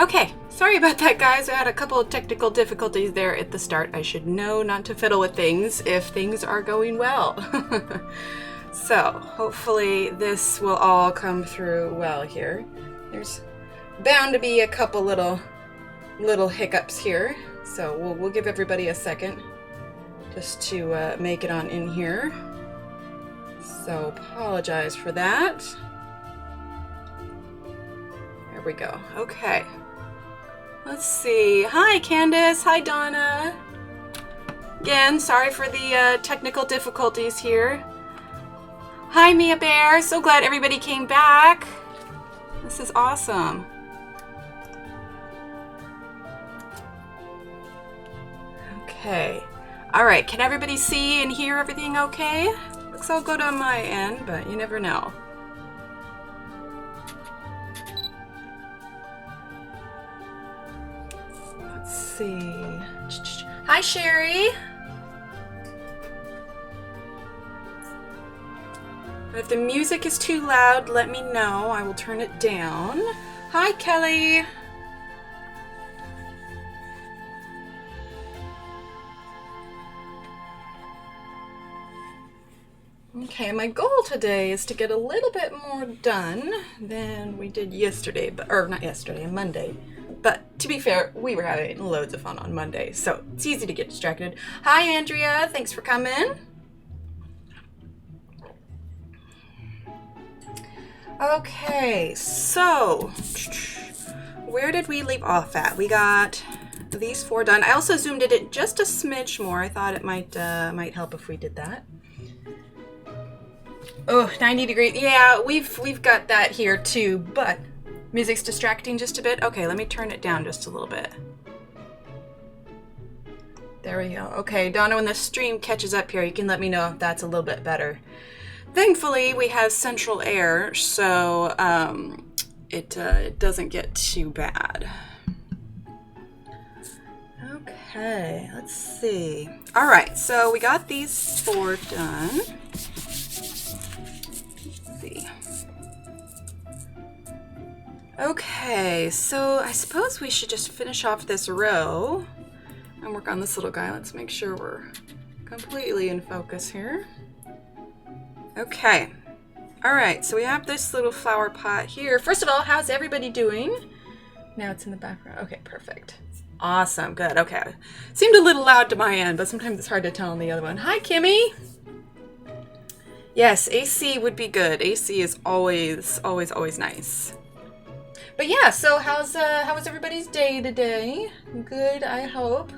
Okay, sorry about that, guys. I had a couple of technical difficulties there at the start. I should know not to fiddle with things if things are going well. So, hopefully this will all come through well here. There's bound to be a couple little hiccups here, so we'll give everybody a second just to make it on in here. So, apologize for that. There we go. Okay. Let's see. Hi, Candace. Hi, Donna. Again, sorry for the technical difficulties here. Hi, Mia Bear. So glad everybody came back. This is awesome. Okay. All right. Can everybody see and hear everything okay? Looks all good on my end, but you never know. Let's see. Hi, Sherry. If the music is too loud, let me know. I will turn it down. Hi, Kelly. Okay, my goal today is to get a little bit more done than we did yesterday, or not yesterday, Monday. But to be fair, we were having loads of fun on Monday, so it's easy to get distracted. Hi, Andrea. Thanks for coming. Okay, so where did we leave off at? We got these 4 done. I also zoomed it just a smidge more. I thought it might help if we did that. Oh, 90 degrees. Yeah, we've got that here too, but music's distracting just a bit. Okay, let me turn it down just a little bit. There we go. Okay, Donna, when the stream catches up here, you can let me know if that's a little bit better. Thankfully, we have central air, so it doesn't get too bad. Okay, let's see. All right, so we got these 4 done. Let's see. Okay, so I suppose we should just finish off this row and work on this little guy. Let's make sure we're completely in focus here. Okay. All right, so we have this little flower pot here. First of all, how's everybody doing? Now it's in the background. Okay, perfect. Awesome, good, okay. Seemed a little loud to my end, but sometimes it's hard to tell on the other one. Hi, Kimmy. Yes, AC would be good. AC is always nice. But yeah, so how was everybody's day today? Good, I hope.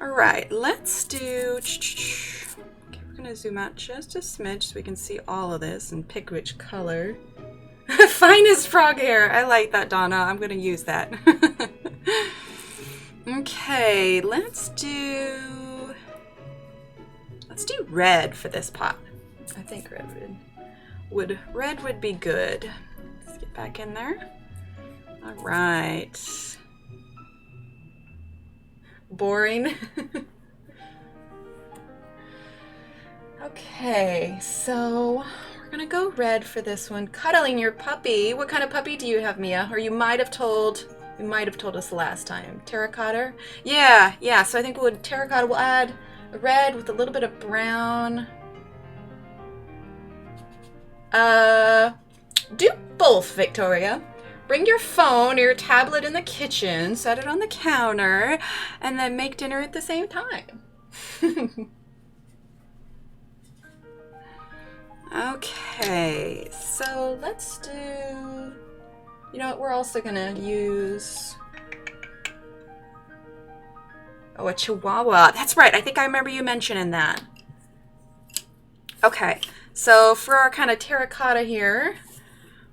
All right, let's do... I'm gonna zoom out just a smidge so we can see all of this and pick which color. Finest frog hair. I like that, Donna. I'm gonna use that. Okay, let's do red for this pot. I think red would be good. Let's get back in there. All right. Boring. Okay, so we're gonna go red for this one. Cuddling your puppy. What kind of puppy do you have, Mia? Or you might have told us last time. Terracotta? Yeah. So I think terracotta will add red with a little bit of brown. Do both, Victoria. Bring your phone or your tablet in the kitchen, set it on the counter, and then make dinner at the same time. Okay, so let's do, you know what, we're also gonna use, a Chihuahua. That's right, I think I remember you mentioning that. Okay, so for our kind of terracotta here,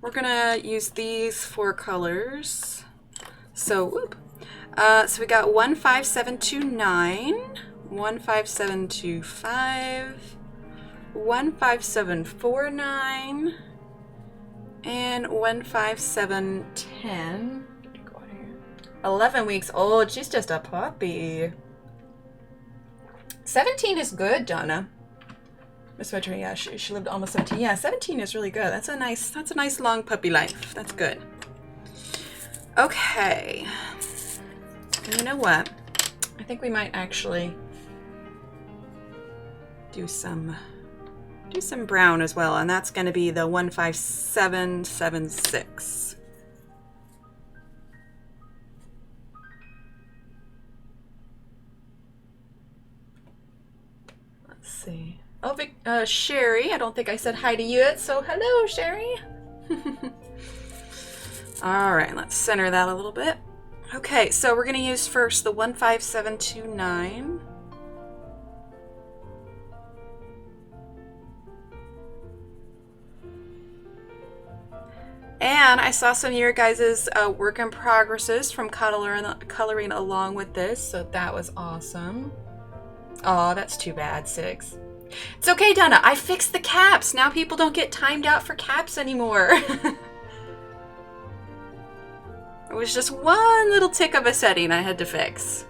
we're gonna use these 4 colors. So, so we got 15729, 15725, 15749 and 15710. 11 weeks old. She's just a puppy. 17 is good, Donna. Miss Veteran, yeah, she lived almost 17. Yeah, 17 is really good. That's a nice long puppy life. That's good. Okay. And you know what? I think we might actually do some brown as well, and that's going to be the 15776. Let's see. Oh, Sherry, I don't think I said hi to you yet, so hello, Sherry. All right, let's center that a little bit. Okay, so we're going to use first the 15729. And I saw some of your guys' work in progresses from coloring along with this, so that was awesome. Oh, that's too bad, 6. It's okay, Donna. I fixed the caps. Now people don't get timed out for caps anymore. It was just one little tick of a setting I had to fix.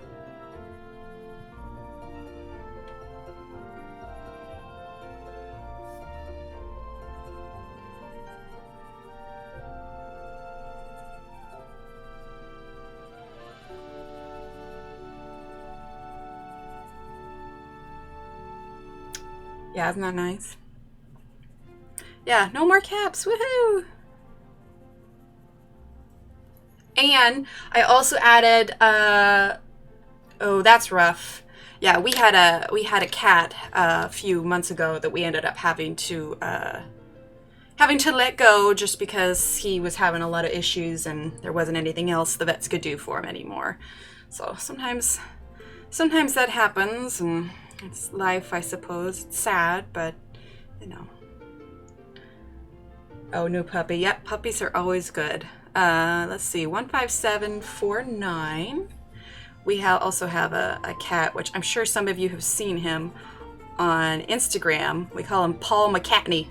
Yeah, isn't that nice? Yeah, no more caps. Woohoo! And I also added oh, that's rough. Yeah, we had a cat a few months ago that we ended up having to let go just because he was having a lot of issues and there wasn't anything else the vets could do for him anymore. So sometimes that happens, and it's life, I suppose. It's sad, but you know. Oh, new puppy. Yep, puppies are always good. Let's see, 15749. We also have a cat, which I'm sure some of you have seen him on Instagram. We call him Paul McCartney.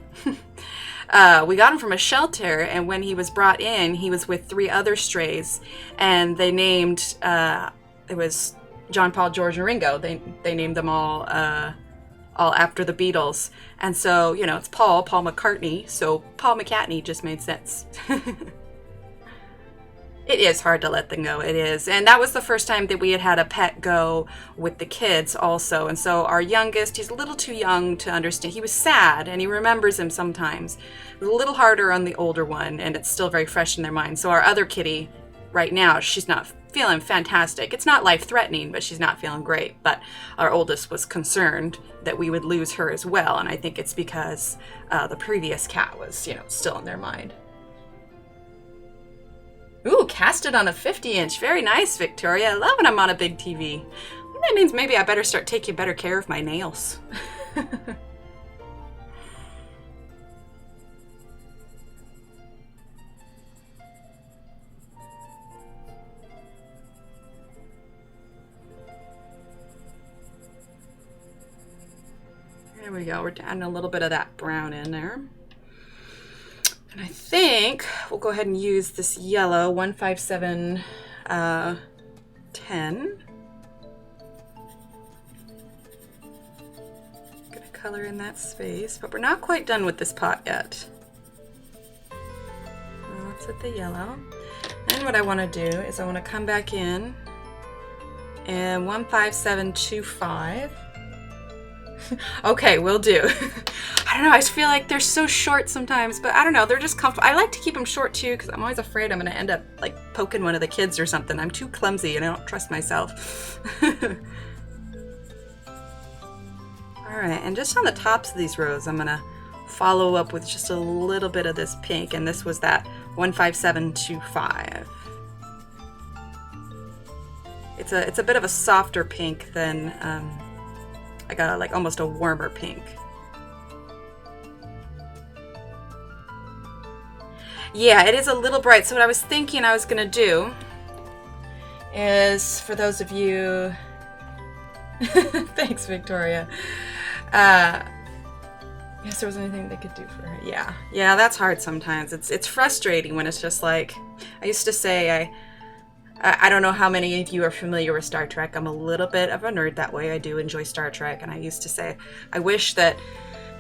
We got him from a shelter, and when he was brought in, he was with 3 other strays, and they named, it was John, Paul, George, and Ringo. They named them all after the Beatles. And so, you know, it's Paul McCartney, so Paul McCartney just made sense. It is hard to let them go, it is. And that was the first time that we had a pet go with the kids also. And so our youngest, he's a little too young to understand. He was sad, and he remembers him sometimes. It was a little harder on the older one, and it's still very fresh in their mind. So our other kitty, right now, she's not feeling fantastic. It's not life-threatening, but she's not feeling great. But our oldest was concerned that we would lose her as well, and I think it's because the previous cat was, you know, still in their mind. Ooh, cast it on a 50-inch. Very nice, Victoria. I love when I'm on a big TV. That means maybe I better start taking better care of my nails. There we go. We're adding a little bit of that brown in there. And I think we'll go ahead and use this yellow 15710. Gonna color in that space, but we're not quite done with this pot yet. Let's hit the yellow. And what I want to do is I want to come back in and 15725. Okay, will do. I don't know, I just feel like they're so short sometimes, but I don't know, they're just comfortable. I like to keep them short too, because I'm always afraid I'm going to end up like poking one of the kids or something. I'm too clumsy and I don't trust myself. Alright, and just on the tops of these rows, I'm going to follow up with just a little bit of this pink, and this was that 15725. It's a bit of a softer pink than I got like almost a warmer pink. Yeah, it is a little bright. So what I was thinking I was gonna do is, for those of you, thanks, Victoria. Yes, there was anything they could do for her. Yeah, that's hard sometimes. It's frustrating when it's just like, I used to say I don't know how many of you are familiar with Star Trek. I'm a little bit of a nerd that way. I do enjoy Star Trek, and I used to say, I wish that,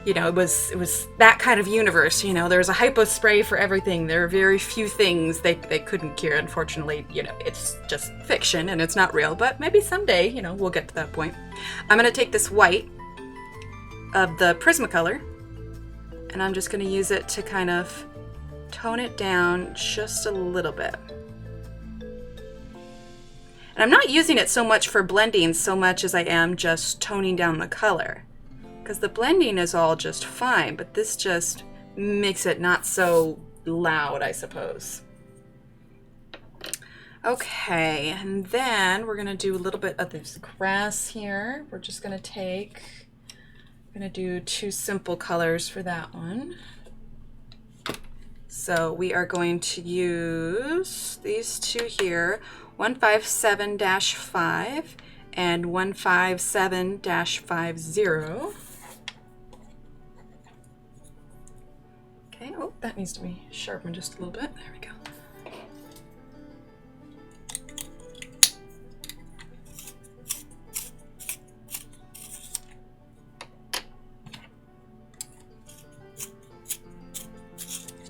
you know, it was that kind of universe. You know, there's a hypo spray for everything. There are very few things they couldn't cure. Unfortunately, you know, it's just fiction and it's not real, but maybe someday, you know, we'll get to that point. I'm going to take this white of the Prismacolor and I'm just going to use it to kind of tone it down just a little bit. And I'm not using it so much for blending so much as I am just toning down the color. Because the blending is all just fine, but this just makes it not so loud, I suppose. Okay, and then we're going to do a little bit of this grass here. We're just going to do 2 simple colors for that one. So we are going to use these 2 here, 157-5 and 157-50. Okay, oh, that needs to be sharpened just a little bit. There we go.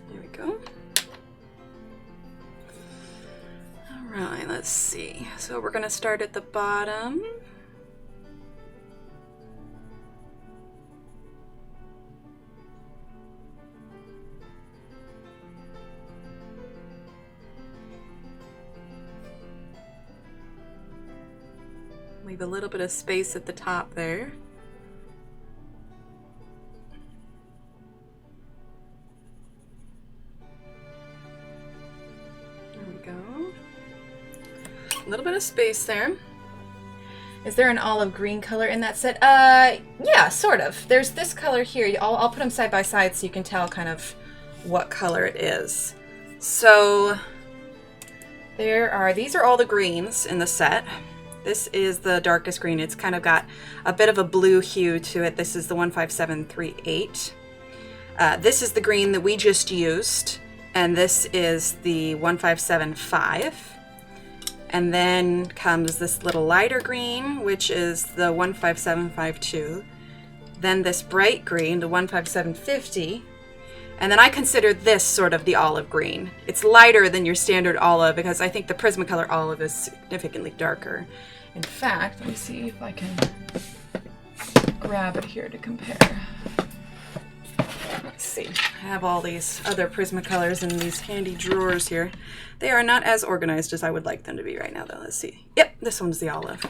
There we go. All right, let's see. So we're going to start at the bottom. Leave a little bit of space at the top there. There we go. A little bit of space there. Is there an olive green color in that set? Yeah, sort of. There's this color here. I'll put them side by side so you can tell kind of what color it is. So these are all the greens in the set. This is the darkest green. It's kind of got a bit of a blue hue to it. This is the 15738. This is the green that we just used, and this is the 1575. And then comes this little lighter green, which is the 15752. Then this bright green, the 15750. And then I consider this sort of the olive green. It's lighter than your standard olive because I think the Prismacolor olive is significantly darker. In fact, let me see if I can grab it here to compare. Let's see. I have all these other Prismacolors in these handy drawers here. They are not as organized as I would like them to be right now, though. Let's see. Yep, this one's the olive.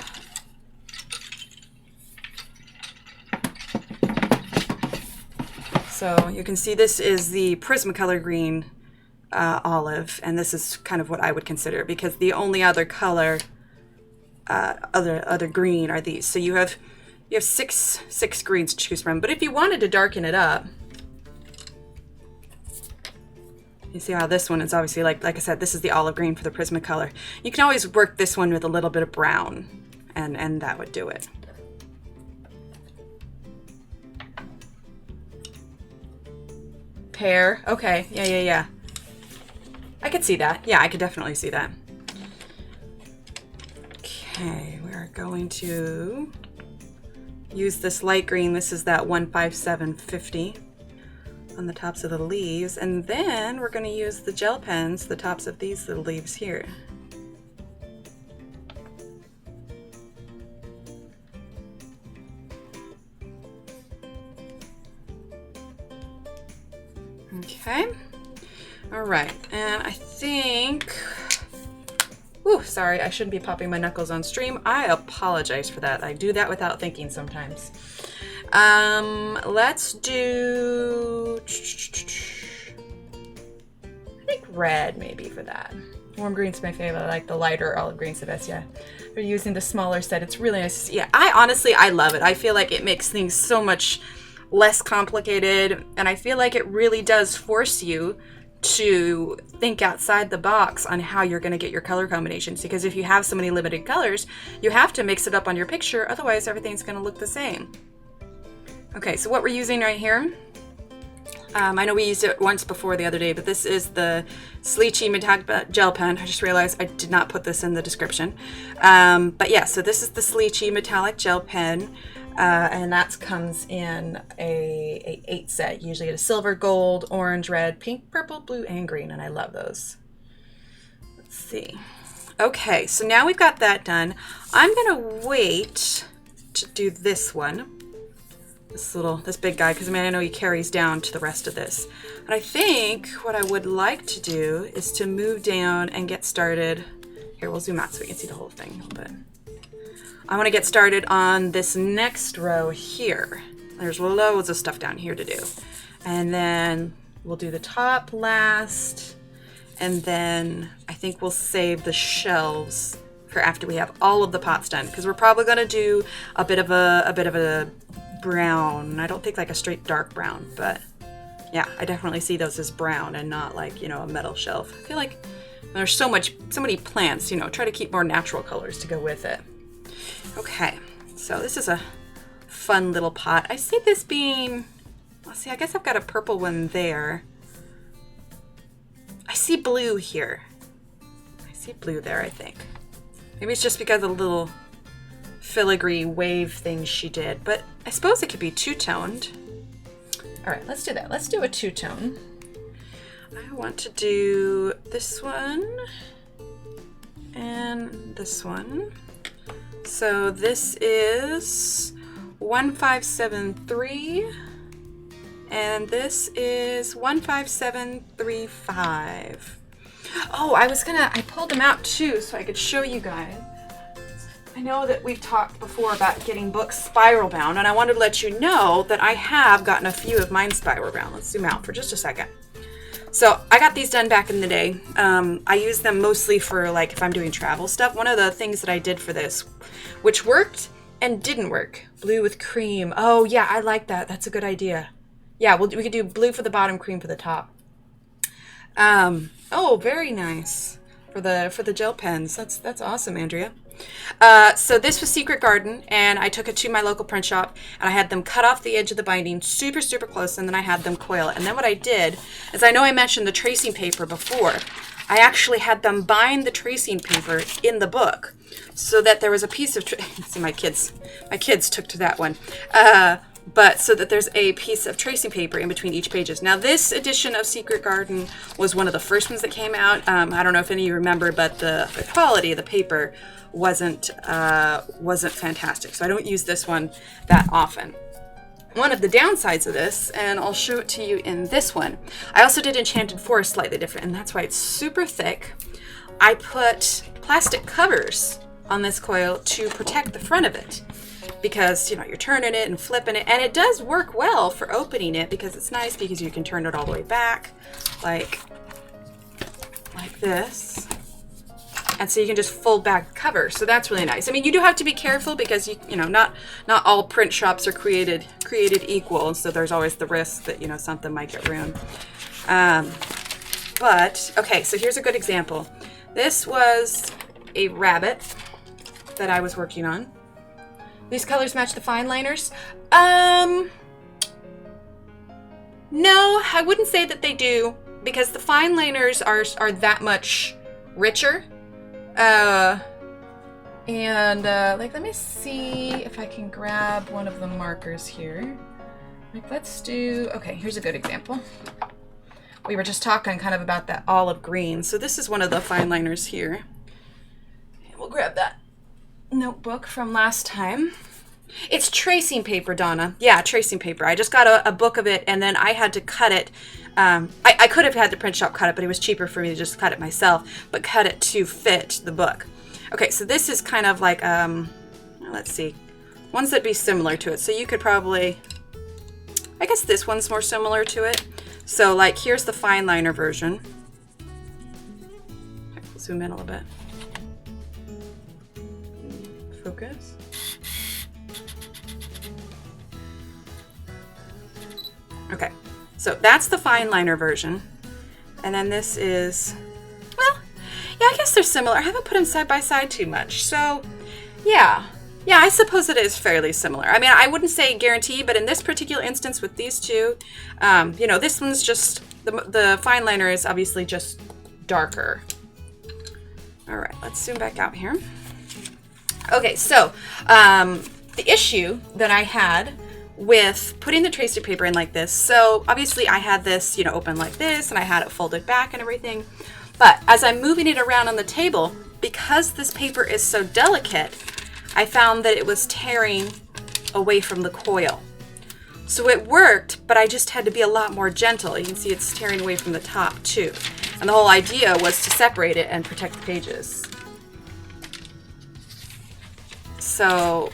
So you can see this is the Prismacolor green olive, and this is kind of what I would consider because the only other color, other green are these. So you have six greens to choose from. But if you wanted to darken it up, you see how this one is obviously like I said, this is the olive green for the Prismacolor. You can always work this one with a little bit of brown, and that would do it. Pear. Okay. Yeah. I could see that. Yeah, I could definitely see that. Okay, we're going to use this light green. This is that 15750 on the tops of the leaves. And then we're going to use the gel pens, the tops of these little leaves here. Okay, all right, and I think, ooh, sorry, I shouldn't be popping my knuckles on stream. I apologize for that. I do that without thinking sometimes. Let's do, I think red maybe for that. Warm green's my favorite. I like the lighter olive green's the best, yeah. We're using the smaller set. It's really nice to see. Yeah, I love it. I feel like it makes things so much less complicated, and I feel like it really does force you to think outside the box on how you're going to get your color combinations, because if you have so many limited colors, you have to mix it up on your picture, otherwise everything's going to look the same. Okay, so what we're using right here, I know we used it once before the other day, but this is the Slicci metallic gel pen. I just realized I did not put this in the description. But yeah, so this is the Slicci metallic gel pen, and that comes in a 8 set. You usually get a silver, gold, orange, red, pink, purple, blue, and green, and I love those. Let's see. Okay, so now we've got that done. I'm gonna wait to do this one. This big guy, because I know he carries down to the rest of this. And I think what I would like to do is to move down and get started. Here, we'll zoom out so we can see the whole thing a little bit. I want to get started on this next row here. There's loads of stuff down here to do. And then we'll do the top last. And then I think we'll save the shelves for after we have all of the pots done, because we're probably going to do a bit of a brown. I don't think like a straight dark brown, but yeah, I definitely see those as brown and not like, you know, a metal shelf. I feel like there's so many plants, you know, try to keep more natural colors to go with it. Okay, so this is a fun little pot. I see this being, let's see, I guess I've got a purple one there. I see blue here. I see blue there, I think. Maybe it's just because of the little filigree wave things she did, but I suppose it could be two-toned. All right, let's do that. Let's do a two-tone. I want to do this one and this one. So this is 1573 and this is 15735. Oh, I pulled them out too so I could show you guys. I know that we've talked before about getting books spiral bound, and I wanted to let you know that I have gotten a few of mine spiral bound. Let's zoom out for just a second. So I got these done back in the day. I use them mostly for like if I'm doing travel stuff. One of the things that I did for this, which worked and didn't work, blue with cream. Oh yeah, I like that. That's a good idea. Yeah, we could do blue for the bottom, cream for the top. Oh, very nice for the gel pens. That's awesome, Andrea. So this was Secret Garden, and I took it to my local print shop, and I had them cut off the edge of the binding super close, and then I had them coil it. And then what I did is, I know I mentioned the tracing paper before, I actually had them bind the tracing paper in the book so that there was a piece of see, my kids took to that one. But so that there's a piece of tracing paper in between each pages. Now this edition of Secret Garden was one of the first ones that came out. I don't know if any of you remember, but the quality of the paper wasn't fantastic. So I don't use this one that often. One of the downsides of this, and I'll show it to you in this one, I also did Enchanted Forest slightly different, and that's why it's super thick. I put plastic covers on this coil to protect the front of it, because, you know, you're turning it and flipping it, and it does work well for opening it because it's nice because you can turn it all the way back like this, and so you can just fold back the cover. So that's really nice. I mean, you do have to be careful because you know not all print shops are created equal, so there's always the risk that, you know, something might get ruined. But okay, so here's a good example. This was a rabbit that I was working on. These colors match the fine liners. No, I wouldn't say that they do, because the fine liners are that much richer. Like, let me see if I can grab one of the markers here. Like, let's do, okay, here's a good example. We were just talking kind of about that olive green. So this is one of the fine liners here. And we'll grab that notebook from last time. It's tracing paper, Donna. Yeah, tracing paper. I just got a book of it, and then I had to cut it. I could have had the print shop cut it, but it was cheaper for me to just cut it myself, but cut it to fit the book. Okay, so this is kind of like, let's see, ones that'd be similar to it. So you could probably, I guess this one's more similar to it. So like, here's the fine liner version. Okay, we'll zoom in a little bit. Focus. Okay, so that's the fine liner version. And then this is, well, yeah, I guess they're similar. I haven't put them side by side too much. So yeah, Yeah, I suppose it is fairly similar. I mean, I wouldn't say guarantee, but in this particular instance with these two, you know, this one's just, the fine liner is obviously just darker. All right, let's zoom back out here. Okay, so the issue that I had with putting the tracer paper in like this, so obviously I had this, you know, open like this, and I had it folded back and everything, but as I'm moving it around on the table, because this paper is so delicate, I found that it was tearing away from the coil. So it worked, but I just had to be a lot more gentle. You can see it's tearing away from the top too. And the whole idea was to separate it and protect the pages. So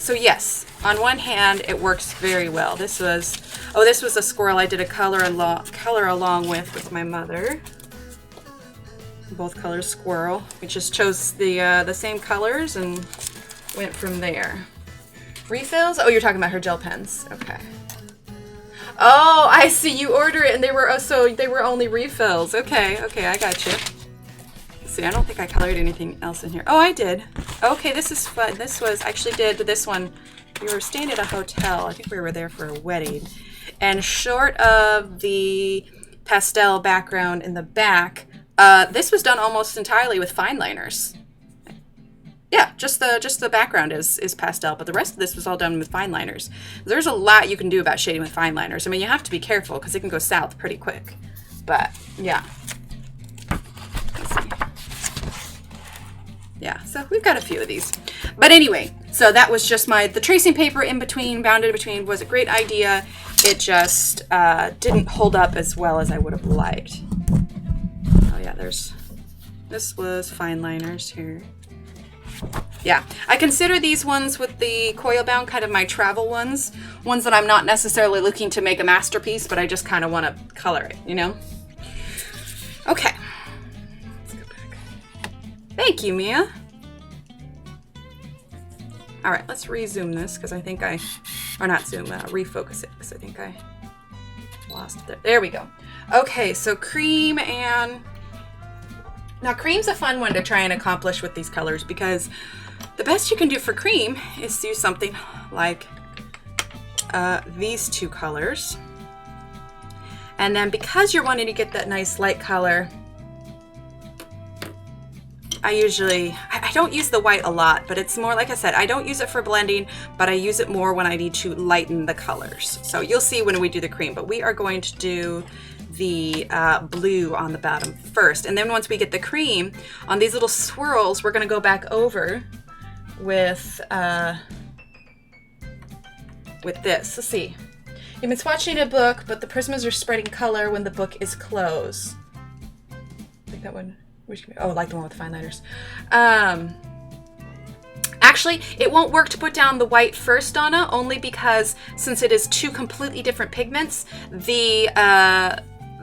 yes, on one hand, it works very well. This was a squirrel I did a color along with my mother. Both colors squirrel. We just chose the same colors and went from there. Refills? Oh, you're talking about her gel pens. Okay. Oh, I see. You order it and they were only refills. Okay, I got you. See, I don't think I colored anything else in here. Oh, I did. Okay, this is fun. This was, I actually did this one. We were staying at a hotel. I think we were there for a wedding. And short of the pastel background in the back, this was done almost entirely with fine liners. Yeah, just the background is pastel, but the rest of this was all done with fine liners. There's a lot you can do about shading with fine liners. I mean, you have to be careful because it can go south pretty quick. But yeah. Let's see. Yeah, so we've got a few of these. But anyway, so that was just the tracing paper in between, bounded in between, was a great idea. It just didn't hold up as well as I would have liked. Oh yeah, this was fine liners here. Yeah, I consider these ones with the coil bound kind of my travel ones that I'm not necessarily looking to make a masterpiece, but I just kind of want to color it, you know? Okay. Let's go back. Thank you, Mia. All right, let's rezoom this because I think refocus it because I think I lost it. There we go. Okay, so cream and... Now, cream's a fun one to try and accomplish with these colors because the best you can do for cream is use something like these two colors. And then because you're wanting to get that nice light color, I don't use the white a lot, but it's more, like I said, I don't use it for blending, but I use it more when I need to lighten the colors. So you'll see when we do the cream, but we are going to do the blue on the bottom first. And then once we get the cream on these little swirls, we're going to go back over with this. Let's see. You've been swatching a book, but the prismas are spreading color when the book is closed. I think that one, oh, like the one with the fine liners. Actually, it won't work to put down the white first, Donna, only because since it is two completely different pigments, the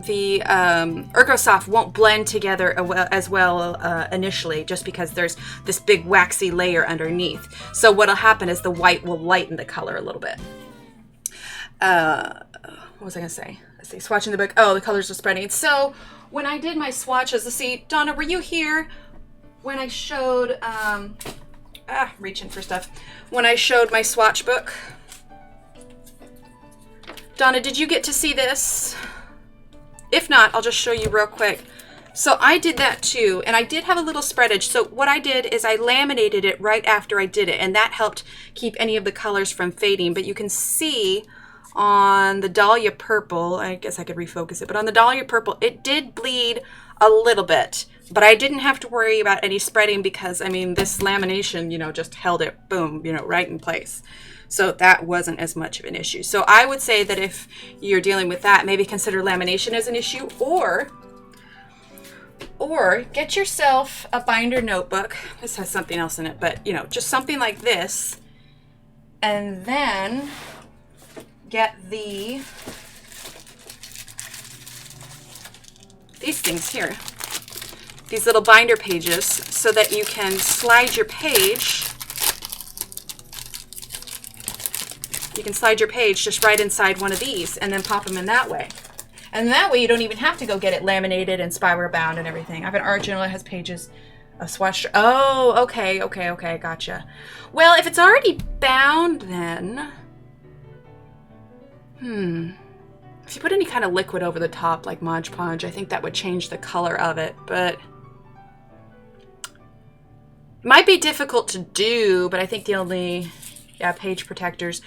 Ergosoft won't blend together as well initially, just because there's this big waxy layer underneath. So what'll happen is the white will lighten the color a little bit. What was I gonna say? Let's see, swatching the book. Oh, the colors are spreading. So when I did my swatches, let's see, Donna, were you here when I showed, reaching for stuff. When I showed my swatch book? Donna, did you get to see this? If not, I'll just show you real quick. So I did that too, and I did have a little spreadage. So what I did is I laminated it right after I did it, and that helped keep any of the colors from fading. But you can see on the Dahlia Purple, I guess I could refocus it, but on the Dahlia Purple, it did bleed a little bit. But I didn't have to worry about any spreading because, I mean, this lamination, you know, just held it, boom, you know, right in place. So that wasn't as much of an issue. So I would say that if you're dealing with that, maybe consider lamination as an issue, or get yourself a binder notebook. This has something else in it, but, you know, just something like this. And then get these things here. These little binder pages so that you can slide your page. You can slide your page just right inside one of these and then pop them in that way. And that way you don't even have to go get it laminated and spiral bound and everything. I have an art journal that has pages A swatch. Oh, okay, okay, okay, gotcha. Well, if it's already bound, then... If you put any kind of liquid over the top, like Mod Podge, I think that would change the color of it, but... It might be difficult to do, but I think the only... Yeah, page protectors.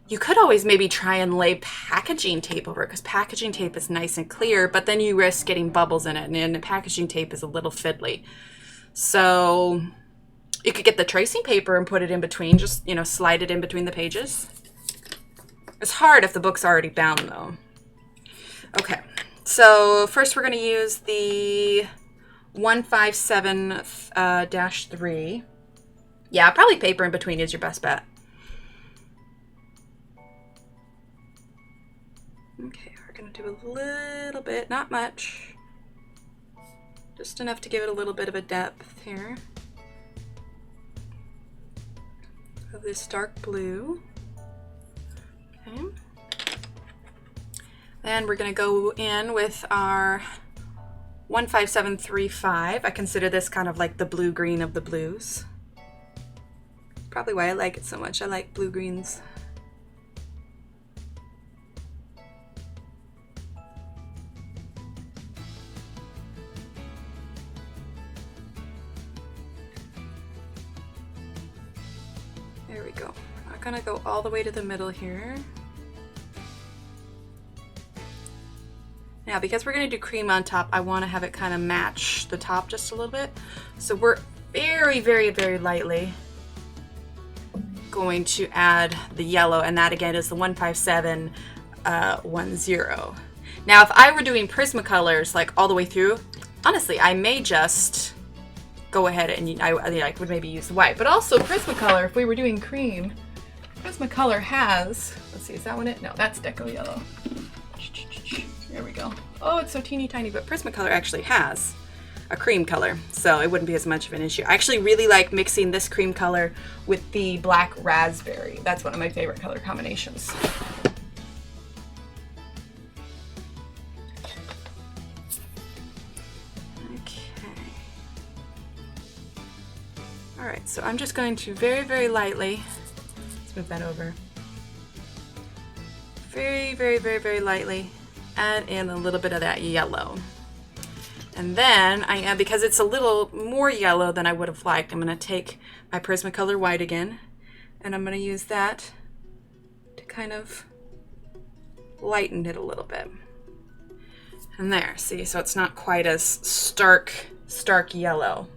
You could always maybe try and lay packaging tape over it, because packaging tape is nice and clear, but then you risk getting bubbles in it, and the packaging tape is a little fiddly. So you could get the tracing paper and put it in between, just, you know, slide it in between the pages. It's hard if the book's already bound, though. Okay, so first we're going to use the 157-3. Yeah, probably paper in between is your best bet. Okay, we're going to do a little bit, not much. Just enough to give it a little bit of a depth here. Of this dark blue. Okay. Then we're going to go in with our 15735. I consider this kind of like the blue-green of the blues. Probably why I like it so much. I like blue-greens. There we go. I'm not going to go all the way to the middle here. Now, because we're going to do cream on top, I want to have it kind of match the top just a little bit. So we're very, very, very lightly going to add the yellow, and that again is the 15710. Now, if I were doing Prismacolors like all the way through, honestly, I may just go ahead and I would maybe use the white. But also Prismacolor, if we were doing cream, Prismacolor has, let's see, is that one it? No, that's Deco Yellow. There we go. Oh, it's so teeny tiny, but Prismacolor actually has a cream color, so it wouldn't be as much of an issue. I actually really like mixing this cream color with the black raspberry. That's one of my favorite color combinations. Okay. All right, so I'm just going to very, very lightly, let's move that over. Very, very, very, very lightly add in a little bit of that yellow. And then I add, because it's a little more yellow than I would have liked, I'm going to take my Prismacolor white again, and I'm going to use that to kind of lighten it a little bit. And there, see, so it's not quite as stark yellow.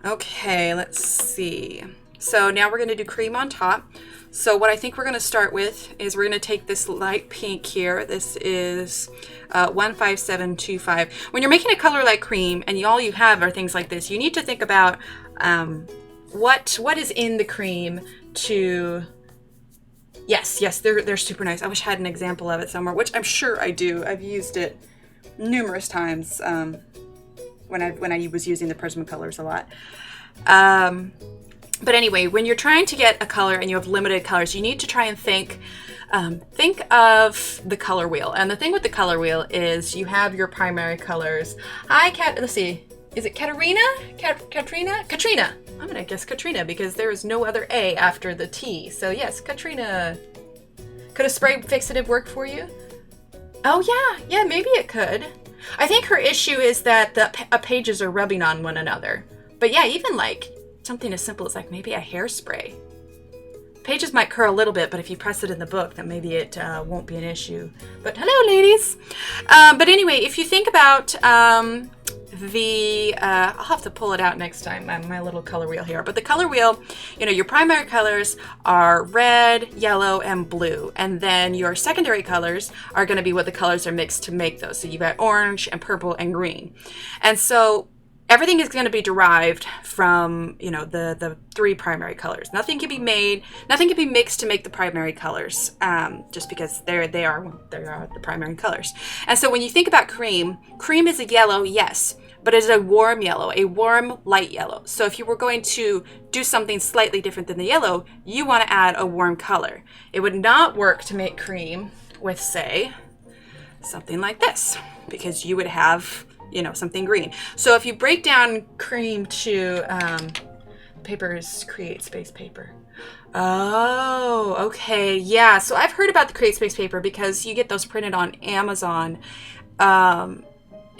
Okay, let's see. So now we're going to do cream on top. So what I think we're going to start with is we're going to take this light pink here. This is 15725. When you're making a color like cream and all you have are things like this, you need to think about what is in the cream to... Yes, they're super nice. I wish I had an example of it somewhere, which I'm sure I do. I've used it numerous times when I was using the Prismacolors a lot. But anyway, when you're trying to get a color and you have limited colors, you need to try and think of the color wheel. And the thing with the color wheel is you have your primary colors. Hi, let's see. Is it Katrina? Katrina. I'm going to guess Katrina because there is no other A after the T. So yes, Katrina. Could a spray fixative work for you? Oh yeah, maybe it could. I think her issue is that the pages are rubbing on one another. But yeah, even like something as simple as like maybe a hairspray. Pages might curl a little bit, but if you press it in the book, then maybe it won't be an issue. But hello, ladies. But anyway, if you think about I'll have to pull it out next time, my little color wheel here. But the color wheel, you know, your primary colors are red, yellow, and blue. And then your secondary colors are going to be what the colors are mixed to make those. So you've got orange and purple and green. And so everything is going to be derived from, you know, the three primary colors. Nothing can be mixed to make the primary colors, just because they are the primary colors. And so when you think about cream is a yellow, yes, but it's a warm yellow, a warm light yellow. So if you were going to do something slightly different than the yellow, you want to add a warm color. It would not work to make cream with, say, something like this, because you would have you know, something green. So if you break down cream to papers, create space paper. Oh, okay. Yeah. So I've heard about the create space paper because you get those printed on Amazon.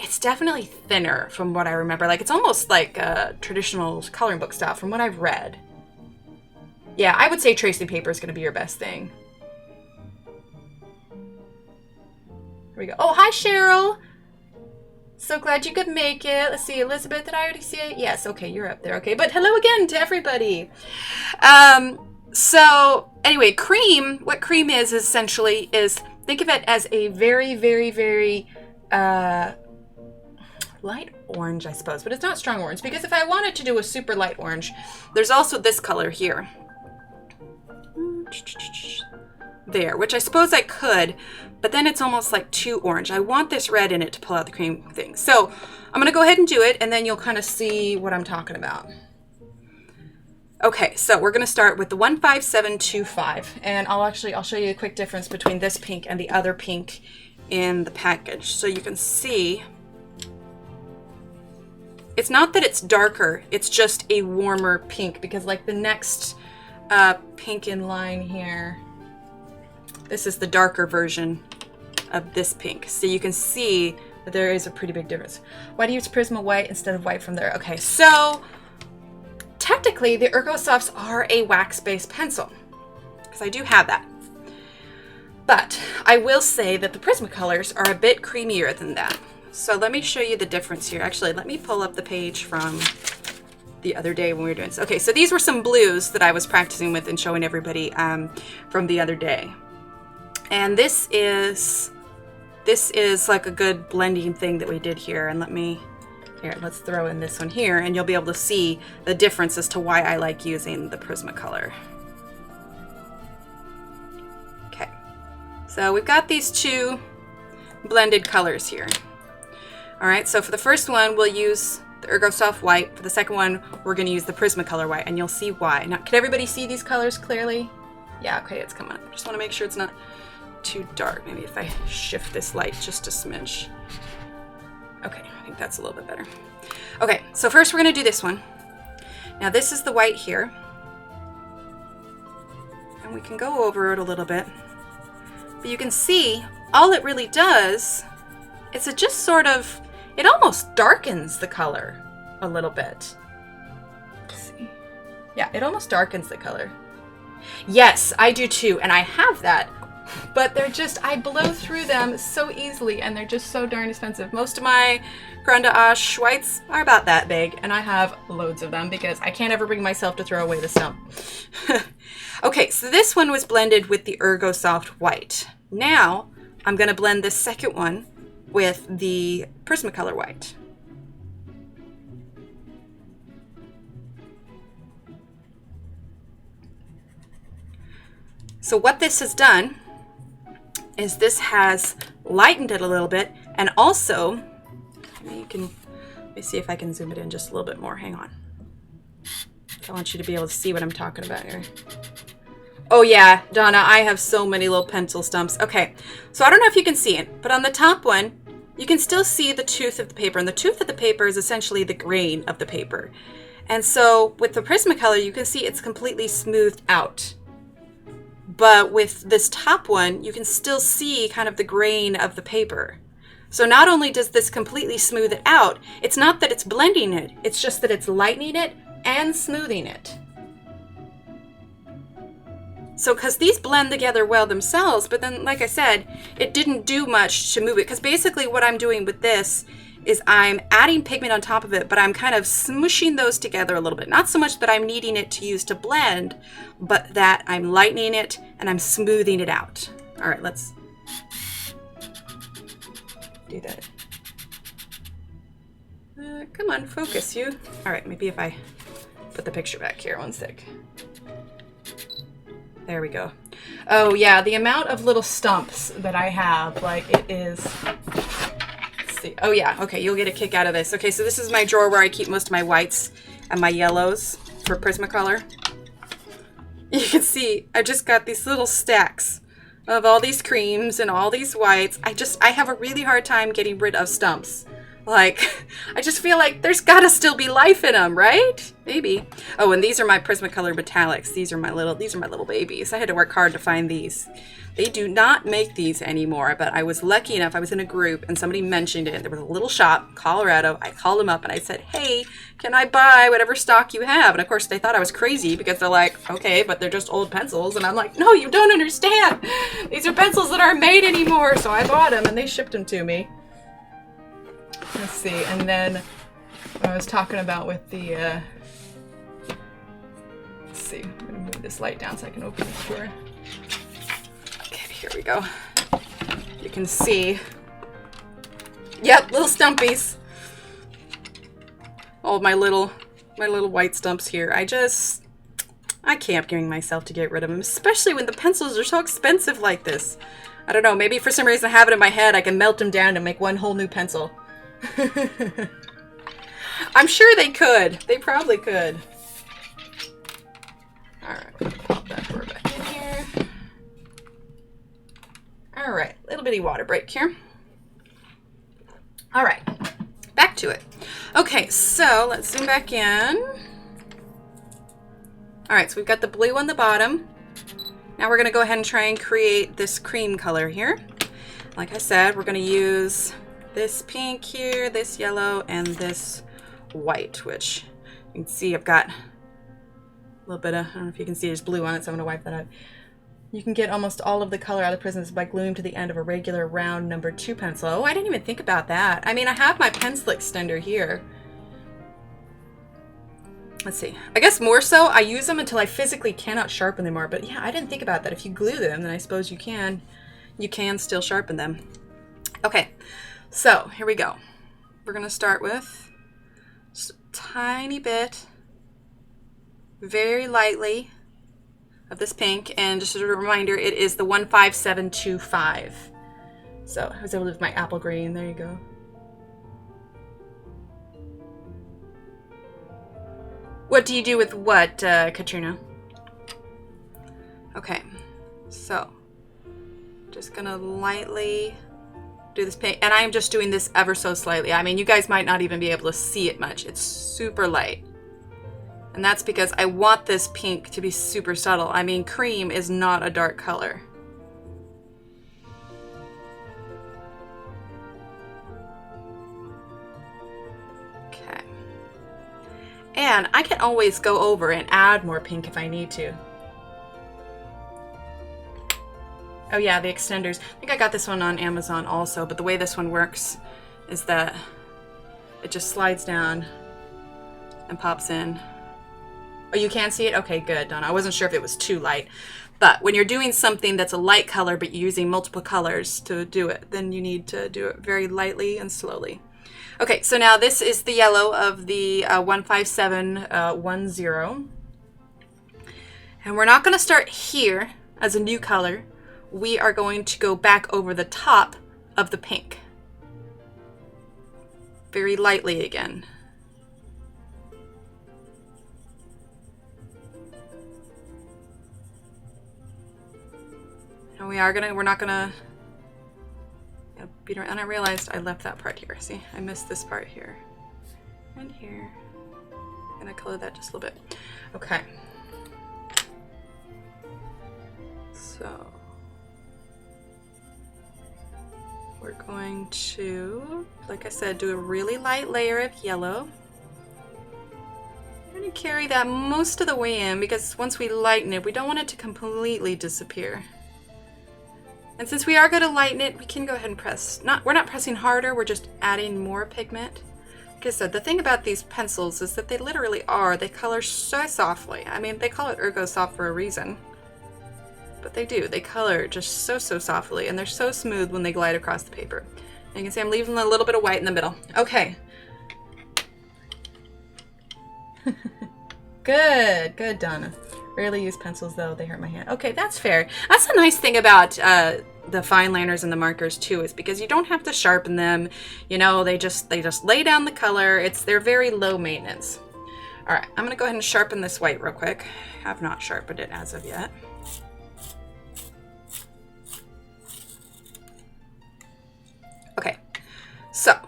It's definitely thinner from what I remember. Like, it's almost like traditional coloring book style from what I've read. Yeah, I would say tracing paper is going to be your best thing. Here we go. Oh, hi, Cheryl. So glad you could make it. Let's see, Elizabeth, did I already see it? Yes, okay, you're up there. Okay, but hello again to everybody. So anyway, cream, what cream is essentially is, think of it as a very, very, very light orange, I suppose, but it's not strong orange, because if I wanted to do a super light orange, there's also this color here. There, which I suppose I could, but then it's almost like too orange. I want this red in it to pull out the cream thing. So I'm going to go ahead and do it, and then you'll kind of see what I'm talking about. Okay, so we're going to start with the 15725, and I'll show you a quick difference between this pink and the other pink in the package. So you can see, it's not that it's darker, it's just a warmer pink, because like the next pink in line here, this is the darker version of this pink. So you can see that there is a pretty big difference. Why do you use Prisma white instead of white from there? Okay, so technically the Ergosofts are a wax-based pencil, because I do have that. But I will say that the Prismacolors are a bit creamier than that. So let me show you the difference here. Actually, let me pull up the page from the other day when we were doing this. Okay, so these were some blues that I was practicing with and showing everybody from the other day. And this is like a good blending thing that we did here. And let's throw in this one here, and you'll be able to see the difference as to why I like using the Prismacolor. Okay, so we've got these two blended colors here. All right, so for the first one, we'll use the Ergosoft white. For the second one, we're going to use the Prismacolor white, and you'll see why. Now, can everybody see these colors clearly? Yeah, okay, it's coming up. Just want to make sure it's not too dark. Maybe if I shift this light just a smidge. Okay, I think that's a little bit better. Okay, so first we're going to do this one. Now this is the white here. And we can go over it a little bit. But you can see all it really does is it just sort of, it almost darkens the color a little bit. Let's see. Yeah, it almost darkens the color. Yes, I do too, and I have that. But they're just, I blow through them so easily, and they're just so darn expensive. Most of my Grande Ache whites are about that big, and I have loads of them because I can't ever bring myself to throw away the stump. Okay, so this one was blended with the Ergosoft white. Now, I'm going to blend this second one with the Prismacolor white. So what this has done is this has lightened it a little bit, and also, let me see if I can zoom it in just a little bit more. Hang on. I want you to be able to see what I'm talking about here. Oh yeah, Donna, I have so many little pencil stumps. Okay, so I don't know if you can see it, but on the top one, you can still see the tooth of the paper, and the tooth of the paper is essentially the grain of the paper. And so with the Prismacolor, you can see it's completely smoothed out. But with this top one, you can still see kind of the grain of the paper. So not only does this completely smooth it out, it's not that it's blending it, it's just that it's lightening it and smoothing it. So because these blend together well themselves, but then like I said, it didn't do much to move it, because basically what I'm doing with this is I'm adding pigment on top of it, but I'm kind of smushing those together a little bit. Not so much that I'm needing it to use to blend, but that I'm lightening it and I'm smoothing it out. All right, let's do that. Come on, focus you. All right, maybe if I put the picture back here, one sec. There we go. Oh yeah, the amount of little stumps that I have, like it is... Oh yeah, okay, you'll get a kick out of this. Okay, so this is my drawer where I keep most of my whites and my yellows for Prismacolor. You can see I've just got these little stacks of all these creams and all these whites. I have a really hard time getting rid of stumps. Like, I just feel like there's gotta still be life in them, right? Maybe. Oh, and these are my Prismacolor metallics. These are my little babies. I had to work hard to find these. They do not make these anymore, but I was lucky enough. I was in a group and somebody mentioned it. There was a little shop, Colorado. I called them up and I said, hey, can I buy whatever stock you have? And of course they thought I was crazy because they're like, okay, but they're just old pencils. And I'm like, no, you don't understand. These are pencils that aren't made anymore. So I bought them and they shipped them to me. Let's see, and then what I was talking about with the, let's see, I'm gonna move this light down so I can open the door. Okay, here we go. You can see, yep, little stumpies. All of my little white stumps here. I can't bring myself to get rid of them, especially when the pencils are so expensive like this. I don't know, maybe for some reason I have it in my head, I can melt them down and make one whole new pencil. I'm sure they could. They probably could. Alright, pop that door back in here. Alright, little bitty water break here. Alright, back to it. Okay, so let's zoom back in. Alright, so we've got the blue on the bottom. Now we're going to go ahead and try and create this cream color here. Like I said, we're going to use this pink here, this yellow, and this white, which you can see I've got a little bit of, I don't know if you can see there's blue on it, so I'm going to wipe that out. You can get almost all of the color out of the prisms by gluing to the end of a regular round number 2 pencil. Oh, I didn't even think about that. I mean, I have my pencil extender here. Let's see. I guess more so, I use them until I physically cannot sharpen them more. But yeah, I didn't think about that. If you glue them, then I suppose you can still sharpen them. Okay. So here we go. We're going to start with just a tiny bit, very lightly, of this pink. And just as a reminder, it is the 15725. So I was able to do my apple green. There you go. What do you do with what, Katrina? Okay, so just going to lightly do this pink, and I'm just doing this ever so slightly. I mean, you guys might not even be able to see it much. It's super light. And that's because I want this pink to be super subtle. I mean, cream is not a dark color. Okay. And I can always go over and add more pink if I need to. Oh yeah, the extenders. I think I got this one on Amazon also, but the way this one works is that it just slides down and pops in. Oh, you can see it? Okay, good, Donna. I wasn't sure if it was too light. But when you're doing something that's a light color, but you're using multiple colors to do it, then you need to do it very lightly and slowly. Okay, so now this is the yellow of the 15710. And we're not going to start here as a new color. We are going to go back over the top of the pink. Very lightly again. And we're not gonna beat around. And I realized I left that part here. See, I missed this part here. And here. I'm gonna color that just a little bit. Okay. So we're going to, like I said, do a really light layer of yellow. I'm going to carry that most of the way in because once we lighten it, we don't want it to completely disappear. And since we are going to lighten it, we can go ahead and press. We're not pressing harder, we're just adding more pigment. Like I said, the thing about these pencils is that they literally are, they color so softly. I mean, they call it Ergosoft for a reason. But they do. They color just so softly, and they're so smooth when they glide across the paper. And you can see I'm leaving a little bit of white in the middle. Okay. Good, Donna. Rarely use pencils, though. They hurt my hand. Okay, that's fair. That's a nice thing about the fine liners and the markers, too, is because you don't have to sharpen them. You know, they just lay down the color. They're very low maintenance. All right, I'm going to go ahead and sharpen this white real quick. I have not sharpened it as of yet. Okay, so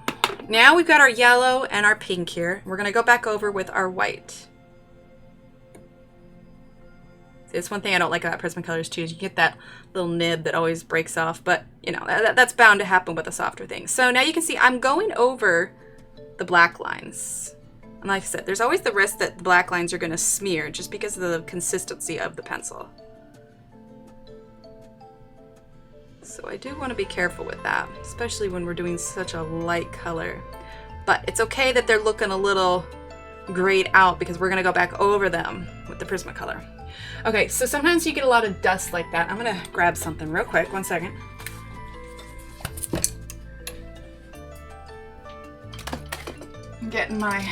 now we've got our yellow and our pink here. We're going to go back over with our white. It's one thing I don't like about Prismacolors too, is you get that little nib that always breaks off, but you know, that's bound to happen with a softer thing. So now you can see I'm going over the black lines. And like I said, there's always the risk that the black lines are going to smear just because of the consistency of the pencil. So I do want to be careful with that, especially when we're doing such a light color. But it's okay that they're looking a little grayed out because we're going to go back over them with the Prismacolor. Okay, so sometimes you get a lot of dust like that. I'm going to grab something real quick. 1 second. I'm getting my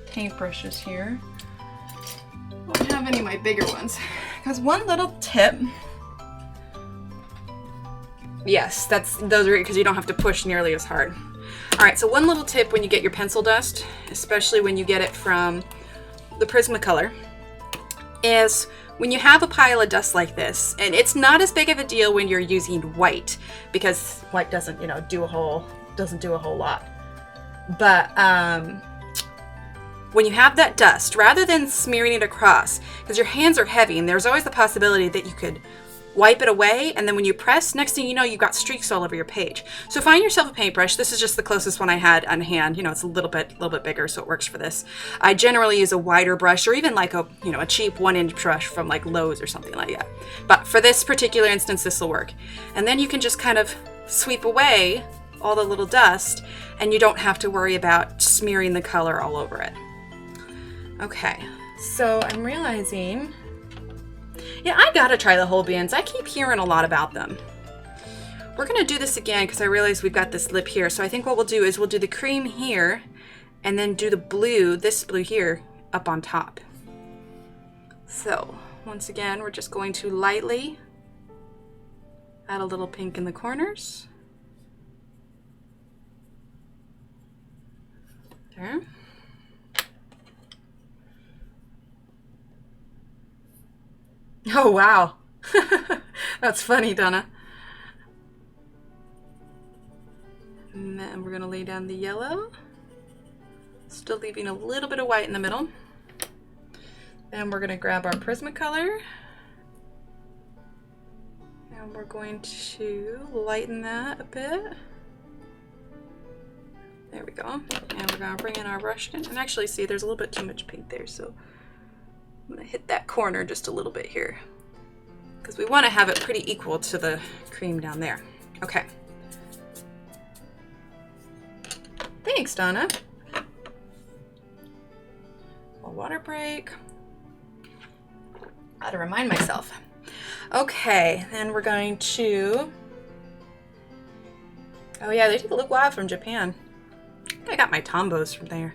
paintbrushes here. I don't have any of my bigger ones. Because one little tip... Yes, those are because you don't have to push nearly as hard. All right, so one little tip when you get your pencil dust, especially when you get it from the Prismacolor, is when you have a pile of dust like this, and it's not as big of a deal when you're using white because white doesn't, you know, do a whole lot. But when you have that dust, rather than smearing it across, because your hands are heavy, and there's always the possibility that you could wipe it away, and then when you press, next thing you know, you've got streaks all over your page. So find yourself a paintbrush. This is just the closest one I had on hand. You know, it's a little bit bigger, so it works for this. I generally use a wider brush, or even like a cheap 1-inch brush from like Lowe's or something like that. But for this particular instance, this will work. And then you can just kind of sweep away all the little dust, and you don't have to worry about smearing the color all over it. Okay, so I'm realizing... Yeah, I gotta try the whole beans. I keep hearing a lot about them. We're gonna do this again because I realize we've got this lip here. So I think what we'll do is we'll do the cream here and then do the blue, this blue here, up on top. So once again, we're just going to lightly add a little pink in the corners. There. Oh, wow. That's funny, Donna. And then we're going to lay down the yellow. Still leaving a little bit of white in the middle. Then we're going to grab our Prismacolor. And we're going to lighten that a bit. There we go. And we're going to bring in our brush again. And actually, see, there's a little bit too much pink there, so I'm going to hit that corner just a little bit here because we want to have it pretty equal to the cream down there. Okay. Thanks, Donna. A water break. I gotta remind myself. Okay, then we're going to... Oh yeah, they take a look wild from Japan. I got my Tombos from there.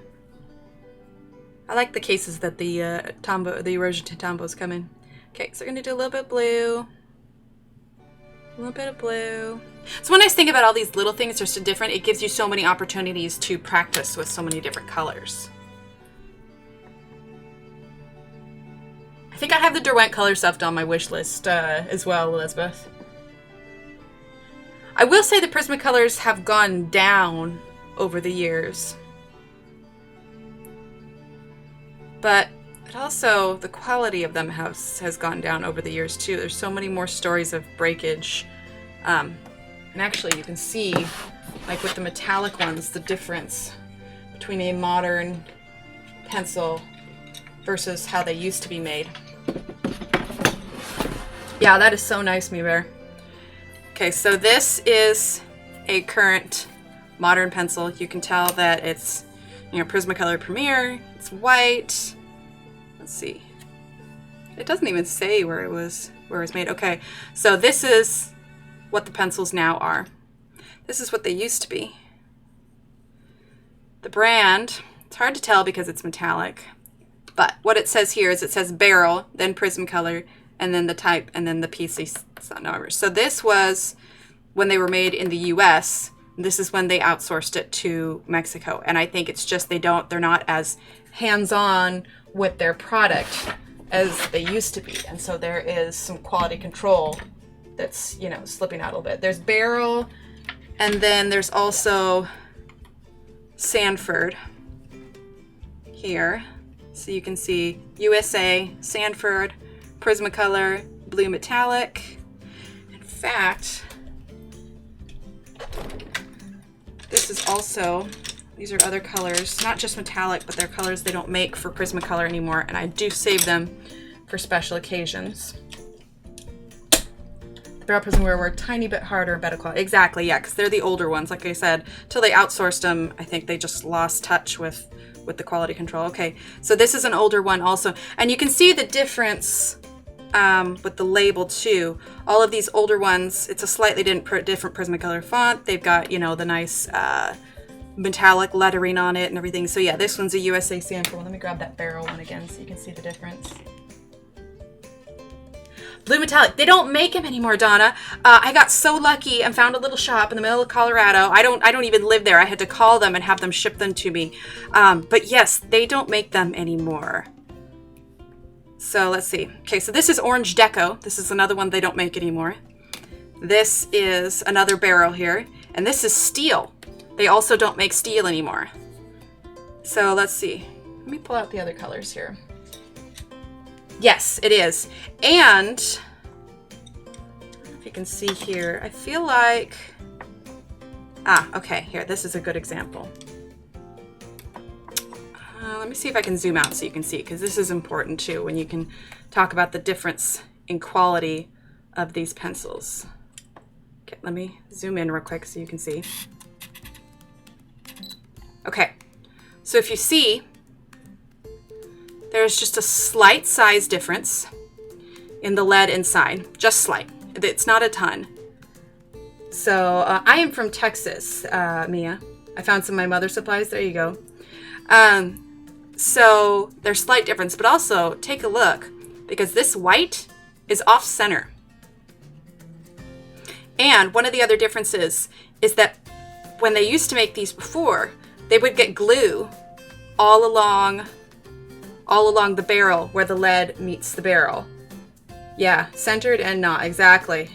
I like the cases that the erosion Tombos come in. Okay, so we're gonna do a little bit of blue. A little bit of blue. So one nice thing about all these little things are so different, it gives you so many opportunities to practice with so many different colors. I think I have the Derwent color stuff on my wish list as well, Elizabeth. I will say the Prismacolors have gone down over the years. But it also, the quality of them has gone down over the years too. There's so many more stories of breakage. And actually you can see, like with the metallic ones, the difference between a modern pencil versus how they used to be made. Yeah, that is so nice, Me Bear. Okay, so this is a current modern pencil. You can tell that it's, you know, Prismacolor Premier. It's white. Let's see. It doesn't even say where it was made. Okay, so this is what the pencils now are. This is what they used to be. The brand, it's hard to tell because it's metallic, but what it says here is it says Barrel, then Prismacolor, and then the type, and then the PC numbers. So this was when they were made in the US. This is when they outsourced it to Mexico. And I think it's just they're not as hands-on with their product as they used to be. And so there is some quality control that's, you know, slipping out a little bit. There's Barrel, And then there's also Sanford here. So you can see USA, Sanford, Prismacolor, blue metallic. In fact, this is also, these are other colors, not just metallic, but they're colors they don't make for Prismacolor anymore, and I do save them for special occasions. The Brow Prismacolor were a tiny bit harder, better quality. Exactly, yeah, because they're the older ones. Like I said, till they outsourced them, I think they just lost touch with the quality control. Okay, so this is an older one also, and you can see the difference with the label too. All of these older ones, it's a slightly different Prismacolor font. They've got, you know, the nice metallic lettering on it and everything. So yeah, this one's a USA Sanford. Let me grab that barrel one again so you can see the difference. Blue metallic. They don't make them anymore, Donna. I got so lucky and found a little shop in the middle of Colorado. I don't even live there. I had to call them and have them ship them to me. But yes, they don't make them anymore. So let's see. Okay, so this is Orange Deco. This is another one they don't make anymore. This is another barrel here. And this is steel. They also don't make steel anymore. So let's see. Let me pull out the other colors here. Yes, it is. And if you can see here, I feel like, okay, here, this is a good example. Let me see if I can zoom out so you can see, because this is important too when you can talk about the difference in quality of these pencils. Okay, let me zoom in real quick so you can see. Okay, so if you see, there's just a slight size difference in the lead inside, just slight. It's not a ton. So I am from Texas, Mia. I found some of my mother's supplies. There you go. So there's slight difference, but also take a look, because this white is off center. And one of the other differences is that when they used to make these before, they would get glue all along the barrel where the lead meets the barrel. Yeah, centered and not, exactly.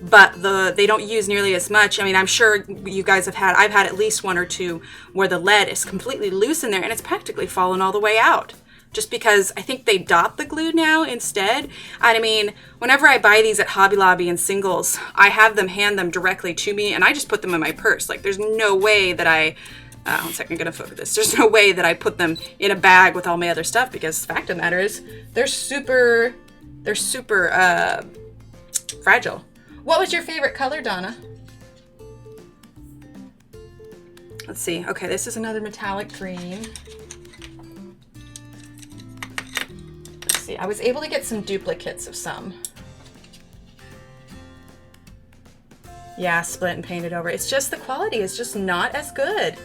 But they don't use nearly as much. I mean, I'm sure you guys I've had at least one or two where the lead is completely loose in there and it's practically fallen all the way out. Just because I think they dot the glue now instead. And I mean, whenever I buy these at Hobby Lobby and singles, I have them hand them directly to me and I just put them in my purse. Like, there's no way that one second, I'm gonna focus this. There's no way that I put them in a bag with all my other stuff, because the fact of the matter is they're super fragile. What was your favorite color, Donna? Let's see. Okay, this is another metallic green. Let's see. I was able to get some duplicates of some. Yeah, split and painted over. It's just the quality is just not as good.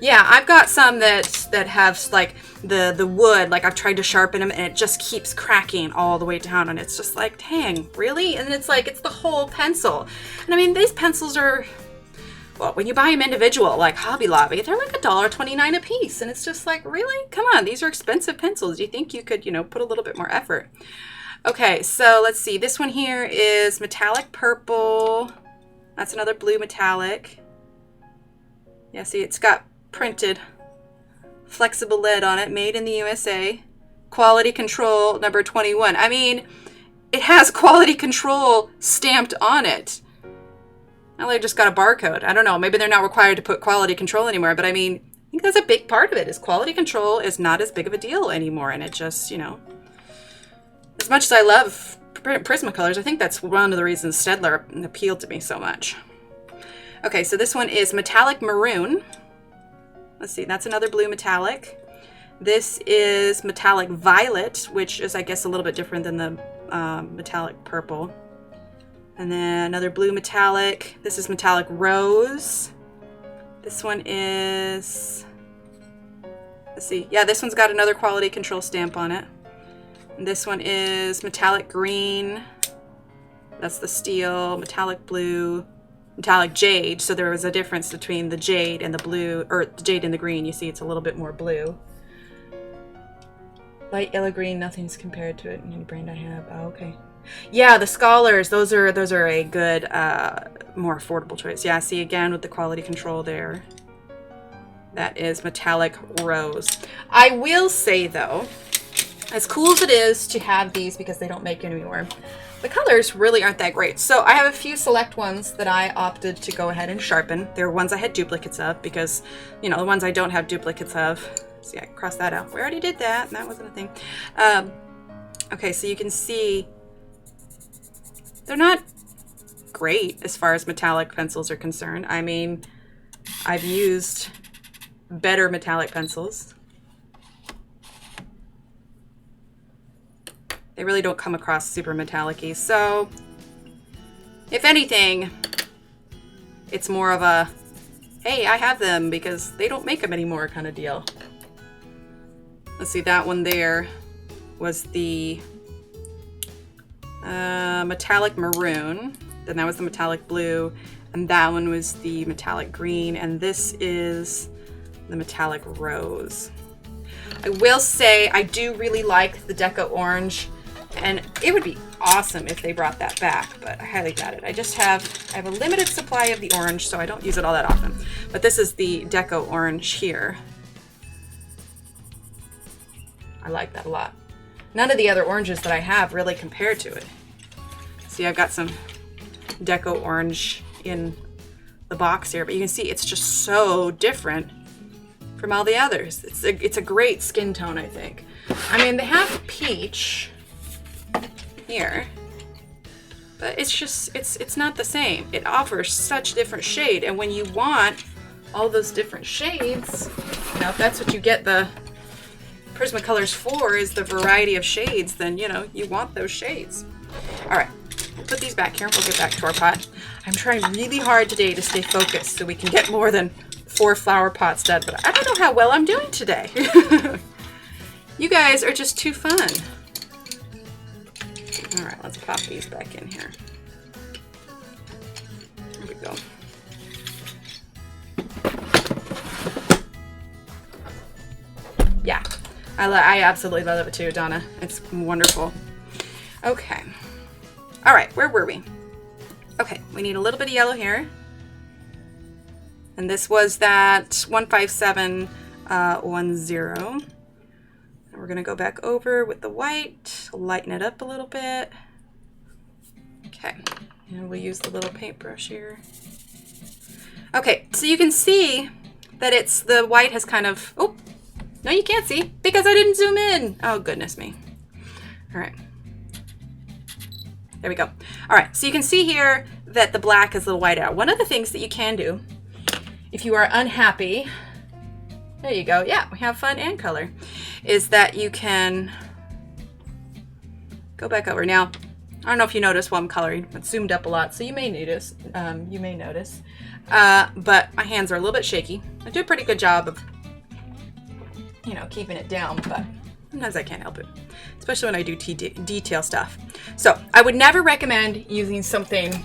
Yeah, I've got some that have like the wood, like I've tried to sharpen them and it just keeps cracking all the way down and it's just like, dang, really? And it's like, it's the whole pencil. And I mean, these pencils are, well, when you buy them individual, like Hobby Lobby, they're like $1.29 a piece. And it's just like, really? Come on, these are expensive pencils. Do you think you could, put a little bit more effort? Okay, so let's see. This one here is metallic purple. That's another blue metallic. Yeah, see, it's got printed flexible lead on it, made in the USA, quality control number 21. I mean, it has quality control stamped on it. Now they just got a barcode. I don't know, maybe they're not required to put quality control anymore, but I mean, I think that's a big part of it, is quality control is not as big of a deal anymore. And it just, as much as I love Prismacolors, I think that's one of the reasons Staedtler appealed to me so much. Okay, so this one is metallic maroon. Let's see, that's another blue metallic. This is metallic violet, which is, I guess, a little bit different than the metallic purple. And then another blue metallic. This is metallic rose. This one is, let's see, yeah, this one's got another quality control stamp on it. And this one is metallic green. That's the steel, metallic blue, metallic jade. So there was a difference between the jade and the blue, or the jade and the green. You see it's a little bit more blue. Light yellow green, nothing's compared to it in any brand I have. Oh, okay. Yeah, the Scholars, those are a good, more affordable choice. Yeah, see again with the quality control there. That is metallic rose. I will say though, as cool as it is to have these because they don't make anymore, the colors really aren't that great. So I have a few select ones that I opted to go ahead and sharpen. They're ones I had duplicates of because, you know, the ones I don't have duplicates of. See, I crossed that out. We already did that, and that wasn't a thing. Okay, so you can see they're not great as far as metallic pencils are concerned. I mean, I've used better metallic pencils. They really don't come across super metallic-y. So, if anything, it's more of a, hey, I have them because they don't make them anymore kind of deal. Let's see, that one there was the metallic maroon. Then that was the metallic blue. And that one was the metallic green. And this is the metallic rose. I will say I do really like the Deco Orange. And it would be awesome if they brought that back, but I highly doubt it. I have a limited supply of the orange, so I don't use it all that often. But this is the Deco Orange here. I like that a lot. None of the other oranges that I have really compare to it. See, I've got some Deco Orange in the box here, but you can see it's just so different from all the others. It's a great skin tone, I think. I mean, they have peach here, but it's just it's not the same. It offers such different shade, and when you want all those different shades, you know, if that's what you get the Prismacolors for, is the variety of shades, then you know you want those shades. All right, we'll put these back here. We'll get back to our pot. I'm trying really hard today to stay focused so we can get more than 4 flower pots done, but I don't know how well I'm doing today. You guys are just too fun. All right, let's pop these back in here. There we go. Yeah, I absolutely love it too, Donna. It's wonderful. Okay. All right, where were we? Okay, we need a little bit of yellow here. And this was that 15710. We're gonna go back over with the white, lighten it up a little bit. Okay, and we'll use the little paintbrush here. Okay, so you can see that the white has kind of, oh, no you can't see because I didn't zoom in. Oh goodness me. All right, there we go. All right, so you can see here that the black is a little white out. One of the things that you can do if you are unhappy, there you go, yeah, we have fun and color, is that you can go back over. Now, I don't know if you notice while I'm coloring, it's zoomed up a lot, so you may notice, but my hands are a little bit shaky. I do a pretty good job of, you know, keeping it down, but sometimes I can't help it, especially when I do detail stuff. So I would never recommend using something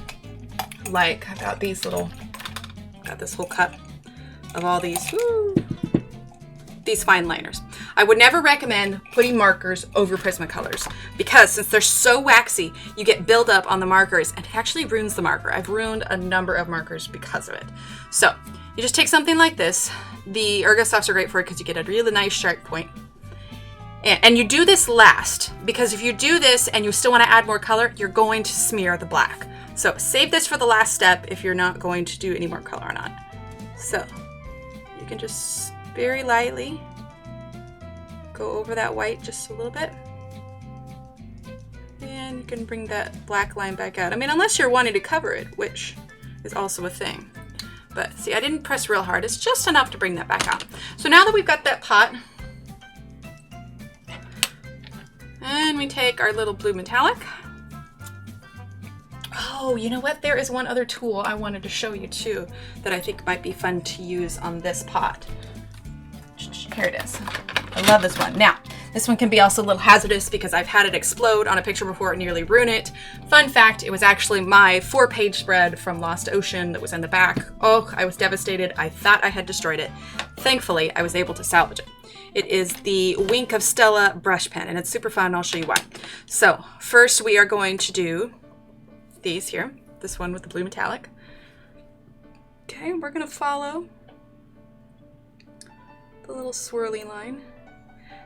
like, I've got these little, got this whole cup of all these, these fine liners. I would never recommend putting markers over Prismacolors because since they're so waxy, you get buildup on the markers and it actually ruins the marker. I've ruined a number of markers because of it. So you just take something like this. The Ergosofts are great for it because you get a really nice sharp point. And you do this last because if you do this and you still want to add more color, you're going to smear the black. So save this for the last step if you're not going to do any more color on it. So you can just very lightly go over that white just a little bit. And you can bring that black line back out. I mean, unless you're wanting to cover it, which is also a thing. But see, I didn't press real hard. It's just enough to bring that back out. So now that we've got that pot, and we take our little blue metallic. Oh, you know what? There is one other tool I wanted to show you too that I think might be fun to use on this pot. Here it is. I love this one. Now, this one can be also a little hazardous because I've had it explode on a picture before and nearly ruin it. Fun fact, it was actually my 4-page spread from Lost Ocean that was in the back. Oh, I was devastated. I thought I had destroyed it. Thankfully, I was able to salvage it. It is the Wink of Stella brush pen, and it's super fun, and I'll show you why. So first we are going to do these here, this one with the blue metallic. Okay, we're gonna follow the little swirly line.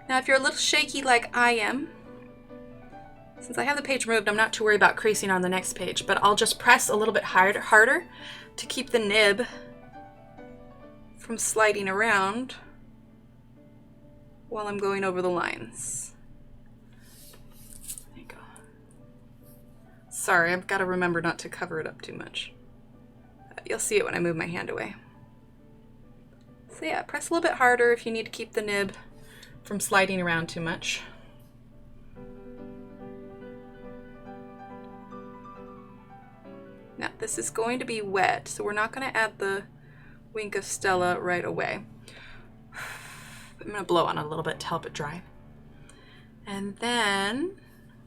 Now if you're a little shaky like I am, since I have the page moved, I'm not too worried about creasing on the next page, but I'll just press a little bit harder to keep the nib from sliding around while I'm going over the lines. There you go. Sorry, I've got to remember not to cover it up too much. You'll see it when I move my hand away. So yeah, press a little bit harder if you need to keep the nib from sliding around too much. Now this is going to be wet, so we're not going to add the Wink of Stella right away. I'm going to blow on it a little bit to help it dry. And then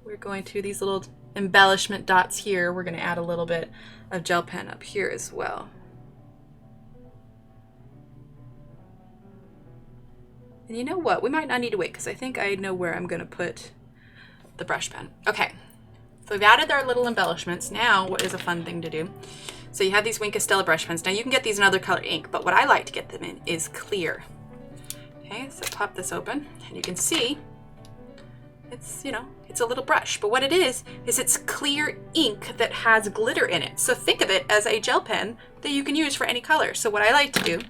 we're going to these little embellishment dots here. We're going to add a little bit of gel pen up here as well. And you know what? We might not need to wait because I think I know where I'm going to put the brush pen. Okay. So we've added our little embellishments. Now, what is a fun thing to do? So you have these Wink of Stella brush pens. Now you can get these in other color ink, but what I like to get them in is clear. Okay, so pop this open, and you can see it's, you know, it's a little brush. But what it is it's clear ink that has glitter in it. So think of it as a gel pen that you can use for any color. So what I like to do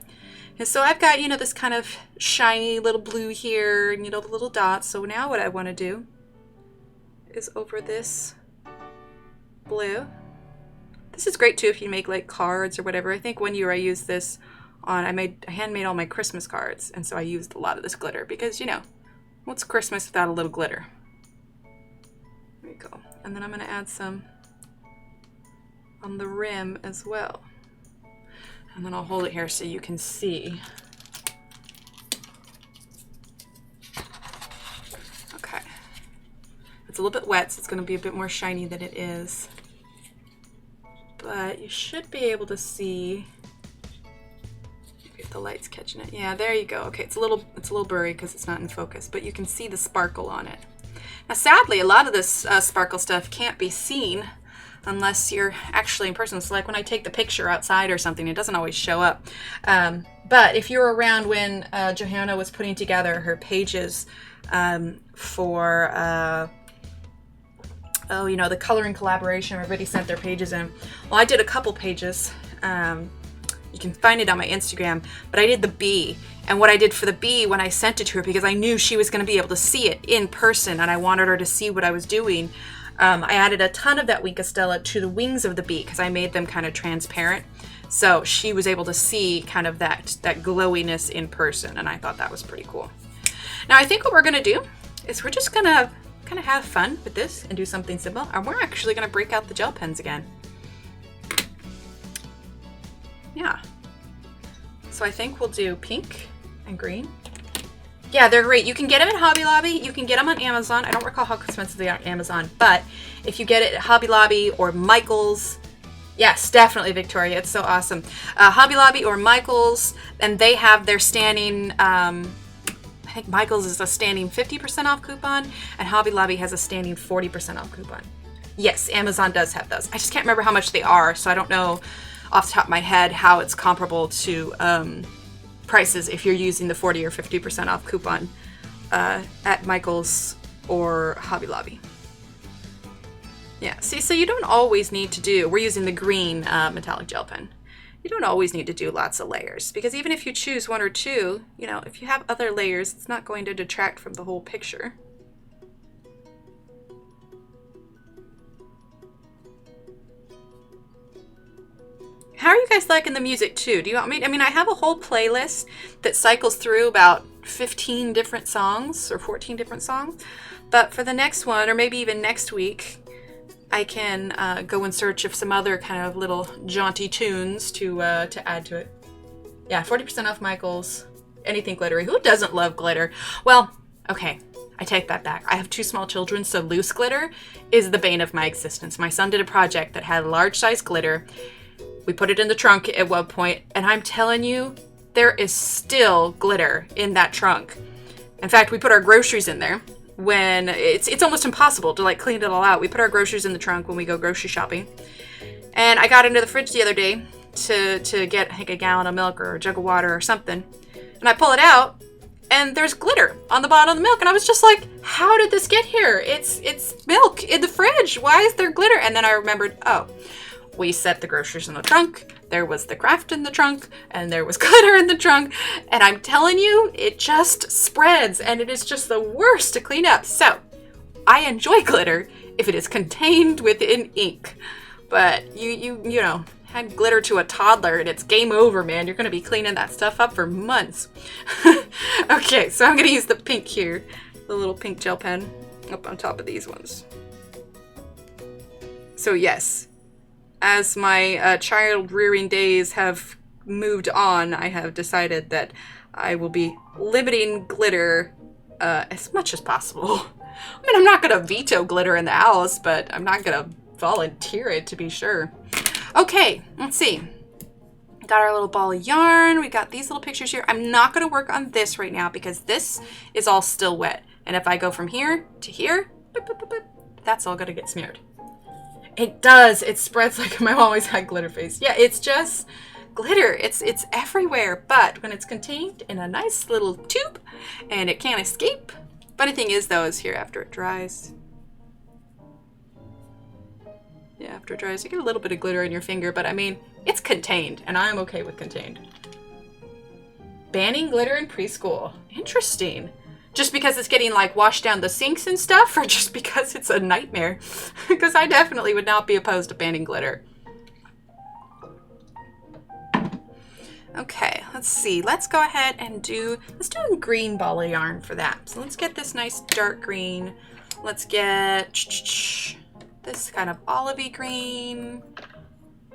is, so I've got, you know, this kind of shiny little blue here, and, you know, the little dots. So now what I want to do is over this blue. This is great too if you make like cards or whatever. I think one year I used this on, I handmade all my Christmas cards, and so I used a lot of this glitter because, you know, what's Christmas without a little glitter? There you go. And then I'm going to add some on the rim as well. And then I'll hold it here so you can see. Okay. It's a little bit wet, so it's going to be a bit more shiny than it is. But you should be able to see, maybe if the light's catching it. Yeah, there you go. Okay, it's a little blurry because it's not in focus, but you can see the sparkle on it. Now, sadly, a lot of this sparkle stuff can't be seen unless you're actually in person. So like when I take the picture outside or something, it doesn't always show up. But if you're around when Johanna was putting together her pages for oh, you know, the coloring collaboration, everybody sent their pages in. Well, I did a couple pages. You can find it on my Instagram, but I did the bee. And what I did for the bee when I sent it to her, because I knew she was going to be able to see it in person and I wanted her to see what I was doing, I added a ton of that Wink of Stella to the wings of the bee because I made them kind of transparent. So she was able to see kind of that glowiness in person, and I thought that was pretty cool. Now I think what we're going to do is we're just going to kind of have fun with this and do something simple, and we're actually going to break out the gel pens again. Yeah. So I think we'll do pink and green. Yeah, they're great. You can get them at Hobby Lobby. You can get them on Amazon. I don't recall how expensive they are on Amazon, but if you get it at Hobby Lobby or Michael's, yes, definitely Victoria. It's so awesome. Hobby Lobby or Michael's, and they have their standing, I think Michael's is a standing 50% off coupon, and Hobby Lobby has a standing 40% off coupon. Yes, Amazon does have those. I just can't remember how much they are, so I don't know off the top of my head how it's comparable to prices if you're using the 40 or 50% off coupon at Michael's or Hobby Lobby. Yeah, see, so you don't always need to do, we're using the green metallic gel pen. You don't always need to do lots of layers, because even if you choose one or two, you know, if you have other layers, it's not going to detract from the whole picture. How are you guys liking the music too? Do you want me? I mean, I have a whole playlist that cycles through about 15 different songs or 14 different songs. But for the next one, or maybe even next week, I can go in search of some other kind of little jaunty tunes to add to it. Yeah, 40% off Michael's. Anything glittery. Who doesn't love glitter? Well, okay, I take that back. I have 2 small children, so loose glitter is the bane of my existence. My son did a project that had large size glitter. We put it in the trunk at one point, and I'm telling you, there is still glitter in that trunk. In fact, we put our groceries in there when it's almost impossible to like clean it all out. We put our groceries in the trunk when we go grocery shopping. And I got into the fridge the other day to get like a gallon of milk or a jug of water or something. And I pull it out and there's glitter on the bottom of the milk. And I was just like, how did this get here? It's milk in the fridge. Why is there glitter? And then I remembered, oh, we set the groceries in the trunk. There was the craft in the trunk and there was glitter in the trunk. And I'm telling you, it just spreads and it is just the worst to clean up. So I enjoy glitter if it is contained within ink. But you know, add glitter to a toddler and it's game over, man. You're going to be cleaning that stuff up for months. Okay, so I'm going to use the pink here. The little pink gel pen up on top of these ones. So yes, as my child rearing days have moved on, I have decided that I will be limiting glitter as much as possible. I mean, I'm not going to veto glitter in the house, but I'm not going to volunteer it to be sure. Okay, let's see. Got our little ball of yarn. We got these little pictures here. I'm not going to work on this right now because this is all still wet. And if I go from here to here, that's all going to get smeared. It does. It spreads like my mom always had glitter face. Yeah, it's just glitter. It's everywhere. But when it's contained in a nice little tube and it can't escape. Funny thing is though, is here after it dries. Yeah, after it dries, you get a little bit of glitter in your finger, but I mean, it's contained, and I'm okay with contained. Banning glitter in preschool. Interesting. Just because it's getting like washed down the sinks and stuff, or just because it's a nightmare? Because I definitely would not be opposed to banning glitter. Okay, let's see. Let's go ahead and let's do a green ball of yarn for that. So let's get this nice dark green. Let's get this kind of olivey green,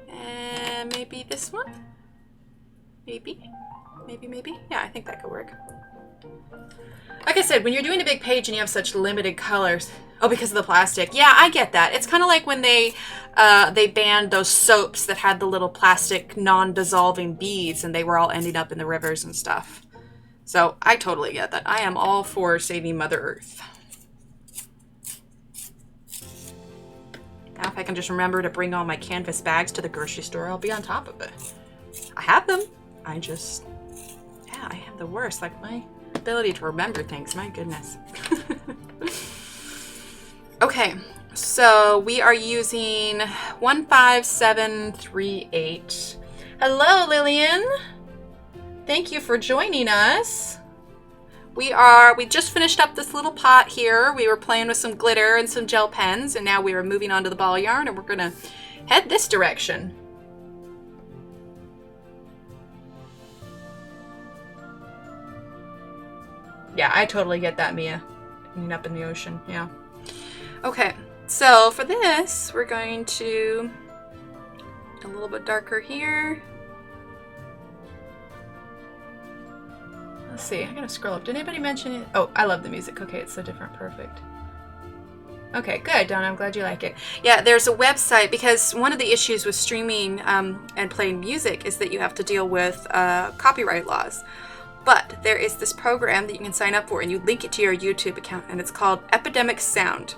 and maybe this one. Maybe. Yeah, I think that could work. Like I said, when you're doing a big page and you have such limited colors, oh, because of the plastic. Yeah, I get that. It's kind of like when they banned those soaps that had the little plastic non-dissolving beads, and they were all ending up in the rivers and stuff. So I totally get that. I am all for saving Mother Earth. Now if I can just remember to bring all my canvas bags to the grocery store, I'll be on top of it. I have them. I am the worst. Like my ability to remember things, my goodness. Okay, so we are using 15738. Hello, Lillian. Thank you for joining us. We just finished up this little pot here. We were playing with some glitter and some gel pens, and now we are moving on to the ball of yarn, and we're gonna head this direction. Yeah, I totally get that, Mia. Ending up in the ocean, yeah. Okay, so for this, we're going to a little bit darker here. Let's see, I gotta scroll up. Did anybody mention it? Oh, I love the music. Okay, it's so different. Perfect. Okay, good, Donna. I'm glad you like it. Yeah, there's a website, because one of the issues with streaming and playing music is that you have to deal with copyright laws. But there is this program that you can sign up for, and you link it to your YouTube account, and it's called Epidemic Sound.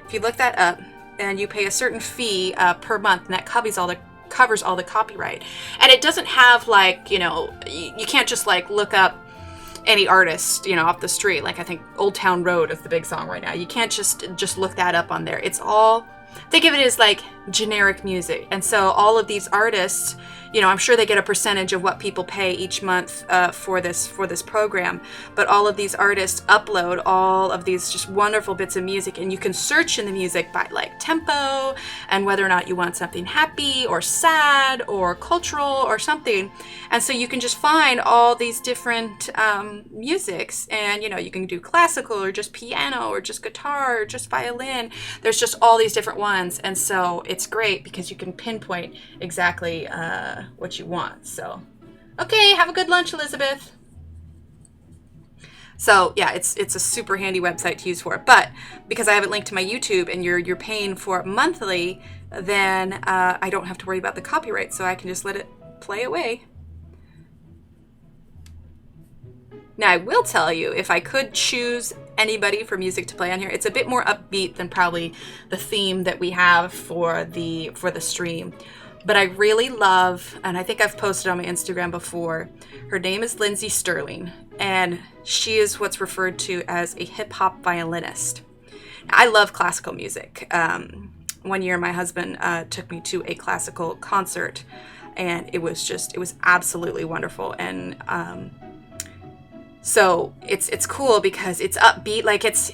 If you look that up, and you pay a certain fee per month, and that covers all the copyright. And it doesn't have, like, you know, you can't just like look up any artist, you know, off the street. Like I think Old Town Road is the big song right now. You can't just look that up on there. It's all, think of it as like generic music. And so all of these artists, you know, I'm sure they get a percentage of what people pay each month for this program. But all of these artists upload all of these just wonderful bits of music, and you can search in the music by like tempo and whether or not you want something happy or sad or cultural or something. And so you can just find all these different musics, and you know, you can do classical or just piano or just guitar or just violin. There's just all these different ones, and so it's great because you can pinpoint exactly what you want. So, okay, have a good lunch, Elizabeth. So yeah, it's a super handy website to use for it. But because I have it linked to my YouTube and you're paying for it monthly, then I don't have to worry about the copyright, so I can just let it play away. Now, I will tell you, if I could choose anybody for music to play on here, it's a bit more upbeat than probably the theme that we have for the stream. But I really love, and I think I've posted on my Instagram before, her name is Lindsay Sterling, and she is what's referred to as a hip-hop violinist. Now, I love classical music. One year my husband took me to a classical concert, and it was absolutely wonderful. And so it's cool because it's upbeat, like it's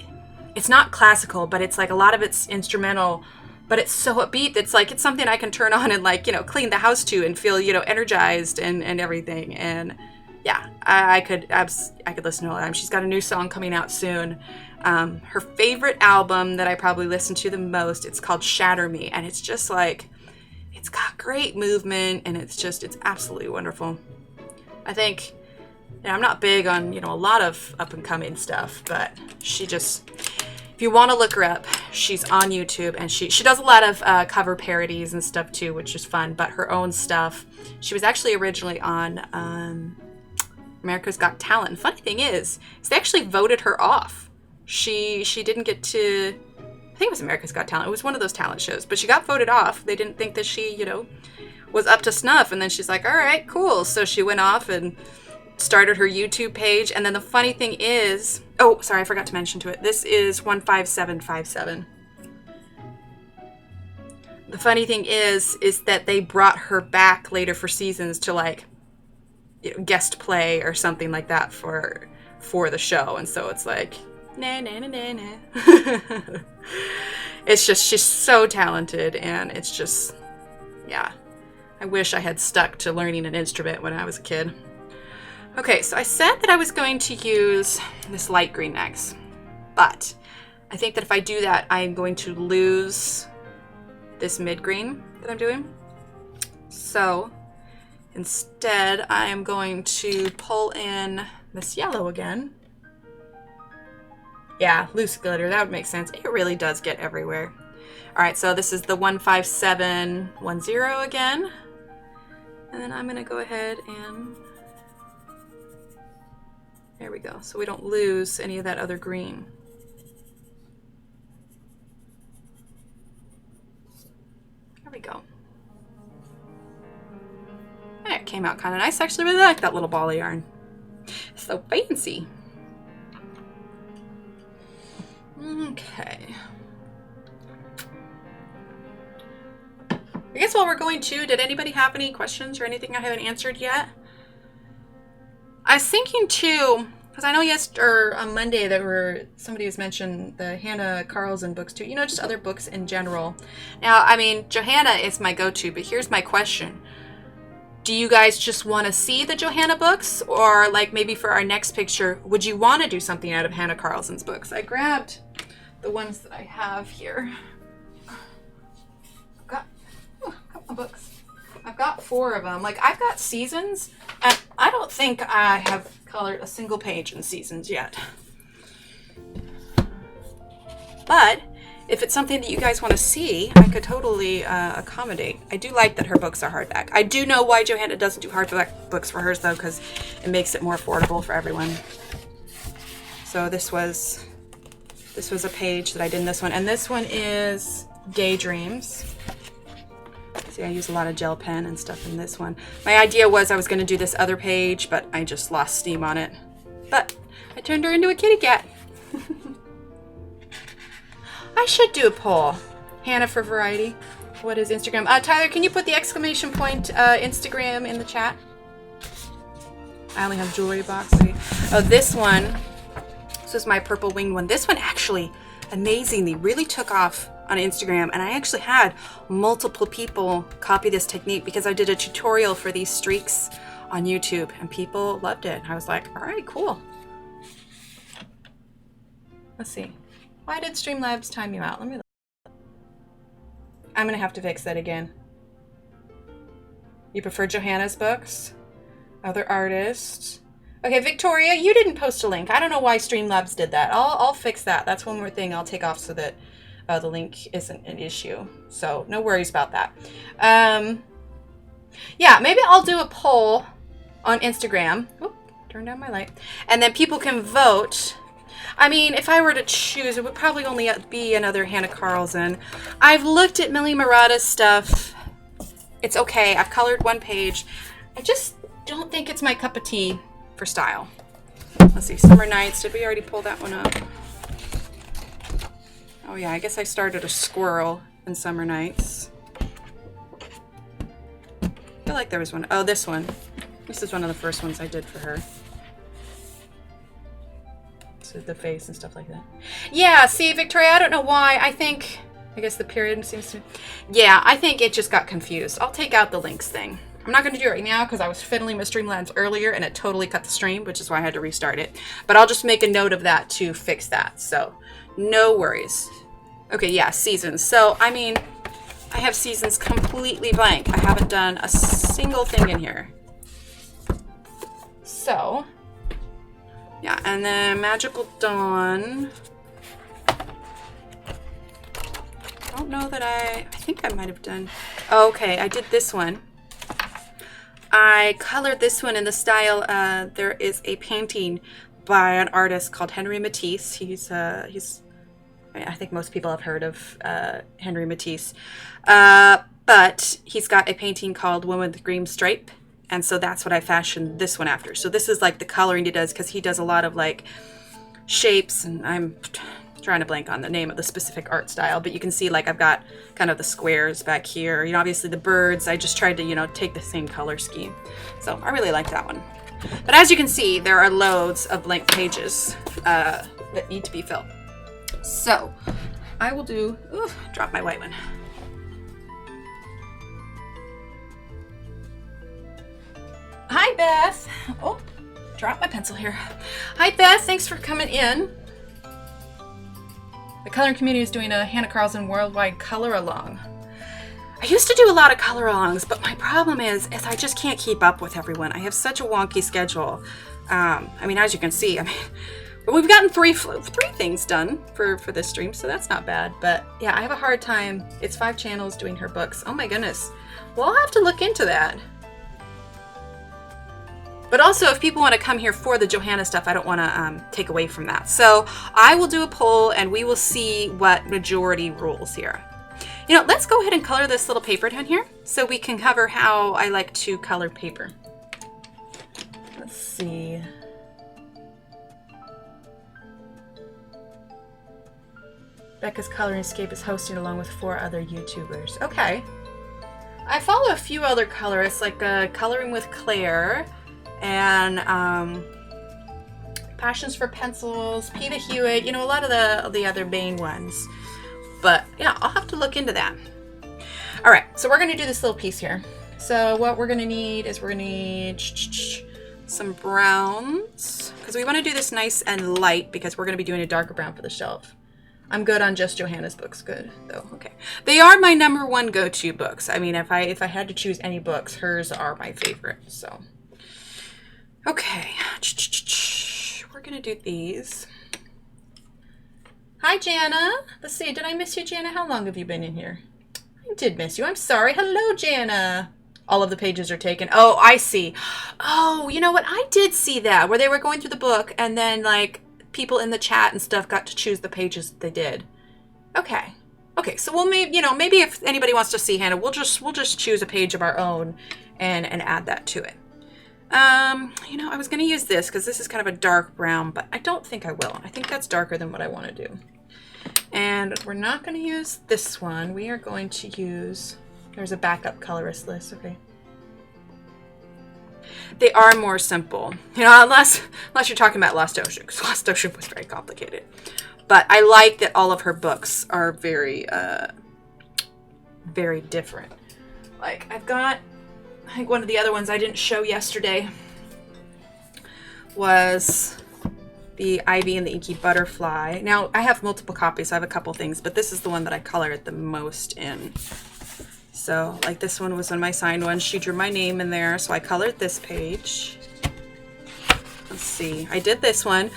not classical, but it's like a lot of it's instrumental, but it's so upbeat. It's like, it's something I can turn on and, like, you know, clean the house to and feel, you know, energized and everything. And yeah, I could listen to all the time. She's got a new song coming out soon. Her favorite album that I probably listen to the most, it's called Shatter Me. And it's just like, it's got great movement, and it's absolutely wonderful. I think, you know, I'm not big on, you know, a lot of up and coming stuff, but she just, if you want to look her up, she's on YouTube, and she does a lot of cover parodies and stuff too, which is fun, but her own stuff. She was actually originally on America's Got Talent. Funny thing is they actually voted her off. She didn't get to, I think it was America's Got Talent. It was one of those talent shows, but she got voted off. They didn't think that she, you know, was up to snuff. And then she's like, all right, cool. So she went off and started her YouTube page. And then the funny thing is, oh, sorry, I forgot to mention to it. This is 15757. The funny thing is that they brought her back later for seasons to, like, you know, guest play or something like that for the show. And so it's like, nah, nah, nah, nah, nah. It's just, she's so talented, and it's just, yeah. I wish I had stuck to learning an instrument when I was a kid. Okay, so I said that I was going to use this light green next, but I think that if I do that, I'm going to lose this mid green that I'm doing. So instead, I am going to pull in this yellow again. Yeah, loose glitter, that would make sense. It really does get everywhere. All right, so this is the 15710 again. And then I'm gonna go ahead and, there we go. So we don't lose any of that other green. There we go. It came out kind of nice. I actually really like that little ball of yarn. So fancy. Okay. I guess while we're going to, did anybody have any questions or anything I haven't answered yet? I was thinking too, because I know on Monday somebody was mentioned the Hannah Carlson books too, you know, just other books in general. Now, I mean, Johanna is my go-to, but here's my question. Do you guys just want to see the Johanna books, or like maybe for our next picture, would you want to do something out of Hannah Carlson's books? I grabbed the ones that I have here. I've got my books. I've got 4 of them. Like, I've got Seasons, and I don't think I have colored a single page in Seasons yet. But if it's something that you guys want to see, I could totally accommodate. I do like that her books are hardback. I do know why Johanna doesn't do hardback books for hers, though, because it makes it more affordable for everyone. So this was a page that I did in this one, and this one is Daydreams. See, I use a lot of gel pen and stuff in this one. My idea was I was going to do this other page, but I just lost steam on it. But I turned her into a kitty cat. I should do a poll. Hannah for Variety. What is Instagram? Tyler, can you put the exclamation point Instagram in the chat? I only have jewelry box. Oh, this one. This is my purple winged one. This one actually, amazingly, really took off on Instagram, and I actually had multiple people copy this technique because I did a tutorial for these streaks on YouTube, and people loved it. I was like, all right, cool. Let's see. Why did Streamlabs time you out? Let me look. I'm gonna have to fix that again. You prefer Johanna's books? Other artists? Okay, Victoria, you didn't post a link. I don't know why Streamlabs did that. I'll fix that. That's one more thing I'll take off so that the link isn't an issue. So no worries about that. Yeah, maybe I'll do a poll on Instagram. Oh, turn down my light. And then people can vote. I mean, if I were to choose, it would probably only be another Hannah Carlson. I've looked at Millie Murata's stuff. It's okay. I've colored one page. I just don't think it's my cup of tea for style. Let's see, Summer Nights. Did we already pull that one up? Oh yeah, I guess I started a squirrel in Summer Nights. I feel like there was one. Oh, this one. This is one of the first ones I did for her. So the face and stuff like that. Yeah, see, Victoria, I don't know why. I guess the period seems to... Yeah, I think it just got confused. I'll take out the links thing. I'm not going to do it right now because I was fiddling with Streamlabs earlier and it totally cut the stream, which is why I had to restart it. But I'll just make a note of that to fix that. So no worries. Okay, yeah, seasons. So, I mean, I have seasons completely blank. I haven't done a single thing in here. So, yeah, and then Magical Dawn. I don't know that I think I might have done... Okay, I did this one. I colored this one in the style, there is a painting by an artist called Henry Matisse. He's I think most people have heard of Henry Matisse. But he's got a painting called Woman with Green Stripe. And so that's what I fashioned this one after. So this is like the coloring he does because he does a lot of like shapes, and I'm trying to blank on the name of the specific art style, but you can see like I've got kind of the squares back here, you know, obviously the birds. I just tried to, you know, take the same color scheme. So I really like that one. But as you can see, there are loads of blank pages that need to be filled. So I will do, ooh, drop my white one. Hi Beth. Oh, drop my pencil here. Hi Beth, thanks for coming in. The coloring community is doing a Hannah Carlson worldwide color along. I used to do a lot of color alongs, but my problem is I just can't keep up with everyone. I have such a wonky schedule. I mean, as you can see, I mean, we've gotten three things done for this stream, so that's not bad. But yeah, I have a hard time. It's 5 channels doing her books. Oh my goodness. Well, I'll have to look into that. But also, if people want to come here for the Johanna stuff, I don't want to take away from that. So I will do a poll and we will see what majority rules here. You know, let's go ahead and color this little paper down here so we can cover how I like to color paper. Let's see. Becca's Coloring Escape is hosting along with 4 other YouTubers. Okay. I follow a few other colorists like Coloring with Claire, and Passions for Pencils, Peta Hewitt, you know, a lot of the other main ones. But yeah, I'll have to look into that. All right, so we're gonna do this little piece here. So what we're gonna need is some browns, because we want to do this nice and light because we're gonna be doing a darker brown for the shelf. I'm good on just Johanna's books, good though. Okay, they are my #1 go-to books. I mean, if I had to choose any books, hers are my favorite. So. Okay, we're gonna do these. Hi, Jana. Let's see, did I miss you, Jana? How long have you been in here? I did miss you. I'm sorry. Hello, Jana. All of the pages are taken. Oh, I see. Oh, you know what? I did see that, where they were going through the book, and then, like, people in the chat and stuff got to choose the pages that they did. Okay. Okay, so we'll maybe, you know, maybe if anybody wants to see Hannah, we'll just choose a page of our own and add that to it. You know, I was going to use this because this is kind of a dark brown, but I don't think I will. I think that's darker than what I want to do. And we're not going to use this one. We are going to use, there's a backup colorist list. Okay. They are more simple, you know, unless you're talking about Lost Ocean, because Lost Ocean was very complicated. But I like that all of her books are very, very different. Like, I've got, I think one of the other ones I didn't show yesterday was the Ivy and the Inky Butterfly. Now, I have multiple copies. I have a couple things, but this is the one that I colored the most in. So, like, this one was one of my signed ones. She drew my name in there, so I colored this page. Let's see. I did this one.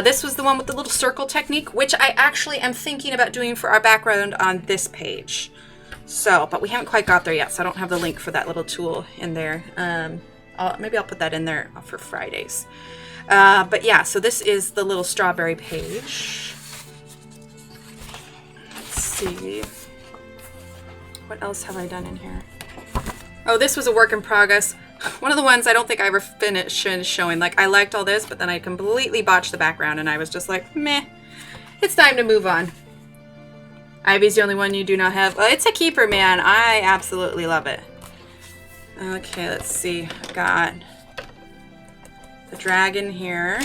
This was the one with the little circle technique, which I actually am thinking about doing for our background on this page. So, but we haven't quite got there yet, so I don't have the link for that little tool in there. Maybe I'll put that in there for Fridays. But yeah, so this is the little strawberry page. Let's see. What else have I done in here? Oh, this was a work in progress. One of the ones I don't think I ever finished showing. Like, I liked all this, but then I completely botched the background, and I was just like, meh. It's time to move on. Ivy's the only one you do not have. Well, it's a keeper, man. I absolutely love it. Okay, let's see. I've got the dragon here.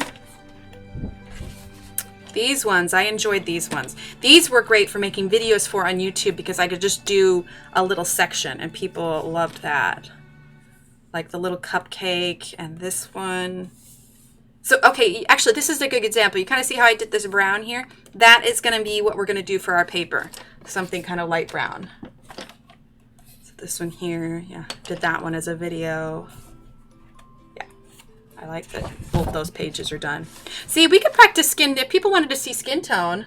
These ones, I enjoyed these ones. These were great for making videos for on YouTube because I could just do a little section and people loved that. Like the little cupcake and this one. So, okay, actually this is a good example. You kind of see how I did this brown here? That is going to be what we're going to do for our paper. Something kind of light brown. So this one here, yeah, did that one as a video. I like that both those pages are done. See, we could practice skin. If people wanted to see skin tone,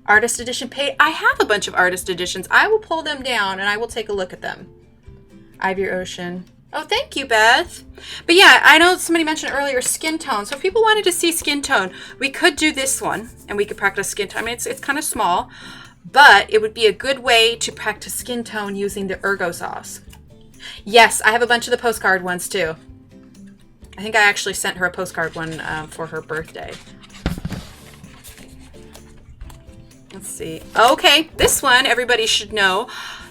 artist edition page. I have a bunch of artist editions. I will pull them down and I will take a look at them. Ivy Ocean. Oh, thank you, Beth. But yeah, I know somebody mentioned earlier skin tone. So if people wanted to see skin tone, we could do this one and we could practice skin tone. I mean, it's kind of small, but it would be a good way to practice skin tone using the Ergosoft. Yes, I have a bunch of the postcard ones too. I think I actually sent her a postcard one for her birthday. Let's see. Okay, this one everybody should know.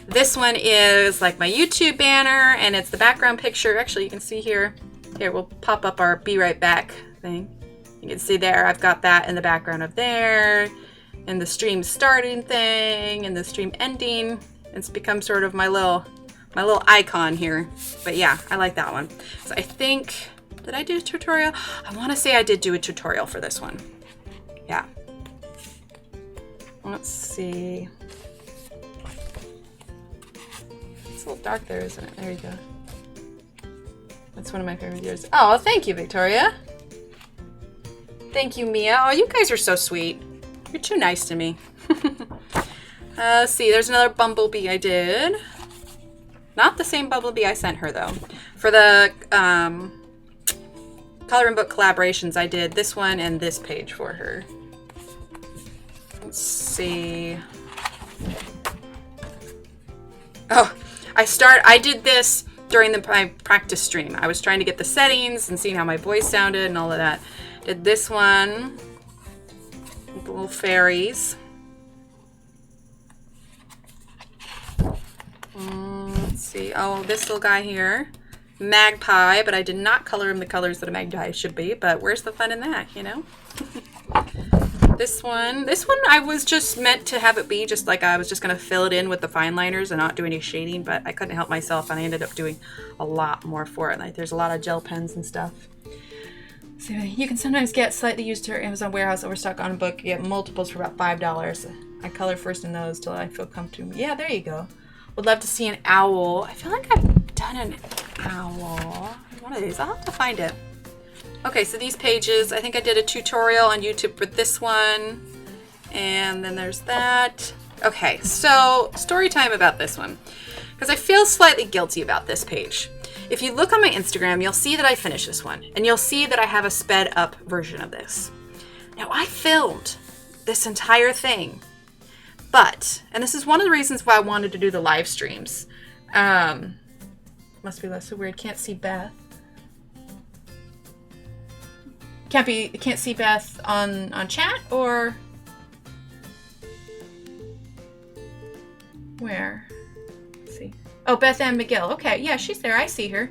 This one is like my YouTube banner, and it's the background picture. Actually, you can see here. Here, we'll pop up our Be Right Back thing. You can see there, I've got that in the background of there, and the stream starting thing, and the stream ending. It's become sort of my little icon here. But yeah, I like that one. So I think... Did I do a tutorial? I want to say I did do a tutorial for this one. Yeah. Let's see. It's a little dark there, isn't it? There you go. That's one of my favorite videos. Oh, thank you, Victoria. Thank you, Mia. Oh, you guys are so sweet. You're too nice to me. Let's see. There's another bumblebee I did. Not the same bumblebee I sent her, though. For the... coloring book collaborations, I did this one and this page for her. Let's see. Oh, I did this during my practice stream. I was trying to get the settings and seeing how my voice sounded and all of that. Did this one. The little fairies. Let's see. Oh, this little guy here. Magpie, but I did not color him the colors that a magpie should be, but where's the fun in that, you know? This one I was just meant to have it be just like I was just going to fill it in with the fine liners and not do any shading, but I couldn't help myself and I ended up doing a lot more for it. Like there's a lot of gel pens and stuff. So you can sometimes get slightly used to Amazon warehouse overstock on a book. You get multiples for about $5. I color first in those till I feel comfortable. Yeah, there you go. Would love to see an owl. I feel like I've done an owl. One of these. I'll have to find it. Okay, so these pages, I think I did a tutorial on YouTube for this one. And then there's that. Okay, so story time about this one. Because I feel slightly guilty about this page. If you look on my Instagram, you'll see that I finished this one. And you'll see that I have a sped up version of this. Now, I filmed this entire thing. But, and this is one of the reasons why I wanted to do the live streams. Must be less so weird. Can't see Beth. Can't see Beth on chat or where? Let's see. Oh, Beth Ann McGill. Okay, yeah, she's there. I see her.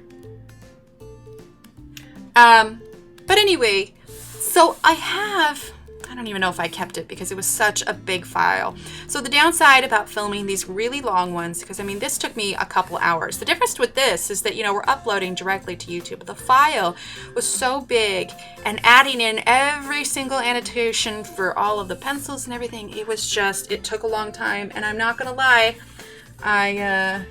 But anyway, so I don't even know if I kept it because it was such a big file. So the downside about filming these really long ones, because I mean, this took me a couple hours. The difference with this is that, you know, we're uploading directly to YouTube. The file was so big and adding in every single annotation for all of the pencils and everything, it took a long time. And I'm not going to lie, I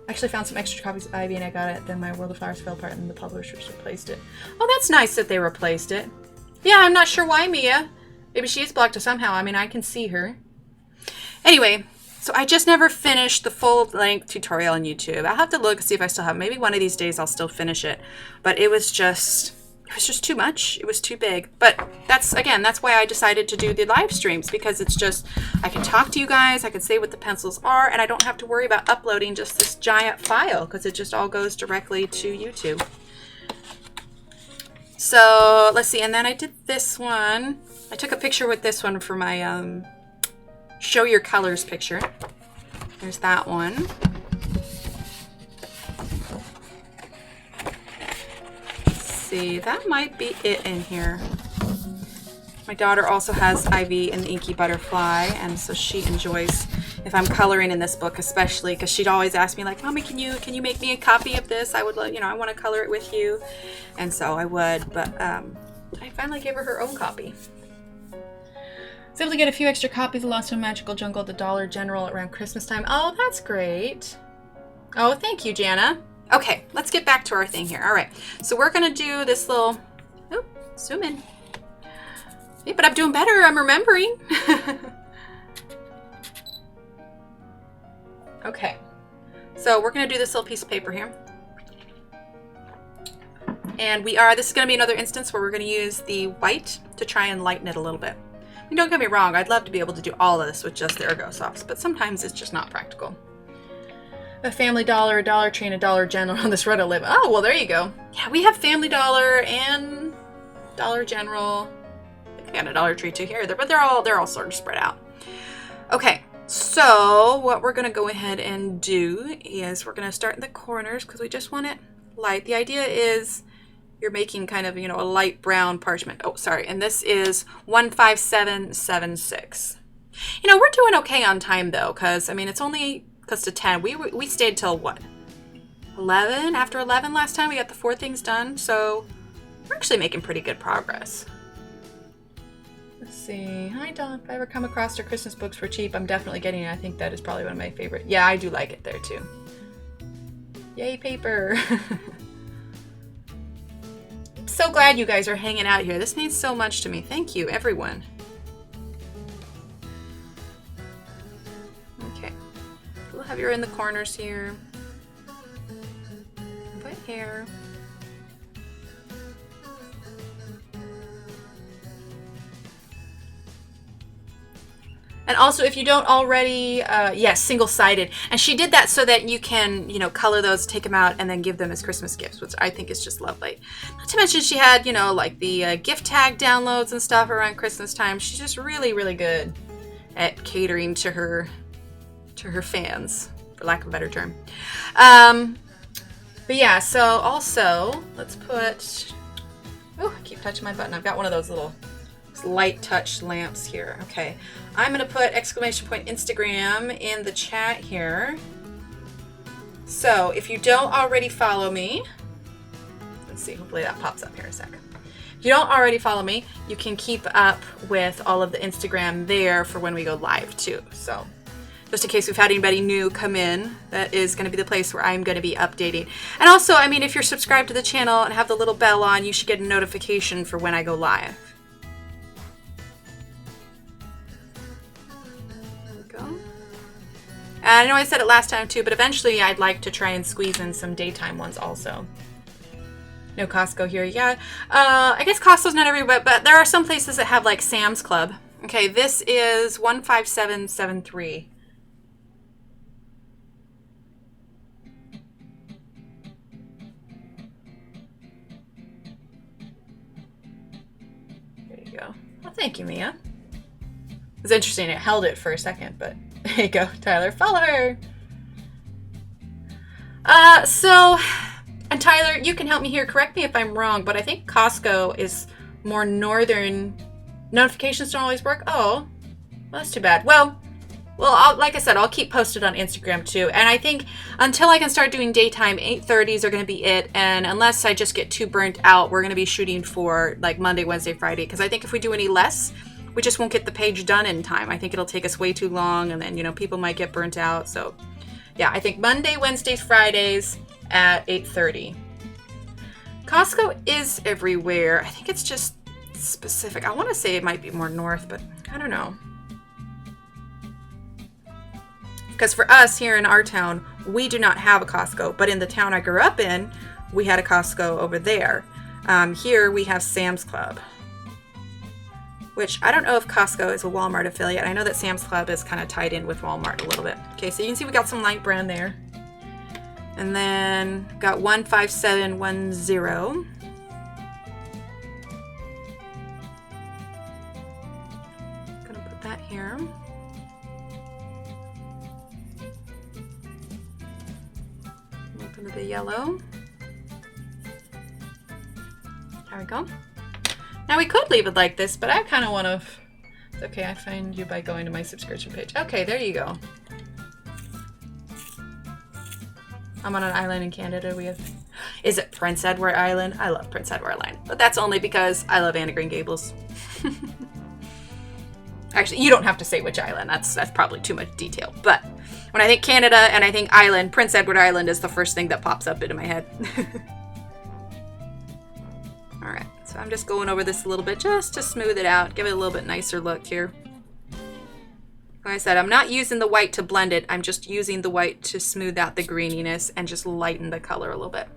actually found some extra copies of Ivy and I got it. Then my World of Flowers fell apart and the publishers replaced it. Oh, that's nice that they replaced it. Yeah, I'm not sure why, Mia. Maybe she is blocked somehow. I mean, I can see her. Anyway, So I just never finished the full-length tutorial on YouTube. I'll have to look and see if I still have. Maybe one of these days I'll still finish it. But it was just too much. It was too big. But that's why I decided to do the live streams, because it's just, I can talk to you guys, I can say what the pencils are, and I don't have to worry about uploading just this giant file, because it just all goes directly to YouTube. So let's see, and then I did this one. I took a picture with this one for my show your colors picture. There's that one. Let's see, that might be it in here. My daughter also has Ivy and the Inky Butterfly, and so she enjoys if I'm coloring in this book, especially because she'd always ask me like, "Mommy, can you make me a copy of this? I would, you know, I want to color it with you," and so I would. But I finally gave her her own copy. I was able to get a few extra copies of Lost in Magical Jungle at the Dollar General around Christmas time. Oh, that's great. Oh, thank you, Jana. Okay, let's get back to our thing here. All right, so we're gonna do this little, oh, zoom in. Yeah, but I'm doing better, I'm remembering. Okay, so we're gonna do this little piece of paper here. And this is gonna be another instance where we're gonna use the white to try and lighten it a little bit. I mean, don't get me wrong, I'd love to be able to do all of this with just the Ergosofts, but sometimes it's just not practical. A Family Dollar, a Dollar Tree, and a Dollar General on this road to live. Oh, well, there you go. Yeah, we have Family Dollar and Dollar General. I think we got a Dollar Tree too here, but they're all sort of spread out. Okay, so what we're gonna go ahead and do is we're gonna start in the corners because we just want it light. The idea is you're making kind of, you know, a light brown parchment. Oh, sorry. And this is 15776. You know, we're doing okay on time though, because I mean, it's only close to 10. We stayed till what? 11? After 11 last time, we got the 4 things done. So we're actually making pretty good progress. Let's see. Hi, Dawn. If I ever come across your Christmas books for cheap, I'm definitely getting it. I think that is probably one of my favorite. Yeah, I do like it there too. Yay, paper. So glad you guys are hanging out here. This means so much to me. Thank you, everyone. Okay. We'll have you in the corners here. Put here. And also, if you don't already, yes, single-sided. And she did that so that you can, you know, color those, take them out, and then give them as Christmas gifts, which I think is just lovely. Not to mention she had, you know, like the gift tag downloads and stuff around Christmas time. She's just really, really good at catering to her fans, for lack of a better term. But yeah, so also, let's put, oh, I keep touching my button. I've got one of those little light touch lamps here. Okay, I'm gonna put exclamation point Instagram in the chat here. So if you don't already follow me, let's see, hopefully that pops up here in a second. If you don't already follow me, you can keep up with all of the Instagram there for when we go live too. So just in case we've had anybody new come in, that is going to be the place where I'm going to be updating. And also, I mean, if you're subscribed to the channel and have the little bell on, you should get a notification for when I go live. I know I said it last time too, but eventually I'd like to try and squeeze in some daytime ones also. No Costco here. Yeah, I guess Costco's not everywhere, but there are some places that have like Sam's Club. Okay, this is 15773. There you go. Well, thank you, Mia. It was interesting. It held it for a second, but there you go, Tyler. Follow her. And Tyler, you can help me here. Correct me if I'm wrong, but I think Costco is more northern. Notifications don't always work. Oh, well, that's too bad. Well, like I said, I'll keep posted on Instagram too. And I think until I can start doing daytime, 8:30s are going to be it. And unless I just get too burnt out, we're going to be shooting for like Monday, Wednesday, Friday. Because I think if we do any less, we just won't get the page done in time. I think it'll take us way too long, and then, you know, people might get burnt out. So yeah, I think Monday, Wednesdays, Fridays at 8:30. Costco is everywhere. I think it's just specific. I want to say it might be more north, but I don't know. Because for us here in our town, we do not have a Costco, but in the town I grew up in, we had a Costco over there. Here we have Sam's Club, which I don't know if Costco is a Walmart affiliate. I know that Sam's Club is kind of tied in with Walmart a little bit. Okay, so you can see we got some light brown there. And then got 15710. Gonna put that here. Look into the yellow. There we go. Now we could leave it like this, but I kind of want to... Okay, I find you by going to my subscription page. Okay, there you go. I'm on an island in Canada. We have... Is it Prince Edward Island? I love Prince Edward Island, but that's only because I love Anne of Green Gables. Actually, you don't have to say which island. That's probably too much detail. But when I think Canada and I think island, Prince Edward Island is the first thing that pops up into my head. All right, so I'm just going over this a little bit just to smooth it out, give it a little bit nicer look here. Like I said, I'm not using the white to blend it. I'm just using the white to smooth out the greeniness and just lighten the color a little bit.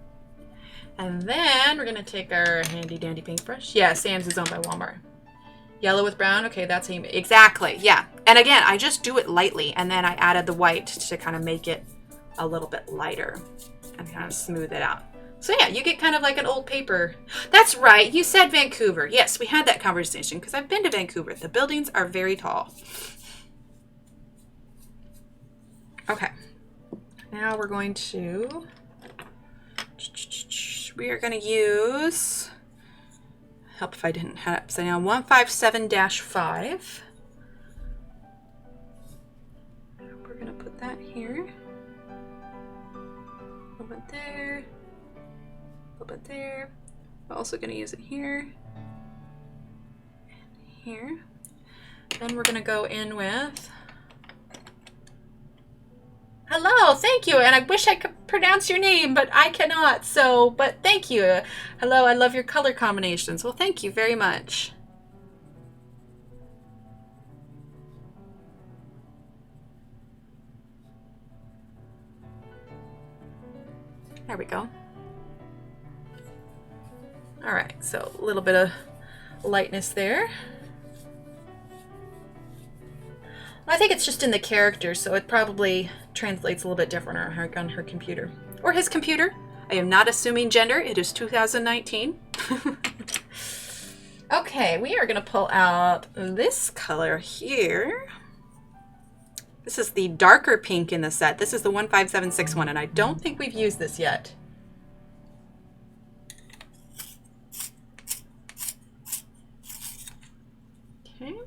And then we're gonna take our handy dandy paintbrush. Yeah, Sam's is owned by Walmart. Yellow with brown, okay, that's how you, exactly, yeah. And again, I just do it lightly and then I added the white to kind of make it a little bit lighter and kind of smooth it out. So yeah, you get kind of like an old paper. That's right, you said Vancouver. Yes, we had that conversation because I've been to Vancouver. The buildings are very tall. Okay, now we're going to, we are going to use, help if I didn't have it upside down, 157-5. We're going to put that here, a little bit there, a little bit there. We're also going to use it here and here. Then we're going to go in with, hello, thank you, and I wish I could pronounce your name, but I cannot, so, but thank you. Hello, I love your color combinations. Well, thank you very much. There we go. All right, so a little bit of lightness there. I think it's just in the character, so it probably translates a little bit different on her computer. Or his computer. I am not assuming gender. It is 2019. Okay, we are going to pull out this color here. This is the darker pink in the set. This is the 15761, and I don't think we've used this yet. Okay.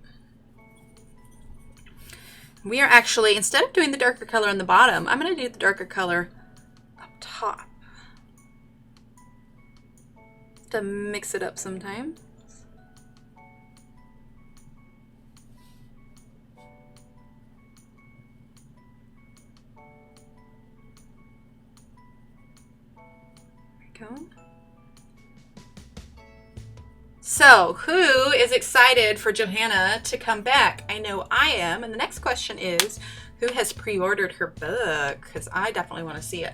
We are actually, instead of doing the darker color on the bottom, I'm going to do the darker color up top. To mix it up sometimes. There we go. So, who is excited for Johanna to come back? I know I am. And the next question is, who has pre-ordered her book? Because I definitely want to see it.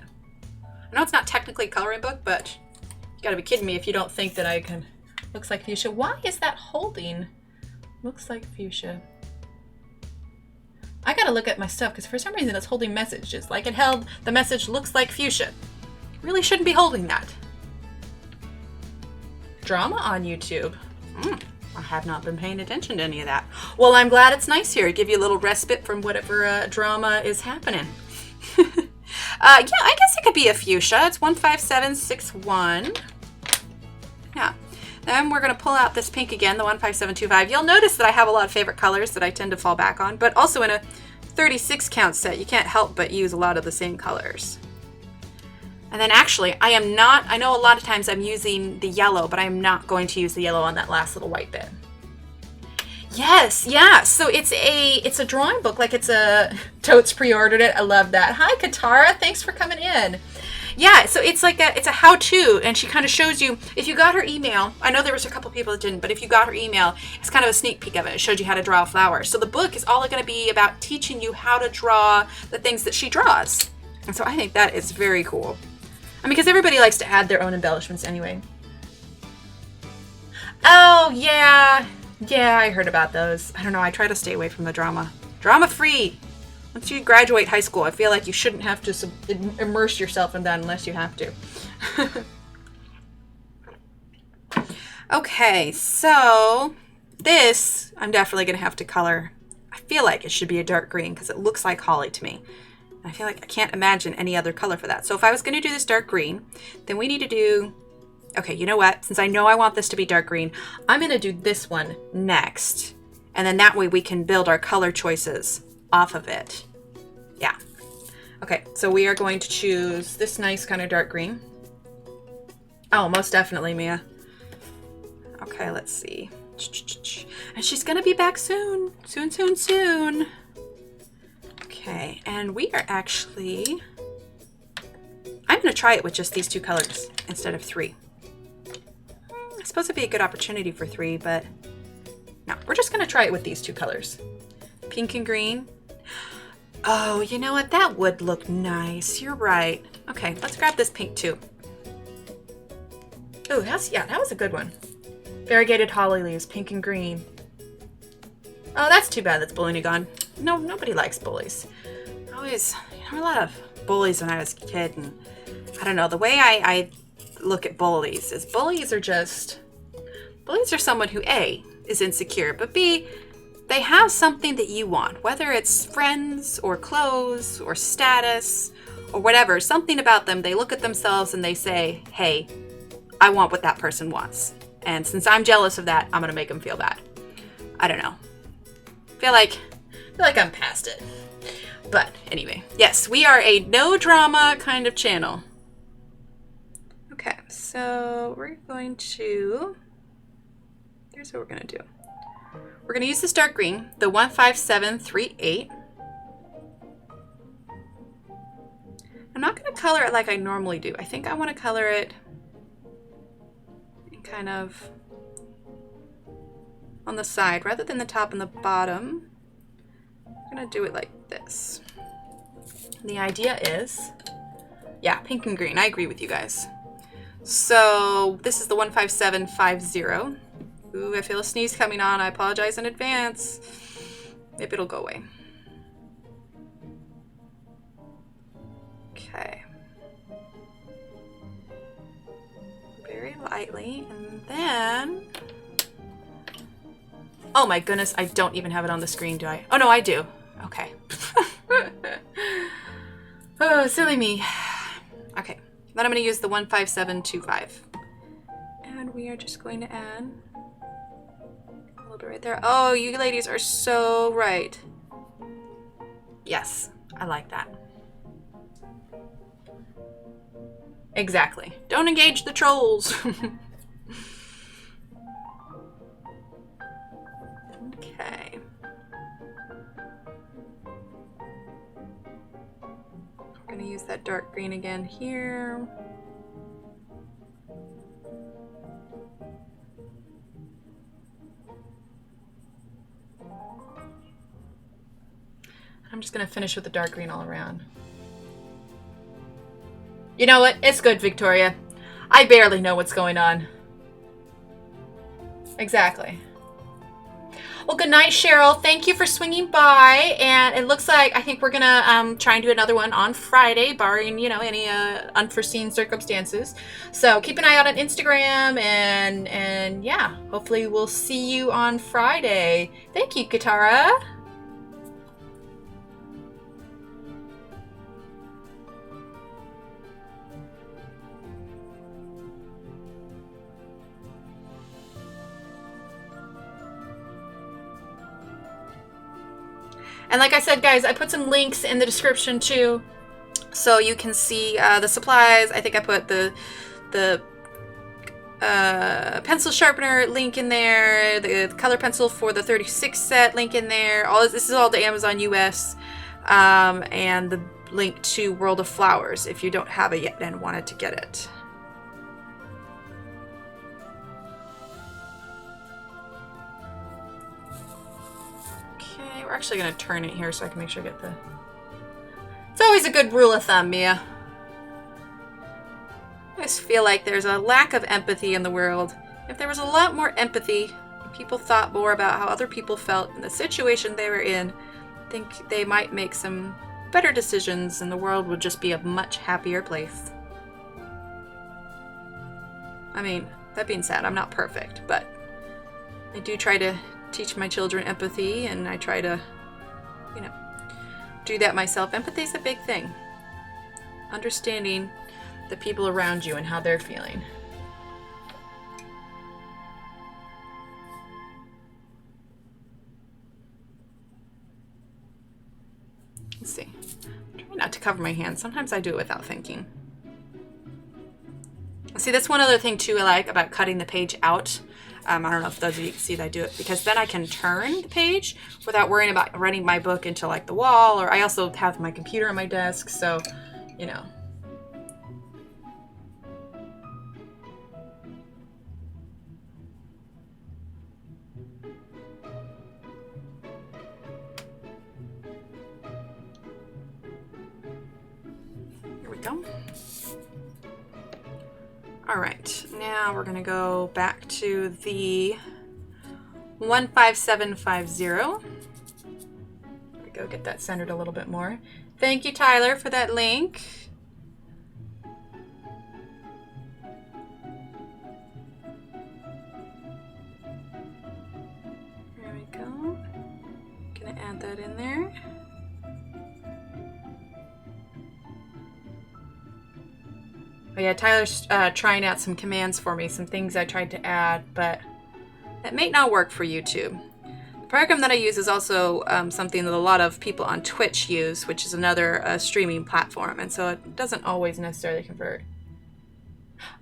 I know it's not technically a coloring book, but you gotta be kidding me if you don't think that I can. Looks like fuchsia. Why is that holding? Looks like fuchsia. I gotta look at my stuff because for some reason it's holding messages. Like it held the message looks like fuchsia. Really shouldn't be holding that. Drama on YouTube. I have not been paying attention to any of that. Well, I'm glad it's nice here. Give you a little respite from whatever drama is happening. Yeah, I guess it could be a fuchsia. It's 15761. Yeah. Then we're going to pull out this pink again, the 15725. You'll notice that I have a lot of favorite colors that I tend to fall back on, but also in a 36 count set, you can't help but use a lot of the same colors. And then actually, I know a lot of times I'm using the yellow, but I am not going to use the yellow on that last little white bit. Yes, yeah, so it's a drawing book, like it's a, Totes pre-ordered it, I love that. Hi, Katara, thanks for coming in. Yeah, so it's like it's a how-to, and she kind of shows you, if you got her email, I know there was a couple people that didn't, but if you got her email, it's kind of a sneak peek of it. It showed you how to draw a flower. So the book is all going to be about teaching you how to draw the things that she draws. And so I think that is very cool. I mean, because everybody likes to add their own embellishments anyway. Oh, yeah. Yeah, I heard about those. I don't know, I try to stay away from the drama. Drama-free. Once you graduate high school, I feel like you shouldn't have to immerse yourself in that unless you have to. Okay, so this I'm definitely going to have to color. I feel like it should be a dark green because it looks like holly to me. I feel like I can't imagine any other color for that. So if I was going to do this dark green, then we need to do... Okay, you know what? Since I know I want this to be dark green, I'm going to do this one next. And then that way we can build our color choices off of it. Yeah. Okay, so we are going to choose this nice kind of dark green. Oh, most definitely, Mia. Okay, let's see. And she's gonna be back soon. Soon. Okay, and we are actually... I'm gonna try it with just these 2 colors instead of 3. I suppose it'd be a good opportunity for 3, but no, we're just gonna try it with these 2 colors. Pink and green. Oh, you know what? That would look nice. You're right. Okay, let's grab this pink too. Oh, that was a good one. Variegated holly leaves, pink and green. Oh, that's too bad that's bullying gone. No, nobody likes bullies. There were a lot of bullies when I was a kid, and I don't know, the way I look at bullies is bullies are someone who A, is insecure, but B, they have something that you want, whether it's friends or clothes or status or whatever, something about them. They look at themselves and they say, hey, I want what that person wants. And since I'm jealous of that, I'm going to make them feel bad. I don't know. I feel like I'm past it. But anyway, yes, we are a no drama kind of channel. Okay, so we're going to, here's what we're going to do. We're going to use this dark green, the 15738. I'm not going to color it like I normally do. I think I want to color it kind of on the side rather than the top and the bottom. I'm going to do it like this. The idea is, yeah, pink and green. I agree with you guys. So this is the 15750. Ooh, I feel a sneeze coming on. I apologize in advance. Maybe it'll go away. Okay. Very lightly, and then... Oh my goodness, I don't even have it on the screen, do I? Oh no, I do. Okay. Oh, silly me. Okay, then I'm going to use the 15725. And we are just going to add a little bit right there. Oh, you ladies are so right. Yes, I like that. Exactly. Don't engage the trolls. Okay. We're going to use that dark green again here. I'm just going to finish with the dark green all around. You know what? It's good, Victoria. I barely know what's going on. Exactly. Well, good night, Cheryl. Thank you for swinging by. And it looks like I think we're going to try and do another one on Friday, barring, you know, any unforeseen circumstances. So keep an eye out on Instagram. And yeah, hopefully we'll see you on Friday. Thank you, Katara. And like I said, guys, I put some links in the description too, so you can see the supplies. I think I put the pencil sharpener link in there, the color pencil for the 36 set link in there. All this is all the Amazon US, and the link to World of Flowers if you don't have it yet and wanted to get it. Okay, we're actually going to turn it here so I can make sure I get the... It's always a good rule of thumb, Mia. I just feel like there's a lack of empathy in the world. If there was a lot more empathy, and people thought more about how other people felt in the situation they were in, I think they might make some better decisions and the world would just be a much happier place. I mean, that being said, I'm not perfect, but I do try to teach my children empathy, and I try to, you know, do that myself. Empathy is a big thing. Understanding the people around you and how they're feeling. Let's see. Try not to cover my hands. Sometimes I do it without thinking. See, that's one other thing too I like about cutting the page out. I don't know if those of you can see that I do it, because then I can turn the page without worrying about running my book into like the wall, or I also have my computer on my desk, so, you know. Here we go. All right, now we're gonna go back to the 15750. There we go, get that centered a little bit more. Thank you, Tyler, for that link. There we go. Gonna add that in there. Oh yeah, Tyler's trying out some commands for me, some things I tried to add, but that may not work for YouTube. The program that I use is also something that a lot of people on Twitch use, which is another streaming platform, and so it doesn't always necessarily convert.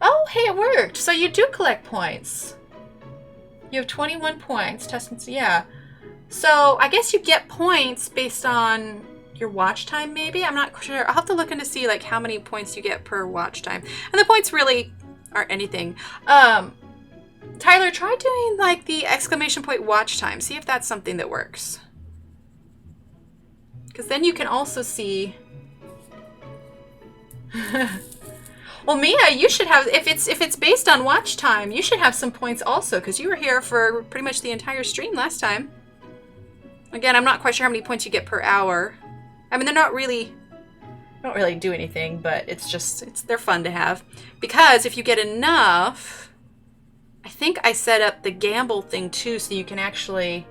Oh, hey, it worked! So you do collect points. You have 21 points, yeah. So I guess you get points based on your watch time, maybe? I'm not sure. I'll have to look in to see like how many points you get per watch time. And the points really aren't anything. Tyler, try doing like the exclamation point watch time. See if that's something that works. Because then you can also see... Well, Mia, you should have, if it's based on watch time, you should have some points also, because you were here for pretty much the entire stream last time. Again, I'm not quite sure how many points you get per hour. I mean, they don't really do anything, but they're fun to have. Because if you get enough, I think I set up the gamble thing too, so you could actually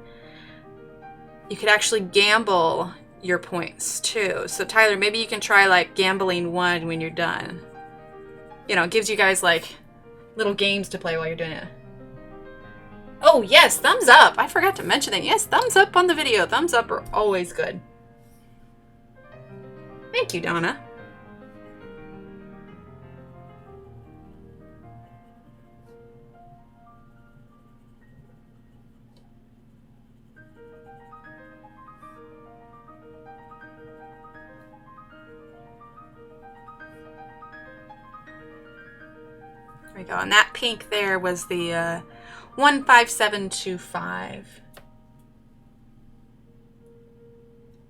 gamble your points too. So Tyler, maybe you can try like gambling 1 when you're done. You know, it gives you guys like little games to play while you're doing it. Oh yes, thumbs up. I forgot to mention that. Yes, thumbs up on the video. Thumbs up are always good. Thank you, Donna. There we go. And that pink there was the 15725.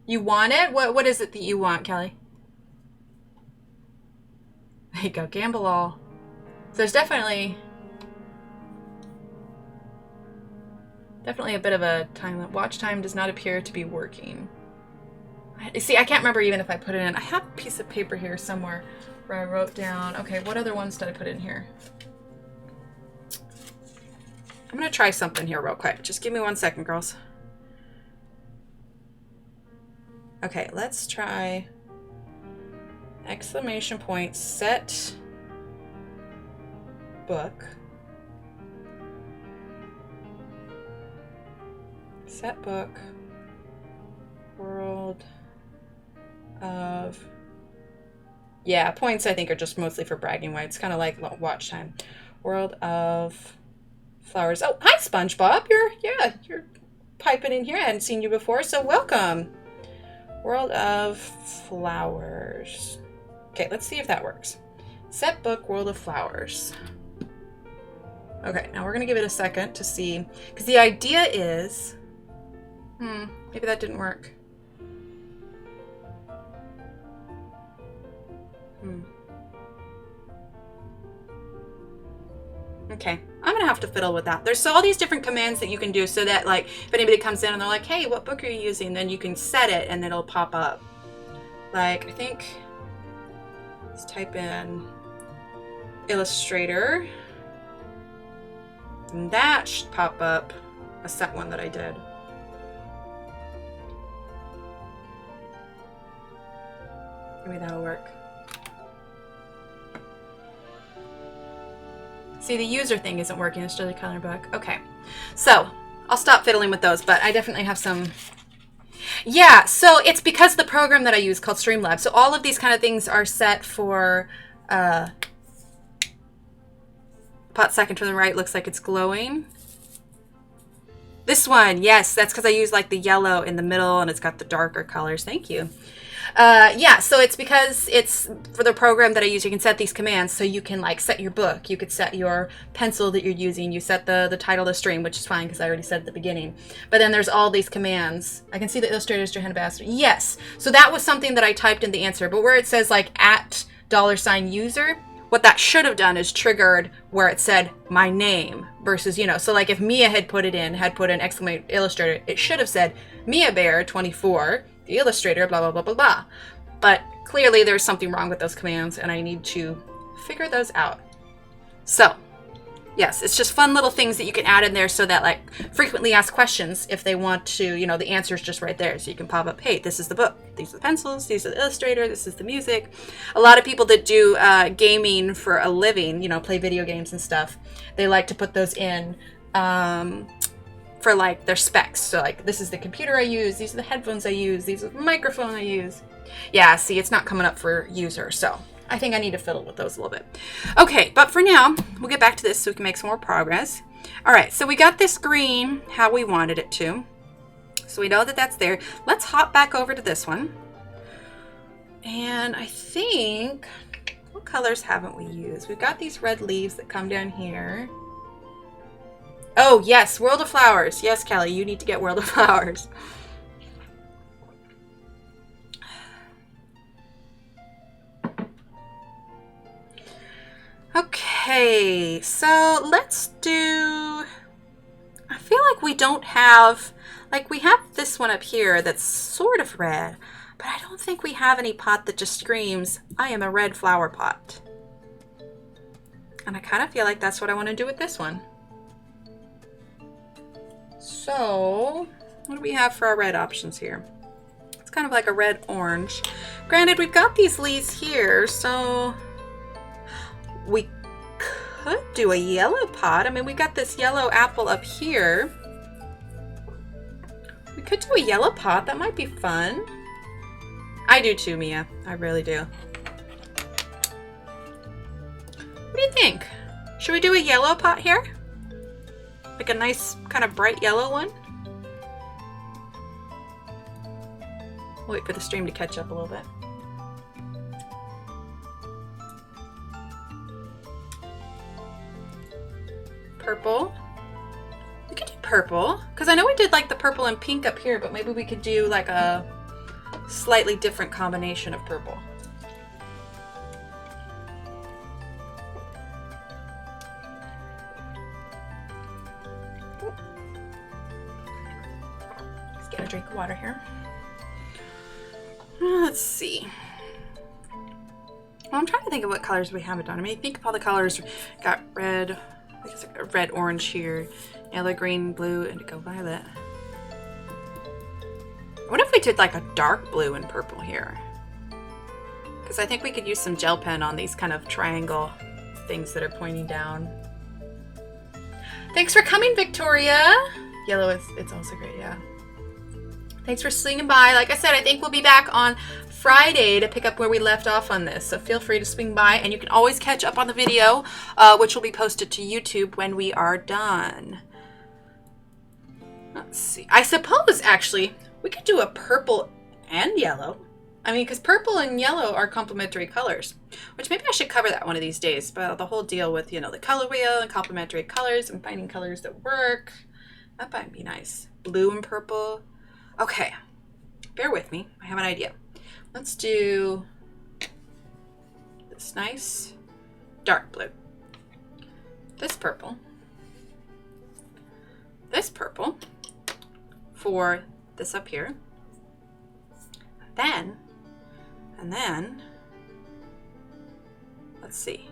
You want it? What is it that you want, Kelly? There you go, gamble all. So there's definitely a bit of a time limit. Watch time does not appear to be working. See, I can't remember even if I put it in. I have a piece of paper here somewhere where I wrote down, okay, what other ones did I put in here? I'm gonna try something here real quick. Just give me 1 second, girls. Okay, let's try exclamation point set book. Set book world of, yeah, points I think are just mostly for bragging rights, kind of like watch time. World of flowers. Oh, hi SpongeBob. You're piping in here. I hadn't seen you before, so welcome. World of Flowers. Okay, let's see if that works. Set book, World of Flowers. Okay, now we're gonna give it a second to see, because the idea is, maybe that didn't work. Okay, I'm gonna have to fiddle with that. There's all these different commands that you can do so that, like, if anybody comes in and they're like, hey, what book are you using? Then you can set it and it'll pop up. Like, I think, let's type in Illustrator. And that should pop up a set one that I did. Maybe that'll work. See, the user thing isn't working. It's still a color book. Okay, so I'll stop fiddling with those, but I definitely have some. Yeah, so it's because the program that I use called Streamlabs. So all of these kind of things are set for pot second from the right looks like it's glowing. This one, yes, that's because I use like the yellow in the middle and it's got the darker colors. Thank you. Yeah, so it's because it's for the program that I use. You can set these commands, so you can like set your book. You could set your pencil that you're using. You set the title of the stream, which is fine because I already said at the beginning. But then there's all these commands. I can see the illustrator is Johanna Basford. Yes, so that was something that I typed in the answer. But where it says like @$user, what that should have done is triggered where it said my name versus, you know, so like if Mia had put in exclamation illustrator, it should have said Mia Bear 24. The illustrator, blah, blah, blah, blah, blah. But clearly there's something wrong with those commands and I need to figure those out. So, yes, it's just fun little things that you can add in there so that like frequently asked questions, if they want to, you know, the answer is just right there. So you can pop up, hey, this is the book, these are the pencils, these are the illustrator, this is the music. A lot of people that do gaming for a living, you know, play video games and stuff, they like to put those in for like their specs. So like, this is the computer I use, these are the headphones I use, these are the microphone I use. Yeah, see, it's not coming up for user, so I think I need to fiddle with those a little bit. Okay, but for now, we'll get back to this so we can make some more progress. All right, so we got this green how we wanted it to. So we know that that's there. Let's hop back over to this one. And I think, what colors haven't we used? We've got these red leaves that come down here. Oh, yes, World of Flowers. Yes, Kelly, you need to get World of Flowers. Okay, so let's do, I feel like we don't have, like we have this one up here that's sort of red, but I don't think we have any pot that just screams, I am a red flower pot. And I kind of feel like that's what I want to do with this one. So, what do we have for our red options here? It's kind of like a red-orange. Granted, we've got these leaves here, so we could do a yellow pot. I mean, we got this yellow apple up here. We could do a yellow pot. That might be fun. I do too, Mia. I really do. What do you think? Should we do a yellow pot here? Like a nice kind of bright yellow one? We'll wait for the stream to catch up a little bit. Purple. We could do purple, because I know we did like the purple and pink up here, but maybe we could do like a slightly different combination of purple. Let's get a drink of water here. Let's see. Well, I'm trying to think of what colors we haven't done. I mean, think of all the colors. Got red, I guess like a red orange here, yellow, green, blue, indigo, violet. What if we did like a dark blue and purple here? Because I think we could use some gel pen on these kind of triangle things that are pointing down. Thanks for coming, Victoria. Yellow is, it's also great, yeah. Thanks for swinging by. Like I said, I think we'll be back on Friday to pick up where we left off on this. So feel free to swing by, and you can always catch up on the video, which will be posted to YouTube when we are done. Let's see. I suppose, actually, we could do a purple and yellow. I mean, because purple and yellow are complementary colors, which maybe I should cover that one of these days. But the whole deal with, you know, the color wheel and complementary colors and finding colors that work, that might be nice. Blue and purple. Okay, bear with me. I have an idea. Let's do this nice dark blue. This purple for this up here. And then, let's see.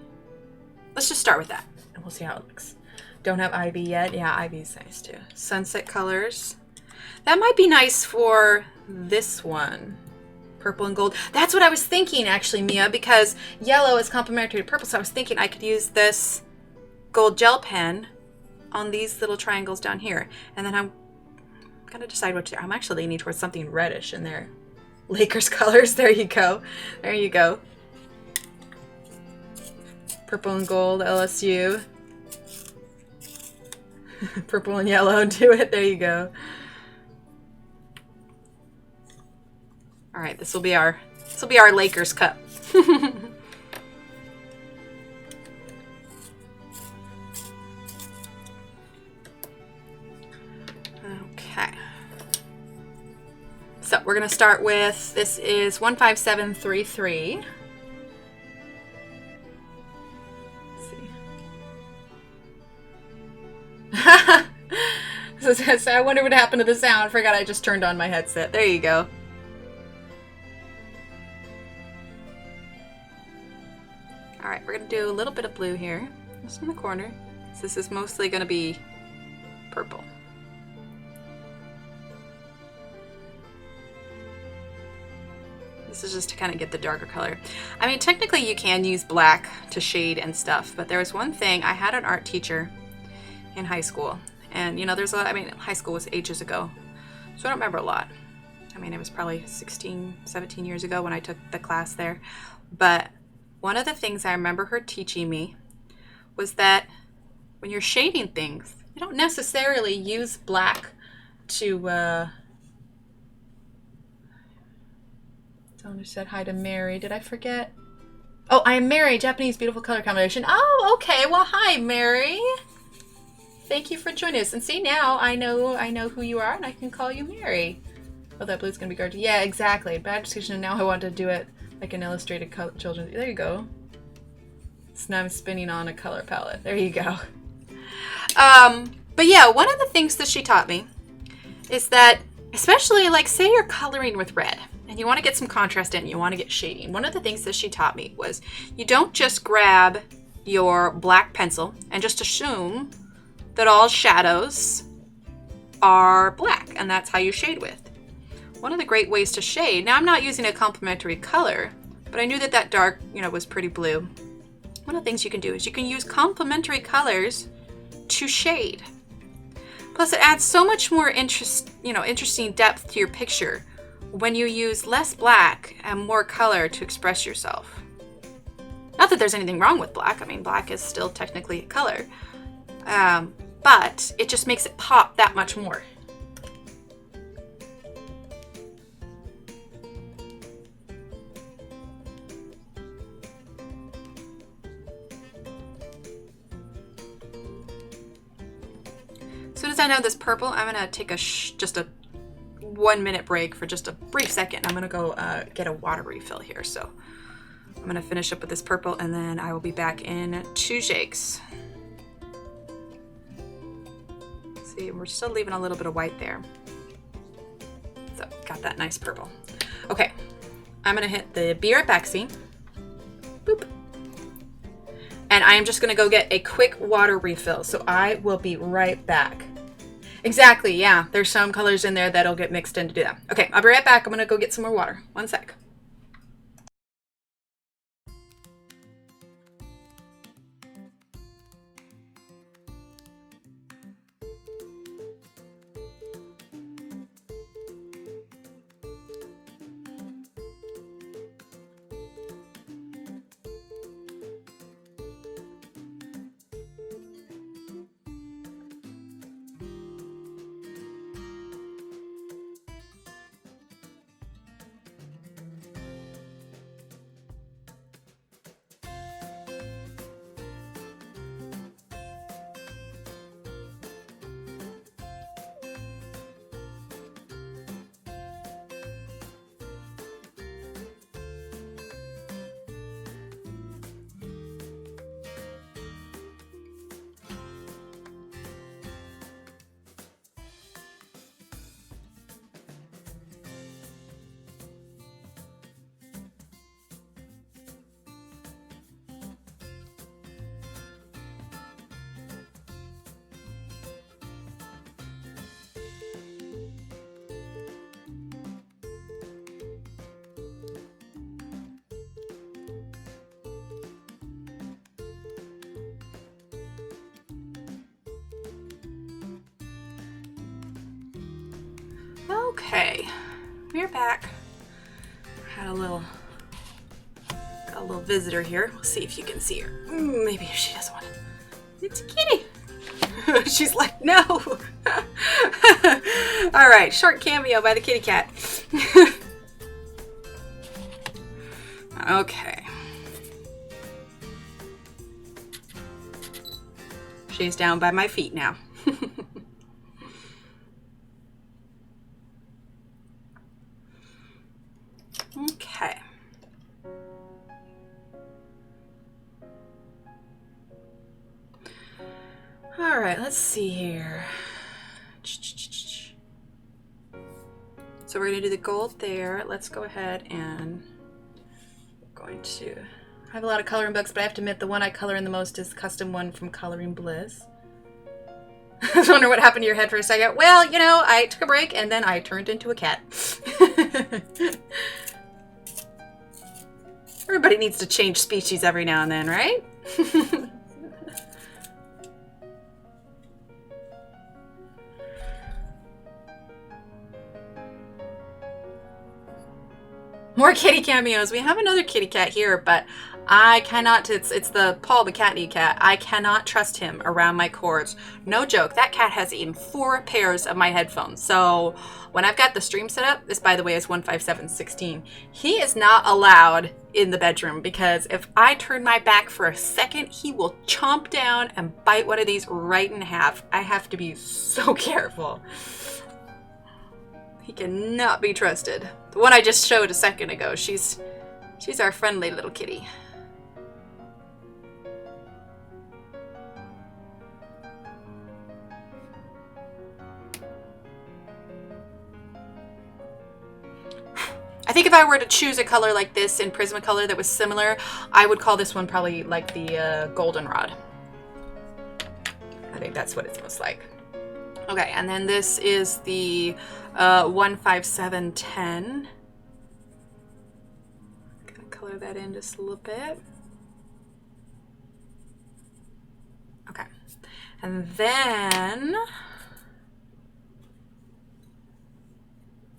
Let's just start with that, and we'll see how it looks. Don't have ivy yet. Yeah, ivy's nice too. Sunset colors. That might be nice for this one. Purple and gold. That's what I was thinking, actually, Mia, because yellow is complementary to purple, so I was thinking I could use this gold gel pen on these little triangles down here. And then I'm gonna decide what to do. I'm actually leaning towards something reddish in there. Lakers colors. There you go. There you go. Purple and gold, LSU. Purple and yellow, do it. There you go. All right, this will be our Lakers cup. Okay. So we're going to start with, this is 15733. Let's see. So I wonder what happened to the sound. Forgot I just turned on my headset. There you go. All right, we're going to do a little bit of blue here, just in the corner. So this is mostly going to be purple. This is just to kind of get the darker color. I mean, technically you can use black to shade and stuff, but there was one thing. I had an art teacher in high school, and you know, there's a lot, I mean, high school was ages ago, so I don't remember a lot. I mean, it was probably 16, 17 years ago when I took the class there. But one of the things I remember her teaching me was that when you're shading things, you don't necessarily use black to, Someone who said hi to Mary. Did I forget? Oh, I am Mary. Japanese beautiful color combination. Oh, okay. Well, hi, Mary. Thank you for joining us. And see, now I know who you are, and I can call you Mary. Oh, that blue's gonna be gorgeous. Yeah, exactly. Bad decision. And now I want to do it like an illustrated children's. There you go. So now I'm spinning on a color palette. There you go. But yeah, one of the things that she taught me is that, especially like say you're coloring with red and you want to get some contrast in, you want to get shading. One of the things that she taught me was you don't just grab your black pencil and just assume that all shadows are black and that's how you shade with. One of the great ways to shade, now I'm not using a complementary color, but I knew that that dark, you know, was pretty blue. One of the things you can do is you can use complementary colors to shade. Plus it adds so much more interesting depth to your picture when you use less black and more color to express yourself. Not that there's anything wrong with black. I mean, black is still technically a color. But it just makes it pop that much more. As soon as I know this purple, I'm gonna take just a 1 minute break for just a brief second. I'm gonna go get a water refill here. So I'm gonna finish up with this purple and then I will be back in 2 shakes. See, we're still leaving a little bit of white there. So got that nice purple. Okay, I'm gonna hit the be right back scene. Boop. And I am just gonna go get a quick water refill. So I will be right back. Exactly, yeah. There's some colors in there that'll get mixed in to do that. Okay, I'll be right back. I'm gonna go get some more water. 1 sec. Okay, we're back. Had a little visitor here. We'll see if you can see her. Maybe if she doesn't want it. It's a kitty. She's like, no. All right, short cameo by the kitty cat. Okay. She's down by my feet now. Okay. All right, let's see here. So we're gonna do the gold there. Let's go ahead and we're going to, I have a lot of coloring books, but I have to admit the one I color in the most is the custom one from Coloring Bliss. I was wondering what happened to your head for a second. Well, you know, I took a break and then I turned into a cat. Everybody needs to change species every now and then, right? More kitty cameos. We have another kitty cat here, but I cannot, it's the Paul the Catney cat. I cannot trust him around my cords. No joke, that cat has eaten 4 pairs of my headphones. So when I've got the stream set up, this by the way is 15716, he is not allowed in the bedroom because if I turn my back for a second, he will chomp down and bite one of these right in half. I have to be so careful. He cannot be trusted. The one I just showed a second ago, she's our friendly little kitty. I think if I were to choose a color like this in Prismacolor that was similar, I would call this one probably like the goldenrod. I think that's what it's most like. Okay, and then this is the 15710. Gonna color that in just a little bit. Okay, and then,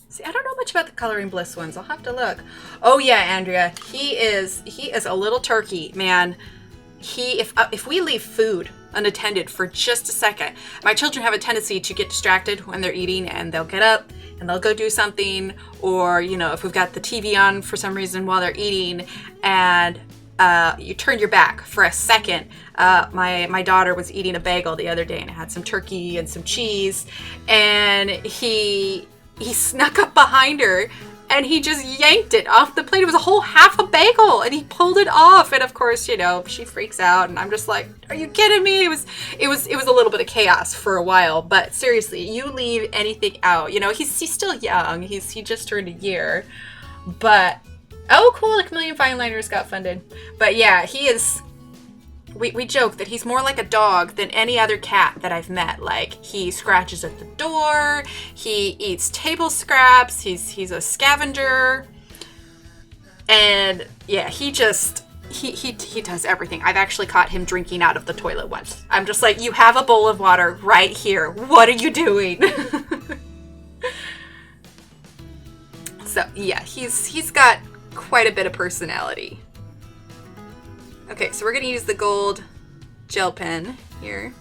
see, I don't know much about the Coloring Bliss ones. I'll have to look. Oh yeah, Andrea, he is a little turkey, man. If we leave food unattended for just a second, my children have a tendency to get distracted when they're eating and they'll get up and they'll go do something, or you know, if we've got the TV on for some reason while they're eating and you turn your back for a second. My daughter was eating a bagel the other day and it had some turkey and some cheese, and he snuck up behind her and he just yanked it off the plate. It was a whole half a bagel and he pulled it off. And of course, you know, she freaks out and I'm just like, are you kidding me? It was a little bit of chaos for a while, but seriously, you leave anything out, you know, he's still young. He just turned a year, but oh cool, like Chameleon Fine Liners got funded. But yeah, he is, we joke that he's more like a dog than any other cat that I've met. Like, he scratches at the door, he eats table scraps, he's a scavenger, and yeah, he does everything. I've actually caught him drinking out of the toilet once. I'm just like, you have a bowl of water right here. What are you doing? So yeah, he's got quite a bit of personality. Okay, so we're gonna use the gold gel pen here.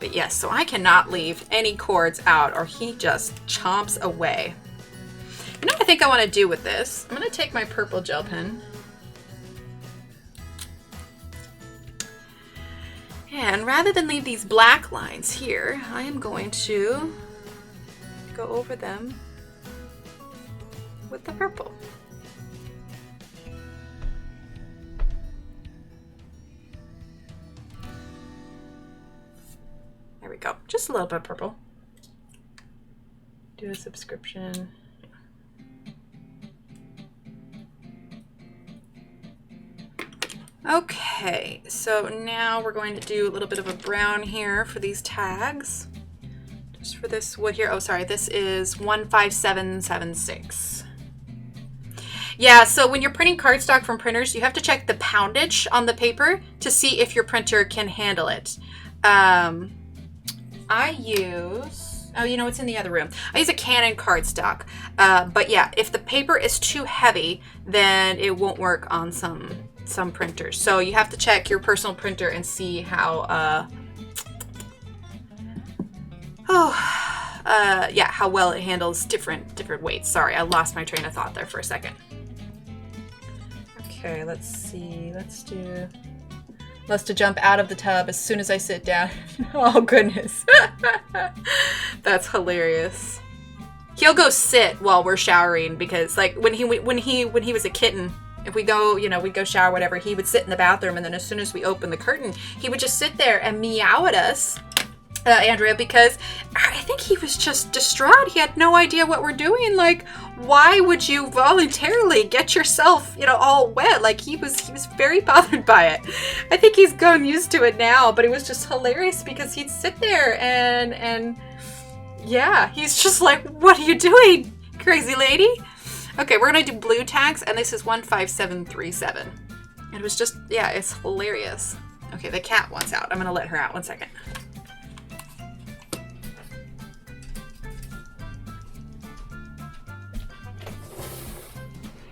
But yes, so I cannot leave any cords out or he just chomps away. You know what I think I want to do with this? I'm gonna take my purple gel pen. And rather than leave these black lines here, I am going to go over them with the purple. There we go. Just a little bit of purple. Do a subscription. Okay, so now we're going to do a little bit of a brown here for these tags. Just for this wood here. Oh, sorry, this is 15776. Yeah, so when you're printing cardstock from printers, you have to check the poundage on the paper to see if your printer can handle it. I use Oh, you know, it's in the other room. I use a Canon cardstock. But yeah, if the paper is too heavy, then it won't work on some printers. So you have to check your personal printer and see how, yeah, how well it handles different weights. Sorry, I lost my train of thought there for a second. Okay, let's see. Let's do... Must to jump out of the tub as soon as I sit down. Oh, goodness. That's hilarious. He'll go sit while we're showering because, like, when he was a kitten, if we go, you know, we'd go shower, whatever, he would sit in the bathroom, and then as soon as we open the curtain, he would just sit there and meow at us, Andrea, because I think he was just distraught. He had no idea what we're doing. Like, why would you voluntarily get yourself, you know, all wet? Like, he was very bothered by it. I think he's gotten used to it now, but it was just hilarious because he'd sit there and yeah, he's just like, what are you doing, crazy lady? Okay, we're gonna do blue tags, and this is 15737. It was just, yeah, it's hilarious. Okay, the cat wants out. I'm gonna let her out. 1 second.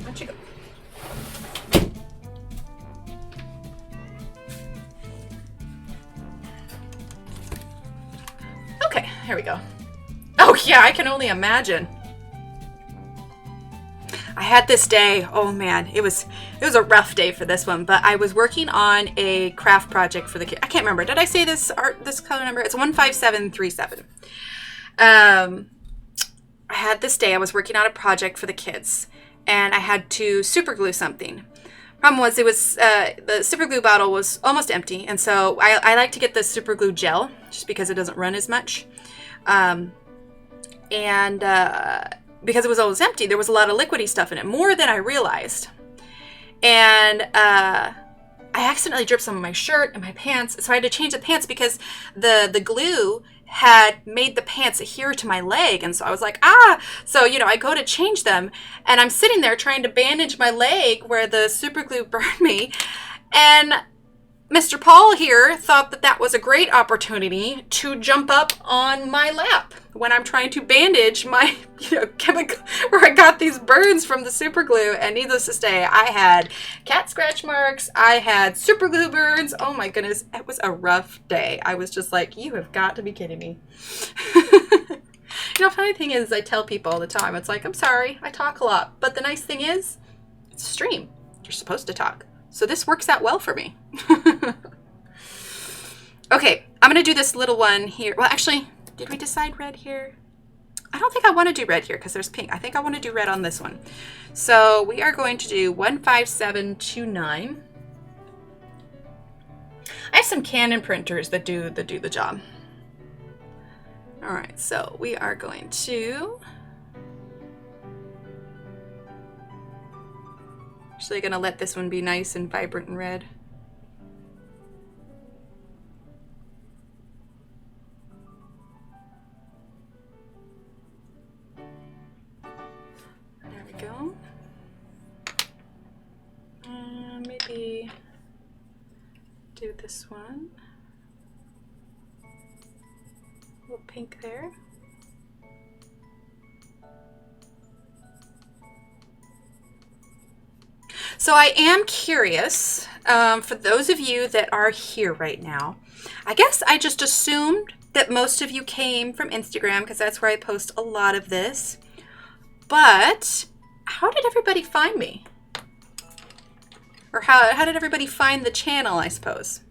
Where'd you go? Okay, here we go. Oh yeah, I can only imagine. I had this day, oh man, it was a rough day for this one, but I was working on a craft project for the kid. I can't remember. Did I say this color number? It's 15737. I had this day, I was working on a project for the kids, and I had to super glue something. Problem was, the super glue bottle was almost empty, and so I like to get the super glue gel just because it doesn't run as much. Because it was almost empty, there was a lot of liquidy stuff in it, more than I realized. And I accidentally dripped some of my shirt and my pants, so I had to change the pants because the glue had made the pants adhere to my leg, and so I was like, so, you know, I go to change them, and I'm sitting there trying to bandage my leg where the super glue burned me, and Mr. Paul here thought that was a great opportunity to jump up on my lap when I'm trying to bandage my, you know, chemical, where I got these burns from the super glue. And needless to say, I had cat scratch marks. I had super glue burns. Oh my goodness. It was a rough day. I was just like, you have got to be kidding me. You know, funny thing is, I tell people all the time, it's like, I'm sorry, I talk a lot. But the nice thing is, it's a stream. You're supposed to talk. So this works out well for me. Okay, I'm going to do this little one here. Well, actually, did we decide red here? I don't think I want to do red here because there's pink. I think I want to do red on this one. So we are going to do 15729. I have some Canon printers that do the job. All right, so we are going to... Actually going to let this one be nice and vibrant and red. There we go. Maybe do this one. A little pink there. So I am curious, for those of you that are here right now, I guess I just assumed that most of you came from Instagram because that's where I post a lot of this. But how did everybody find me? Or how did everybody find the channel, I suppose?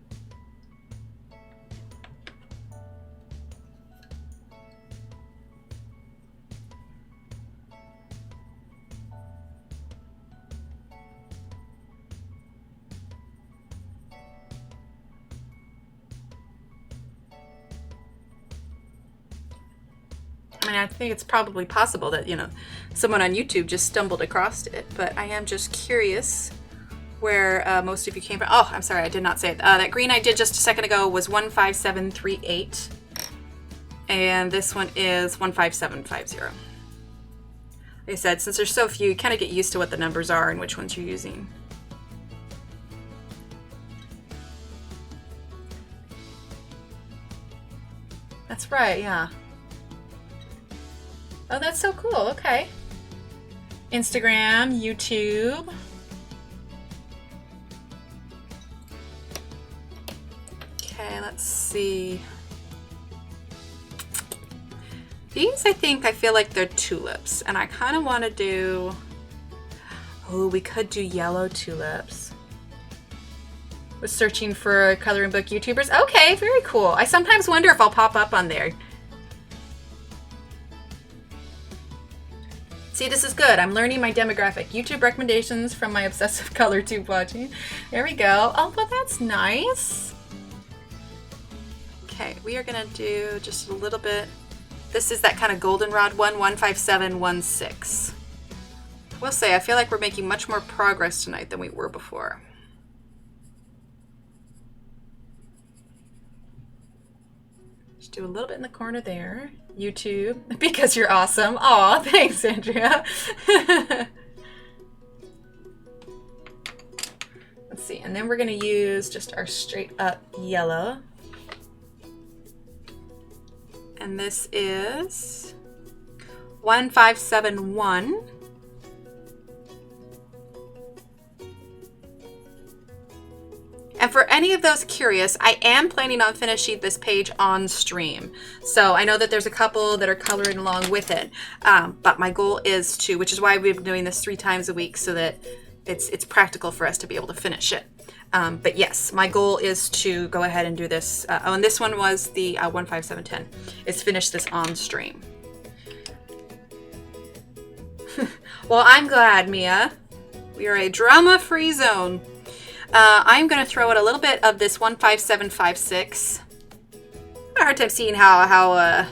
I mean, I think it's probably possible that, you know, someone on YouTube just stumbled across it, but I am just curious where most of you came from. Oh, I'm sorry, I did not say it. That green I did just a second ago was 15738, and this one is 15750. Like I said, since there's so few, you kind of get used to what the numbers are and which ones you're using. That's right, yeah. Oh, that's so cool. Okay. Instagram, YouTube. Okay, let's see. These, I feel like they're tulips, and I kind of want to do... Oh, we could do yellow tulips. Was searching for coloring book YouTubers. Okay, very cool. I sometimes wonder if I'll pop up on there. See, this is good. I'm learning my demographic. YouTube recommendations from my obsessive color tube watching. There we go. Oh, well, that's nice. Okay, we are gonna do just a little bit. This is that kind of goldenrod one, 15716. I will say, I feel like we're making much more progress tonight than we were before. Just do a little bit in the corner there. YouTube, because you're awesome. Aw, thanks, Andrea. Let's see, and then we're gonna use just our straight up yellow. And this is 1571. And for any of those curious, I am planning on finishing this page on stream. So I know that there's a couple that are coloring along with it, but my goal is to, which is why we've been doing this 3 times a week so that it's practical for us to be able to finish it. But yes, my goal is to go ahead and do this. Oh, and this one was the 15710, is finish this on stream. Well, I'm glad, Mia. We are a drama-free zone. I'm going to throw in a little bit of this 15756. I have a hard time seeing how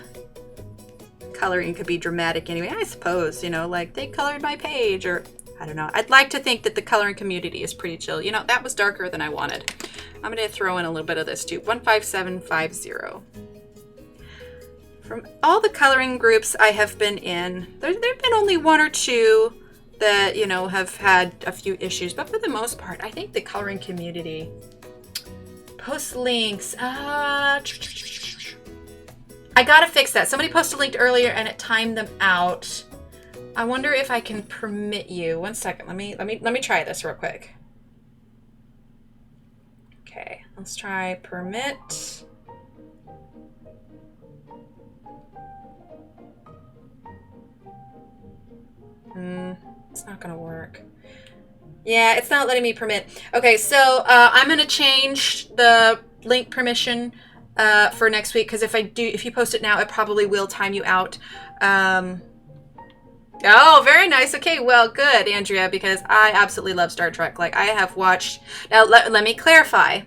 coloring could be dramatic anyway. I suppose, you know, like they colored my page, or I don't know. I'd like to think that the coloring community is pretty chill. You know, that was darker than I wanted. I'm going to throw in a little bit of this too. 15750. From all the coloring groups I have been in, there have been only 1 or 2 that, you know, have had a few issues, but for the most part, I think the coloring community post links. I gotta fix that. Somebody posted a link earlier and it timed them out. I wonder if I can permit you. 1 second. Let me try this real quick. Okay, let's try permit. It's not gonna work. Yeah, it's not letting me permit. Okay, so I'm gonna change the link permission for next week, because if you post it now, it probably will time you out. Oh, very nice. Okay, well, good, Andrea, because I absolutely love Star Trek. Like, I have watched... Now, let me clarify.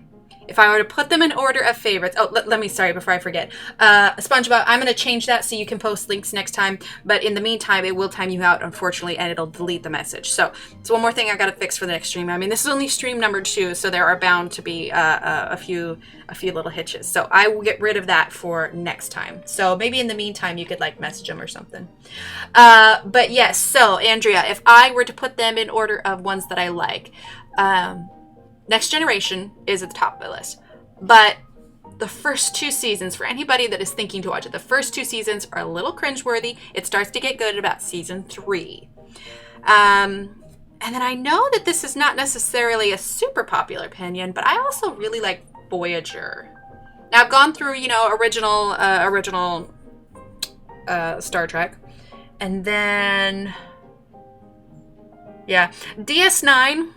If I were to put them in order of favorites... Oh, let me, sorry, before I forget. SpongeBob, I'm going to change that so you can post links next time. But in the meantime, it will time you out, unfortunately, and it'll delete the message. So, it's one more thing I got to fix for the next stream. I mean, this is only stream number 2, so there are bound to be a few little hitches. So, I will get rid of that for next time. So, maybe in the meantime, you could, like, message them or something. But yes, so, Andrea, if I were to put them in order of ones that I like... Next Generation is at the top of the list, but the first 2 seasons, for anybody that is thinking to watch it, the first 2 seasons are a little cringeworthy. It starts to get good at about season 3. And then I know that this is not necessarily a super popular opinion, but I also really like Voyager. Now, I've gone through, you know, original Star Trek, and then, yeah, DS9,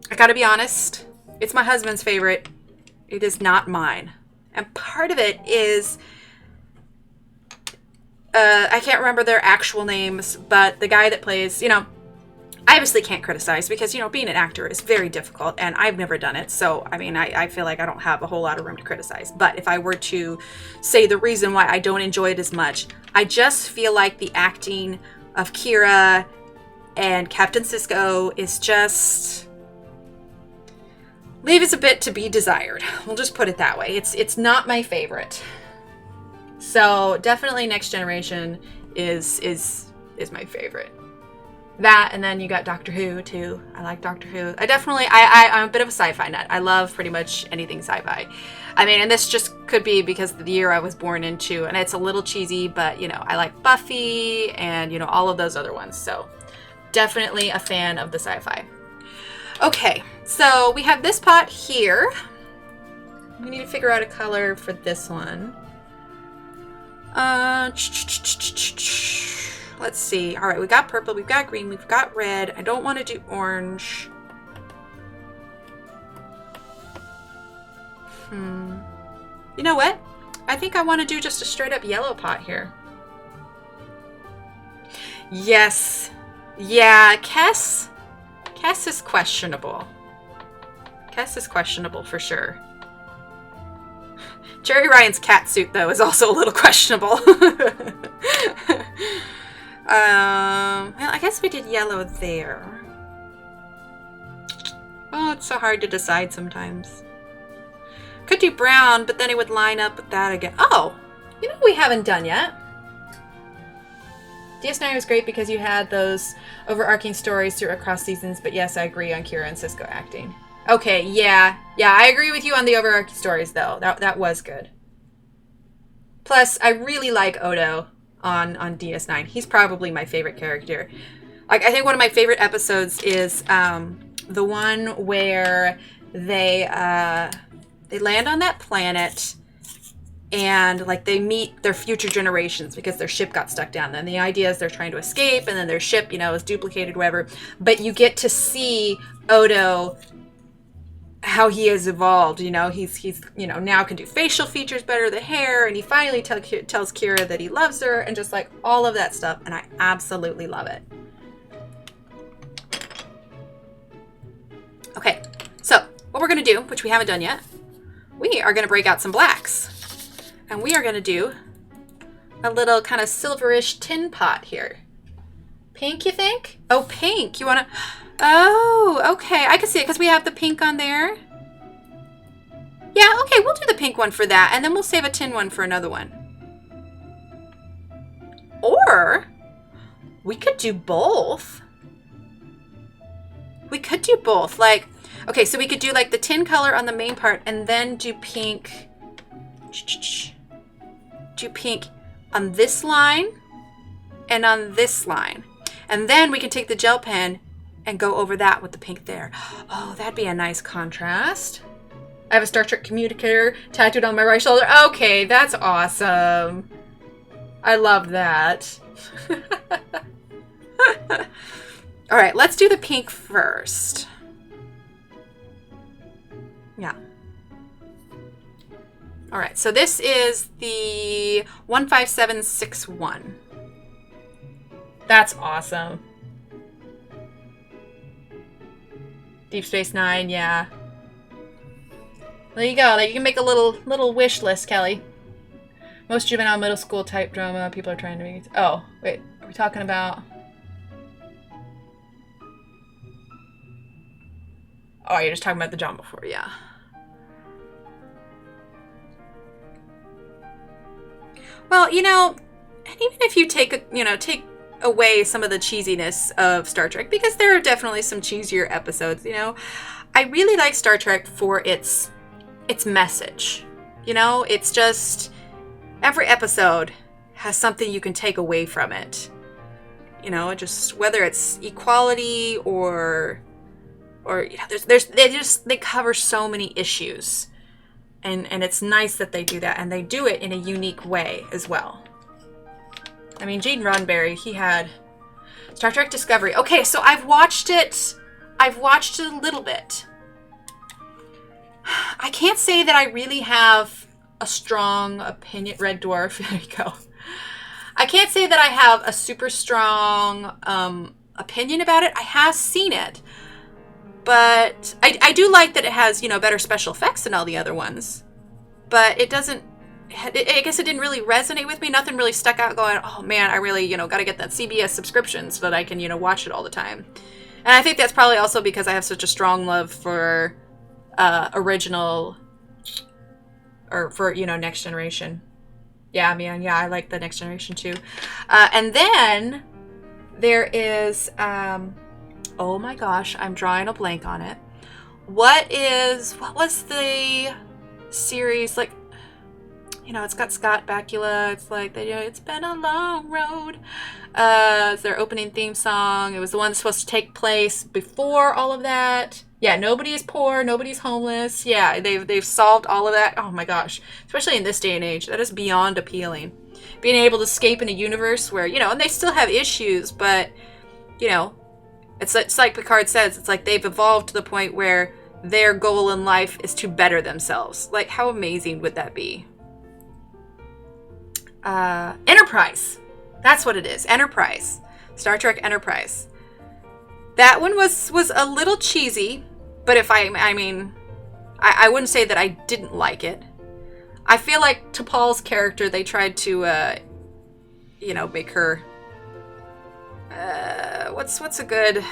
I gotta be honest, it's my husband's favorite. It is not mine. And part of it is, I can't remember their actual names, but the guy that plays, you know, I obviously can't criticize because, you know, being an actor is very difficult and I've never done it. So, I mean, I feel like I don't have a whole lot of room to criticize. But if I were to say the reason why I don't enjoy it as much, I just feel like the acting of Kira and Captain Sisko is just... leaves a bit to be desired. We'll just put it that way. It's not my favorite. So definitely Next Generation is my favorite. That, and then you got Doctor Who too. I like Doctor Who. I'm a bit of a sci-fi nut. I love pretty much anything sci-fi. I mean, and this just could be because of the year I was born into, and it's a little cheesy, but, you know, I like Buffy and, you know, all of those other ones. So definitely a fan of the sci-fi. Okay, so we have this pot here. We need to figure out a color for this one. Let's see. All right, we got purple, we've got green, we've got red. I don't want to do orange. You know what? I think I want to do just a straight up yellow pot here. Yes. Yeah, Kess is questionable. Kess is questionable for sure. Jerry Ryan's cat suit, though, is also a little questionable. Well, I guess we did yellow there. Oh, it's so hard to decide sometimes. Could do brown, but then it would line up with that again. Oh, you know what we haven't done yet? DS9 was great because you had those overarching stories through across seasons, but yes, I agree on Kira and Cisco acting. Okay, yeah, I agree with you on the overarching stories, though. That was good. Plus, I really like Odo on DS9. He's probably my favorite character. Like, I think one of my favorite episodes is the one where they land on that planet and like they meet their future generations because their ship got stuck down. Then the idea is they're trying to escape, and then their ship, you know, is duplicated, whatever. But you get to see Odo, how he has evolved. You know, he's you know, now can do facial features better, the hair, and he finally tells Kira that he loves her, and just like all of that stuff, and I absolutely love it. Okay, so what we're gonna do, which we haven't done yet, we are gonna break out some blacks, and we are gonna do a little kind of silverish tin pot here. Pink, you think? Oh, pink. You wanna? Oh, okay. I can see it because we have the pink on there. Yeah, okay. We'll do the pink one for that, and then we'll save a tin one for another one. Or we could do both. We could do both. Like, okay, so we could do like the tin color on the main part and then do pink. Do pink on this line and on this line. And then we can take the gel pen and go over that with the pink there. Oh, that'd be a nice contrast. I have a Star Trek communicator tattooed on my right shoulder. Okay, that's awesome. I love that. All right, let's do the pink first. Yeah. All right, so this is the 15761. That's awesome. Deep Space Nine, yeah. There you go. You can make a little wish list, Kelly. Most juvenile middle school type drama people are trying to make. Oh, wait. Are we talking about? Oh, you're just talking about the drama before, yeah. Well, you know, and even if you take away some of the cheesiness of Star Trek, because there are definitely some cheesier episodes, you know, I really like Star Trek for its message. You know, it's just every episode has something you can take away from it. You know, just whether it's equality or you know, they cover so many issues. And it's nice that they do that, and they do it in a unique way as well. I mean, Gene Roddenberry, he had Star Trek Discovery. Okay, so I've watched it a little bit. I can't say that I really have a strong opinion. Red Dwarf, there you go. I can't say that I have a super strong opinion about it. I have seen it. But I do like that it has, you know, better special effects than all the other ones. But it doesn't, I guess it didn't really resonate with me. Nothing really stuck out going, oh man, I really, you know, got to get that CBS subscription so that I can, you know, watch it all the time. And I think that's probably also because I have such a strong love for original, or for, you know, Next Generation. Yeah, I mean, yeah, I like the Next Generation too. And then There is, oh my gosh, I'm drawing a blank on it. What was the series, like, you know, it's got Scott Bakula, it's like, it's been a long road. It's their opening theme song. It was the one that's supposed to take place before all of that. Yeah, nobody is poor, nobody's homeless. Yeah, they've solved all of that. Oh my gosh, especially in this day and age, that is beyond appealing. Being able to escape in a universe where, you know, and they still have issues, but, you know, it's like Picard says, it's like they've evolved to the point where their goal in life is to better themselves. Like, how amazing would that be? Enterprise. That's what it is. Enterprise. Star Trek Enterprise. That one was a little cheesy, but if I wouldn't say that I didn't like it. I feel like T'Pol's character, they tried to, you know, make her, what's a good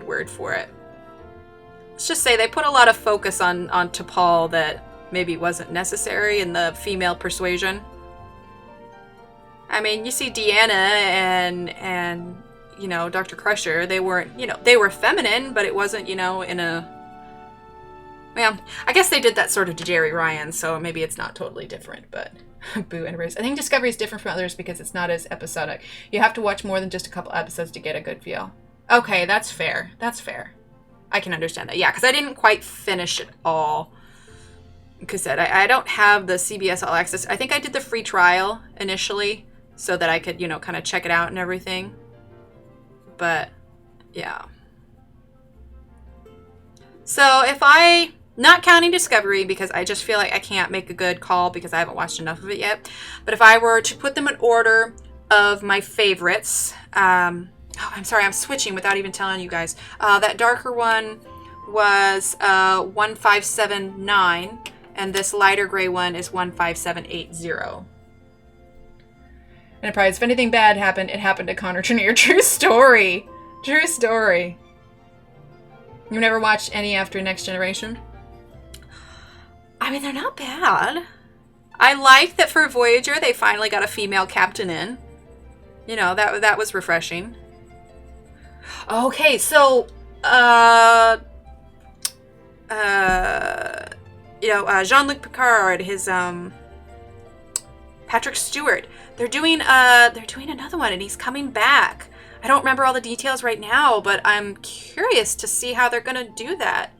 word for it? Let's just say they put a lot of focus on T'Pol that maybe wasn't necessary in the female persuasion. I mean, you see Deanna and you know, Dr. Crusher, they weren't, you know, they were feminine, but it wasn't, you know, in a, well, I guess they did that sort of to Jerry Ryan, so maybe it's not totally different, but boo, anyways. I think Discovery is different from others because it's not as episodic. You have to watch more than just a couple episodes to get a good feel. Okay, that's fair. That's fair. I can understand that. Yeah, because I didn't quite finish it all. Because I don't have the CBS All Access. I think I did the free trial initially so that I could, you know, kind of check it out and everything. But, yeah. So if I, not counting Discovery because I just feel like I can't make a good call because I haven't watched enough of it yet. But if I were to put them in order of my favorites, oh, I'm sorry, I'm switching without even telling you guys. That darker one was 1579, and this lighter gray one is 15780. Enterprise, if anything bad happened, it happened to Connor Trenier. True story. True story. You never watched any after Next Generation? I mean, they're not bad. I like that for Voyager, they finally got a female captain in. You know, that was refreshing. Okay, so, you know, Jean-Luc Picard, his, Patrick Stewart, they're doing another one, and he's coming back. I don't remember all the details right now, but I'm curious to see how they're gonna do that.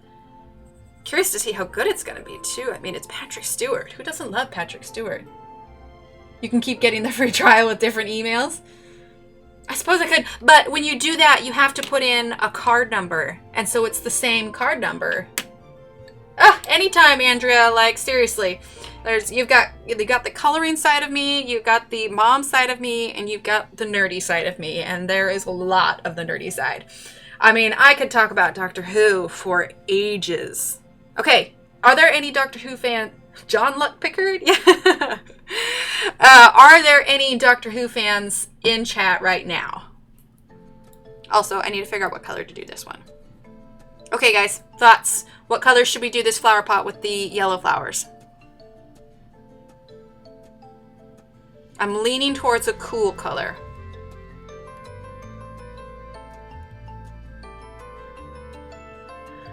Curious to see how good it's gonna be, too. I mean, it's Patrick Stewart. Who doesn't love Patrick Stewart? You can keep getting the free trial with different emails. I suppose I could, but when you do that, you have to put in a card number, and so it's the same card number. Anytime, Andrea, like, seriously. You've got the coloring side of me, you've got the mom side of me, and you've got the nerdy side of me, and there is a lot of the nerdy side. I mean, I could talk about Doctor Who for ages. Okay, are there any Doctor Who fans? John Luck Pickard? Yeah. Are there any Doctor Who fans in chat right now? Also, I need to figure out what color to do this one. Okay, guys, thoughts? What color should we do this flower pot with the yellow flowers? I'm leaning towards a cool color.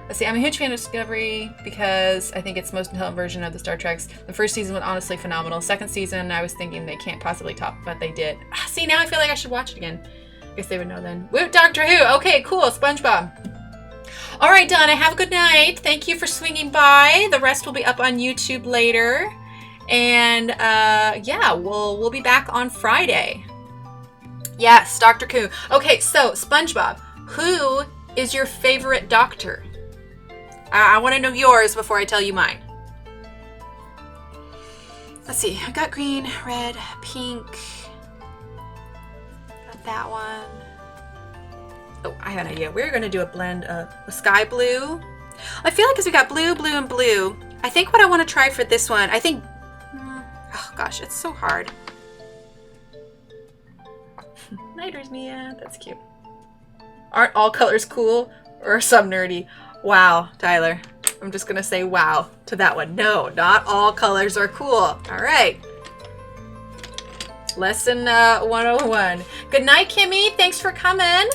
Let's see, I'm a huge fan of Discovery because I think it's the most intelligent version of the Star Treks. The first season was honestly phenomenal. Second season, I was thinking they can't possibly top, but they did. See, now I feel like I should watch it again. I guess they would know then. Woot, Doctor Who! Okay, cool, SpongeBob. All right, Donna, have a good night. Thank you for swinging by. The rest will be up on YouTube later. And yeah, we'll be back on Friday. Yes, Dr. Who. Okay, so SpongeBob, who is your favorite doctor? I want to know yours before I tell you mine. Let's see. I got green, red, pink. Got that one. Oh, I have an idea. We're going to do a blend of a sky blue. I feel like because we got blue, blue, and blue, I think what I want to try for this one, I think... Oh gosh, it's so hard. Nighters, Mia. That's cute. Aren't all colors cool? Or some nerdy? Wow, Tyler. I'm just gonna say wow to that one. No, not all colors are cool. All right. Lesson 101. Good night, Kimmy. Thanks for coming.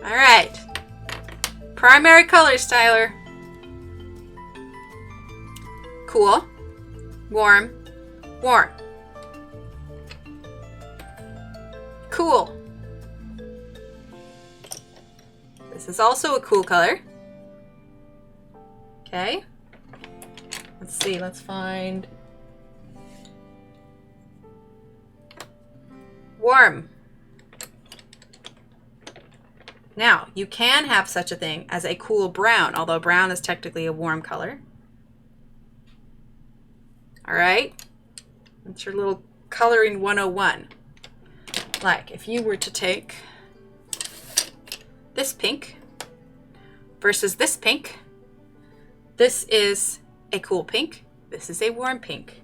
All right. Primary colors, Tyler. Cool. Warm. Warm. Cool. This is also a cool color. Okay. Let's see. Let's find... Warm. Now, you can have such a thing as a cool brown, although brown is technically a warm color. All right. That's your little coloring 101. Like, if you were to take this pink versus this pink, this is a cool pink. This is a warm pink.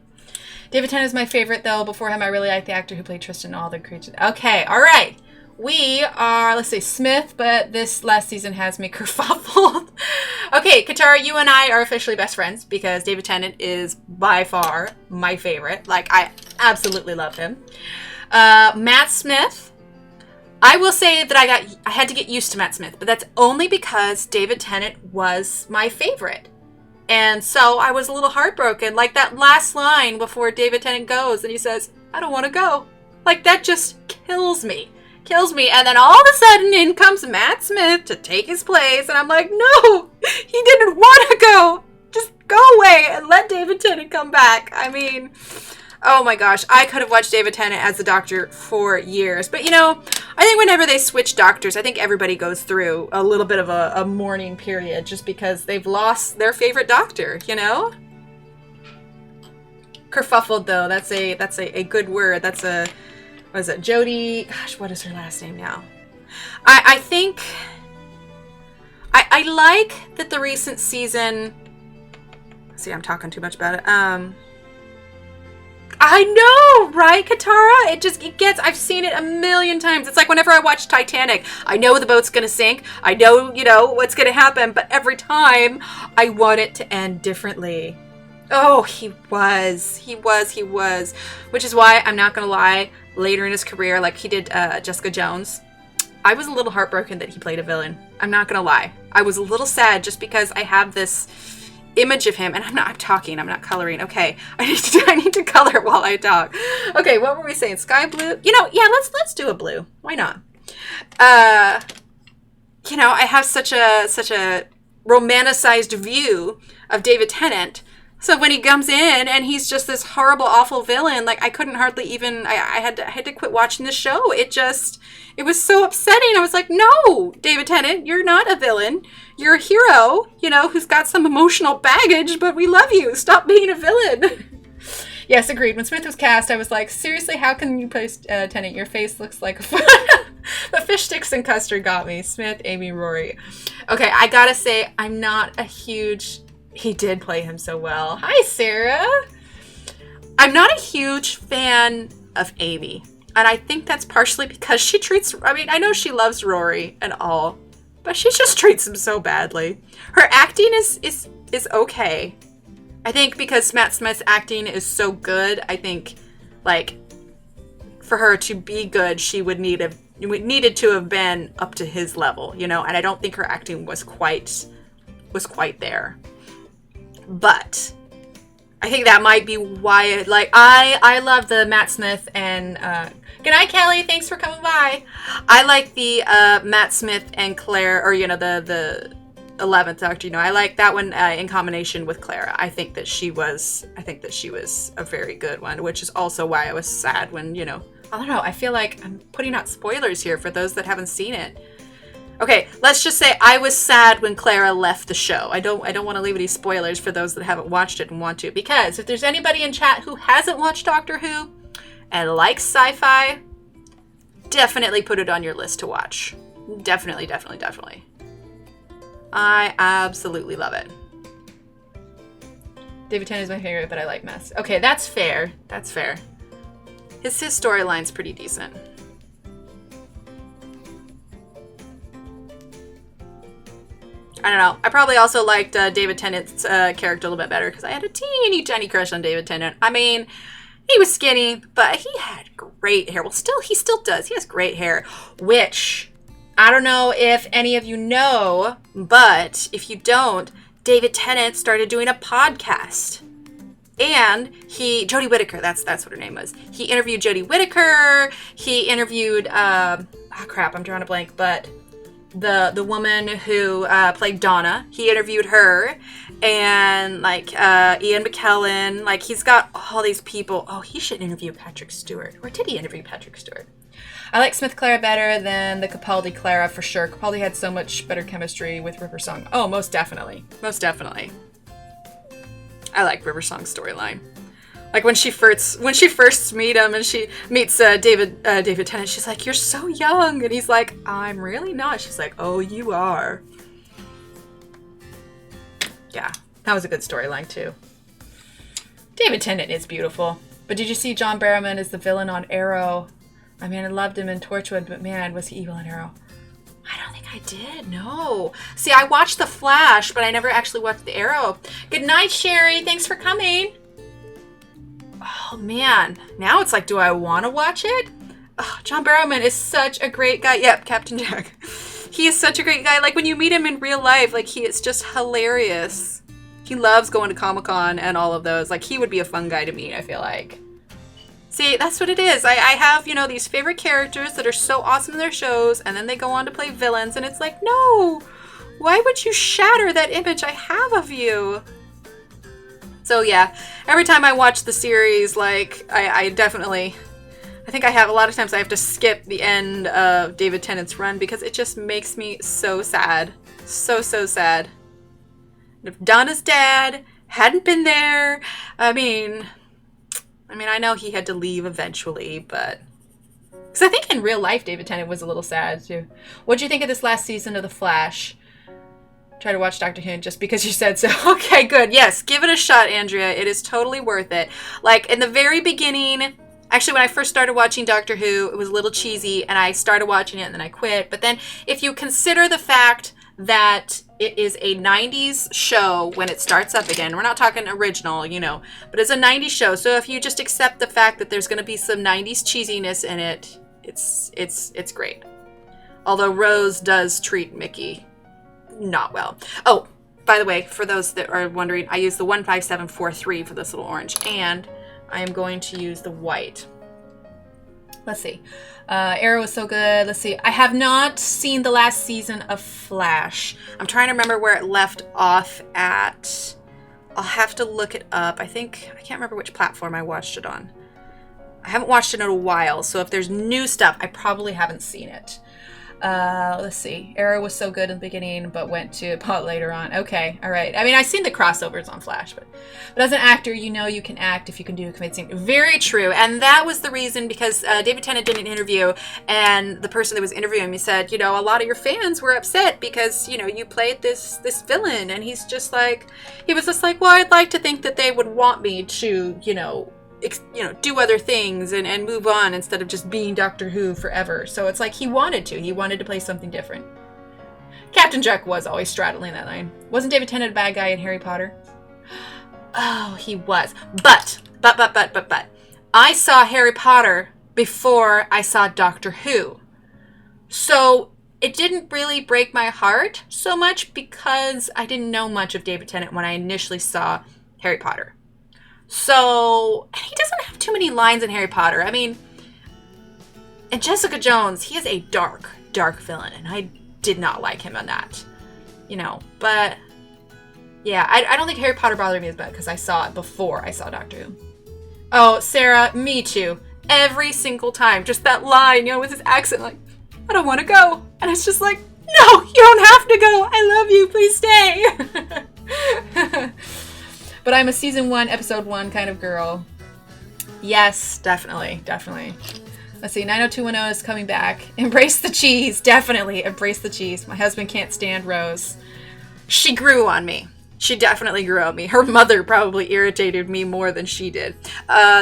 David Tennant is my favorite, though. Before him, I really like the actor who played Tristan in all the creatures. Okay, all right. We are, let's say, Smith, but this last season has me kerfuffled. Okay, Katara, you and I are officially best friends because David Tennant is by far my favorite. Like, I absolutely love him. Matt Smith, I will say that I had to get used to Matt Smith, but that's only because David Tennant was my favorite. And so I was a little heartbroken. Like that last line before David Tennant goes and he says, I don't want to go. Like that just kills me. Kills me. And then all of a sudden in comes Matt Smith to take his place. And I'm like, no, he didn't want to go. Just go away and let David Tennant come back. I mean... Oh my gosh, I could have watched David Tennant as the Doctor for years. But you know, I think whenever they switch doctors, I think everybody goes through a little bit of a mourning period just because they've lost their favorite Doctor, you know? Kerfuffled though, that's a good word. That's a, what is it, Jodie, gosh, what is her last name now? I think, I like that the recent season, see, I'm talking too much about it, I know, right, Katara? It gets, I've seen it a million times. It's like whenever I watch Titanic, I know the boat's gonna sink. I know, you know, what's gonna happen. But every time, I want it to end differently. Oh, he was. Which is why, I'm not gonna lie, later in his career, like he did Jessica Jones, I was a little heartbroken that he played a villain. I'm not gonna lie. I was a little sad just because I have this image of him, and I'm not coloring. Okay, I need to color while I talk. Okay, what were we saying? Sky blue? You know, yeah, let's do a blue. Why not? You know, I have such a romanticized view of David Tennant. So when he comes in and he's just this horrible, awful villain, like I couldn't hardly even. I had to quit watching the show. It was so upsetting. I was like, no, David Tennant, you're not a villain. You're a hero, you know, who's got some emotional baggage, but we love you. Stop being a villain. Yes, agreed. When Smith was cast, I was like, seriously, how can you play Tennant? Your face looks like the fish sticks and custard got me. Smith, Amy, Rory. Okay, I gotta say, I'm not a huge... He did play him so well. Hi, Sarah. I'm not a huge fan of Amy. And I think that's partially because she treats... I mean, I know she loves Rory and all, but she just treats him so badly. Her acting is okay. I think because Matt Smith's acting is so good, I think, like, for her to be good, she needed to have been up to his level, you know? And I don't think her acting was quite there. But I think that might be why, like, I love the Matt Smith and, good night, Kelly, thanks for coming by. I like the, Matt Smith and Claire, or, you know, the 11th Doctor, you know, I like that one, in combination with Clara. I think that she was a very good one, which is also why I was sad when, you know, I don't know, I feel like I'm putting out spoilers here for those that haven't seen it. Okay, let's just say I was sad when Clara left the show. I don't want to leave any spoilers for those that haven't watched it and want to, because if there's anybody in chat who hasn't watched Doctor Who and likes sci-fi, definitely put it on your list to watch. Definitely. I absolutely love it. David Tennant is my favorite, but I like Mess. Okay, that's fair. His storyline's pretty decent. I don't know. I probably also liked David Tennant's character a little bit better because I had a teeny tiny crush on David Tennant. I mean, He was skinny, but he had great hair. Well, he still does. He has great hair, which I don't know if any of you know, but if you don't, David Tennant started doing a podcast. And Jodie Whittaker, that's what her name was. He interviewed Jodie Whittaker. He interviewed, I'm drawing a blank, but the woman who played Donna. He interviewed her. And, like, Ian McKellen. Like, he's got all these people. Oh, he should interview Patrick Stewart. Or did he interview Patrick Stewart? I like Smith Clara better than the Capaldi Clara, for sure. Capaldi had so much better chemistry with River Song. Oh, most definitely. Most definitely. I like River Song's storyline. Like when she first meets him and she meets David Tennant, she's like, "You're so young," and he's like, "I'm really not." She's like, "Oh, you are." Yeah, that was a good storyline too. David Tennant is beautiful, but did you see John Barrowman as the villain on Arrow? I mean, I loved him in Torchwood, but man, was he evil in Arrow. I don't think I did, no. See, I watched The Flash, but I never actually watched The Arrow. Good night, Sherry. Thanks for coming. Oh, man. Now it's like, do I want to watch it? Oh, John Barrowman is such a great guy. Yep, Captain Jack. He is such a great guy. Like, when you meet him in real life, like, he is just hilarious. He loves going to Comic-Con and all of those. Like, he would be a fun guy to meet, I feel like. See, that's what it is. I have, these favorite characters that are so awesome in their shows, and then they go on to play villains, and it's like, no! Why would you shatter that image I have of you? So, yeah. Every time I watch the series, like, I think I have, a lot of times I have to skip the end of David Tennant's run because it just makes me so sad. So, so sad. If Donna's dad hadn't been there, I mean, I know he had to leave eventually, but... Because I think in real life, David Tennant was a little sad, too. What'd you think of this last season of The Flash? Try to watch Doctor Who just because you said so. Okay, good. Yes, give it a shot, Andrea. It is totally worth it. Like, in the very beginning... Actually, when I first started watching Doctor Who, it was a little cheesy, and I started watching it, and then I quit. But then, if you consider the fact that it is a 90s show when it starts up again, we're not talking original, but it's a 90s show. So if you just accept the fact that there's going to be some 90s cheesiness in it, it's great. Although Rose does treat Mickey not well. Oh, by the way, for those that are wondering, I use the 15743 for this little orange, and I am going to use the white. Let's see. Arrow was so good. Let's see. I have not seen the last season of Flash. I'm trying to remember where it left off at. I'll have to look it up. I can't remember which platform I watched it on. I haven't watched it in a while, so if there's new stuff, I probably haven't seen it. Let's see. Arrow was so good in the beginning, but went to pot later on. Okay, all right. I've seen the crossovers on Flash, but as an actor, you can act if you can do convincing. Very true. And that was the reason, because David Tennant did an interview, and the person that was interviewing me said, a lot of your fans were upset because, you played this villain, and he was just like, well, I'd like to think that they would want me to, do other things and move on instead of just being Doctor Who forever. So it's like he wanted to play something different. Captain Jack was always straddling that line. Wasn't David Tennant a bad guy in Harry Potter? Oh, he was. But. I saw Harry Potter before I saw Doctor Who. So it didn't really break my heart so much because I didn't know much of David Tennant when I initially saw Harry Potter. So, he doesn't have too many lines in Harry Potter. And Jessica Jones, he is a dark, dark villain, and I did not like him on that. But, yeah, I don't think Harry Potter bothered me as bad because I saw it before I saw Doctor Who. Oh, Sarah, me too. Every single time. Just that line, with his accent, like, I don't want to go. And it's just like, no, you don't have to go. I love you. Please stay. But I'm a season 1, episode 1 kind of girl. Yes, definitely. Let's see, 90210 is coming back. Embrace the cheese. Definitely embrace the cheese. My husband can't stand Rose. She grew on me. She definitely grew on me. Her mother probably irritated me more than she did.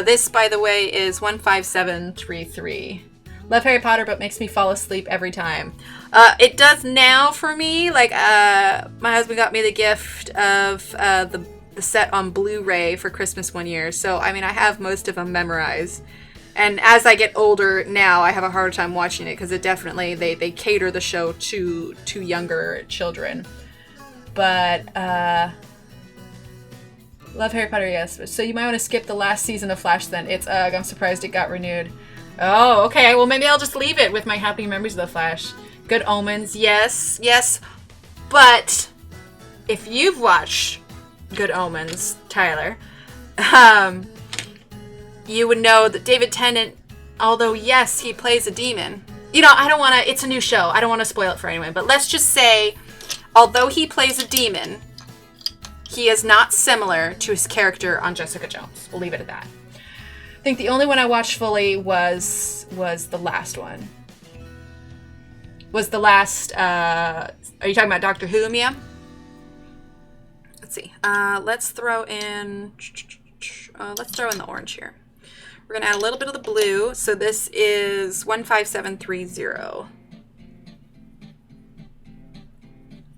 This, by the way, is 15733. Love Harry Potter, but makes me fall asleep every time. It does now for me. Like, my husband got me the gift of the the set on Blu-ray for Christmas one year. So, I mean, I have most of them memorized. And as I get older now, I have a harder time watching it because it definitely, they cater the show to younger children. But, love Harry Potter, yes. So you might want to skip the last season of Flash then. It's ugh, I'm surprised it got renewed. Oh, okay. Well, maybe I'll just leave it with my happy memories of the Flash. Good Omens, yes, yes. But if you've watched Good Omens, Tyler, you would know that David Tennant, although yes, he plays a demon. You know, I don't want to, it's a new show. I don't want to spoil it for anyone. But let's just say, although he plays a demon, he is not similar to his character on Jessica Jones. We'll leave it at that. I think the only one I watched fully was the last one. Was the last, are you talking about Doctor Who, Mia? Let's see. Let's throw in the orange here. We're going to add a little bit of the blue. So this is 15730.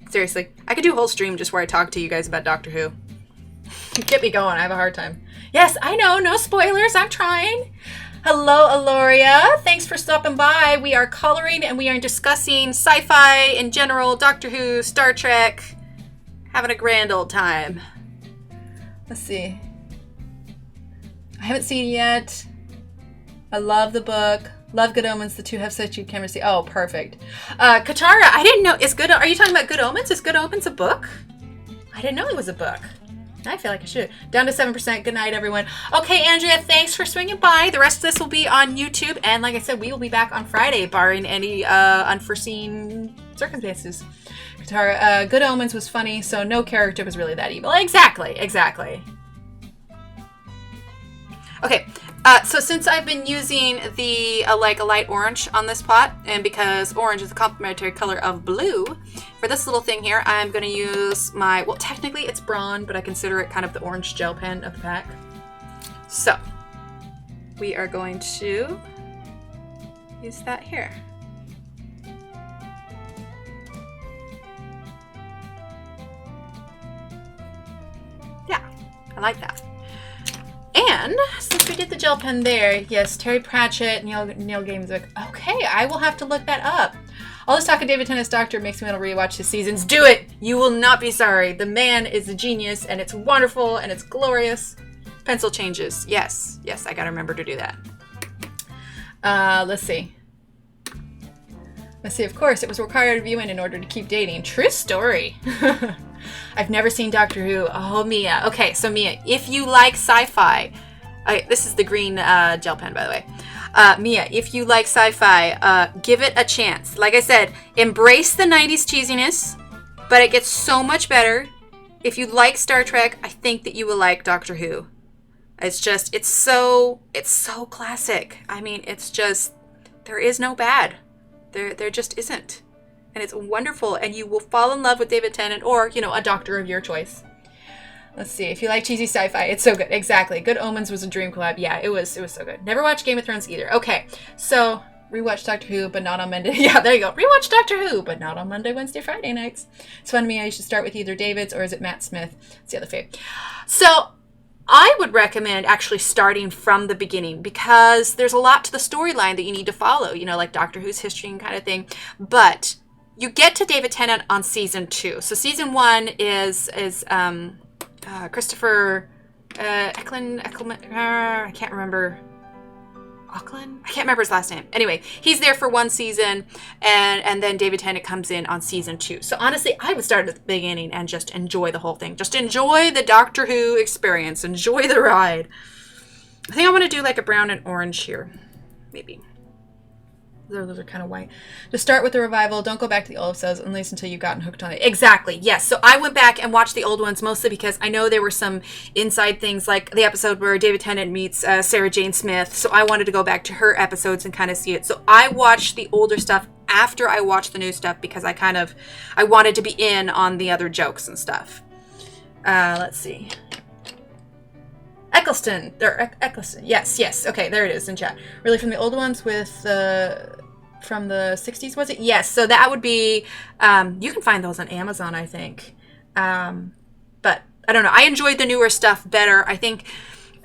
Seriously, I could do a whole stream just where I talk to you guys about Doctor Who. Get me going. I have a hard time. Yes, I know. No spoilers. I'm trying. Hello, Aloria. Thanks for stopping by. We are coloring and we are discussing sci-fi in general, Doctor Who, Star Trek. Having a grand old time. Let's see. I haven't seen it yet. I love the book. Love Good Omens. The two have such good chemistry. Oh, perfect. Katara, I didn't know. Are you talking about Good Omens? Is Good Omens a book? I didn't know it was a book. I feel like I should. Down to 7%. Good night, everyone. Okay, Andrea, thanks for swinging by. The rest of this will be on YouTube. And like I said, we will be back on Friday, barring any unforeseen circumstances. Katara, Good Omens was funny, so no character was really that evil. Exactly. Okay. So since I've been using the a light orange on this pot, and because orange is a complementary color of blue, for this little thing here, I'm going to use my, well, technically it's brawn, but I consider it kind of the orange gel pen of the pack. So we are going to use that here. Yeah, I like that. And since we did the gel pen there, yes, Terry Pratchett, Neil Gaiman's. Okay, I will have to look that up. All this talk of David Tennant's Doctor makes me want to rewatch his seasons. Do it! You will not be sorry. The man is a genius, and it's wonderful, and it's glorious. Pencil changes. Yes, I gotta remember to do that. Let's see. Of course, it was required viewing in order to keep dating. True story. I've never seen Doctor Who. Oh, Mia. Okay, so Mia, if you like sci-fi, this is the green gel pen, by the way. Mia, if you like sci-fi, give it a chance. Like I said, embrace the 90s cheesiness, but it gets so much better. If you like Star Trek, I think that you will like Doctor Who. It's so classic. I mean, it's just, there is no bad. There just isn't. And it's wonderful, and you will fall in love with David Tennant or, a doctor of your choice. Let's see. If you like cheesy sci-fi, it's so good. Exactly. Good Omens was a dream collab. Yeah, it was so good. Never watched Game of Thrones either. Okay, so rewatch Doctor Who, but not on Monday. Yeah, there you go. Rewatch Doctor Who, but not on Monday, Wednesday, Friday nights. It's fun to me. I should start with either David's or is it Matt Smith? It's the other fave. So I would recommend actually starting from the beginning because there's a lot to the storyline that you need to follow, like Doctor Who's history and kind of thing. But you get to David Tennant on season 2. So season 1 is Christopher Eccleston. I can't remember. Auckland? I can't remember his last name. Anyway, he's there for one season, and then David Tennant comes in on season 2. So honestly, I would start at the beginning and just enjoy the whole thing. Just enjoy the Doctor Who experience. Enjoy the ride. I think I want to do like a brown and orange here. Maybe. Those are kind of white. Just start with the revival. Don't go back to the old episodes unless until you've gotten hooked on it. Exactly. Yes. So I went back and watched the old ones mostly because I know there were some inside things like the episode where David Tennant meets Sarah Jane Smith. So I wanted to go back to her episodes and kind of see it. So I watched the older stuff after I watched the new stuff because I wanted to be in on the other jokes and stuff. Let's see. Eccleston. Yes. Okay, there it is in chat. Really from the old ones with from the 60s, was it? Yes. So that would be, you can find those on Amazon, I think. But I don't know. I enjoyed the newer stuff better. I think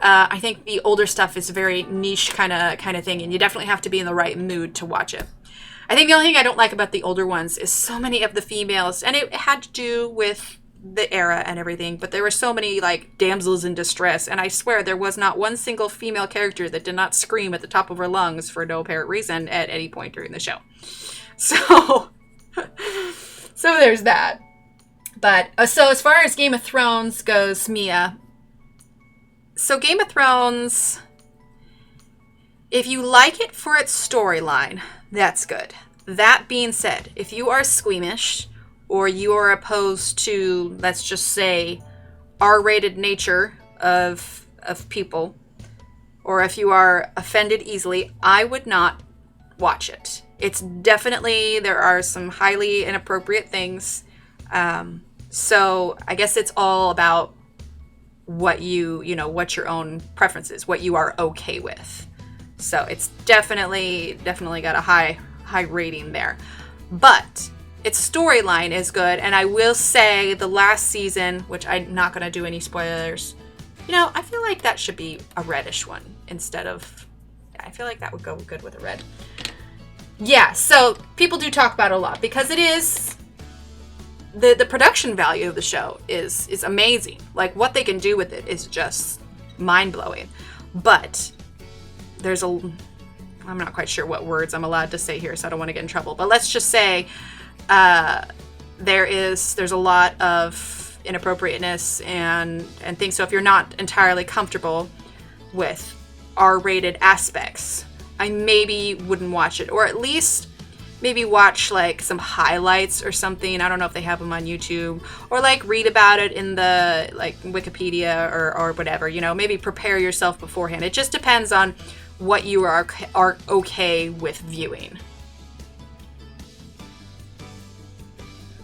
the older stuff is very niche kind of thing, and you definitely have to be in the right mood to watch it. I think the only thing I don't like about the older ones is so many of the females, and it had to do with the era and everything, but there were so many like damsels in distress, and I swear there was not one single female character that did not scream at the top of her lungs for no apparent reason at any point during the show. So there's that. But so as far as Game of Thrones goes, Mia, so Game of Thrones, if you like it for its storyline, that's good. That being said, if you are squeamish, or you are opposed to, let's just say, R-rated nature of people, or if you are offended easily, I would not watch it. It's definitely, there are some highly inappropriate things. So I guess it's all about what what your own preferences, what you are okay with. So it's definitely got a high rating there. But its storyline is good, and I will say the last season, which I'm not going to do any spoilers, I feel like that should be a reddish one instead of, I feel like that would go good with a red. Yeah, so people do talk about it a lot because it is, the production value of the show is amazing. Like, what they can do with it is just mind-blowing. But I'm not quite sure what words I'm allowed to say here, so I don't want to get in trouble. But let's just say there's a lot of inappropriateness and things. So if you're not entirely comfortable with R-rated aspects, I maybe wouldn't watch it, or at least maybe watch like some highlights or something. I don't know if they have them on YouTube, or like read about it in the like Wikipedia or whatever. Maybe prepare yourself beforehand. It just depends on what you are okay with viewing.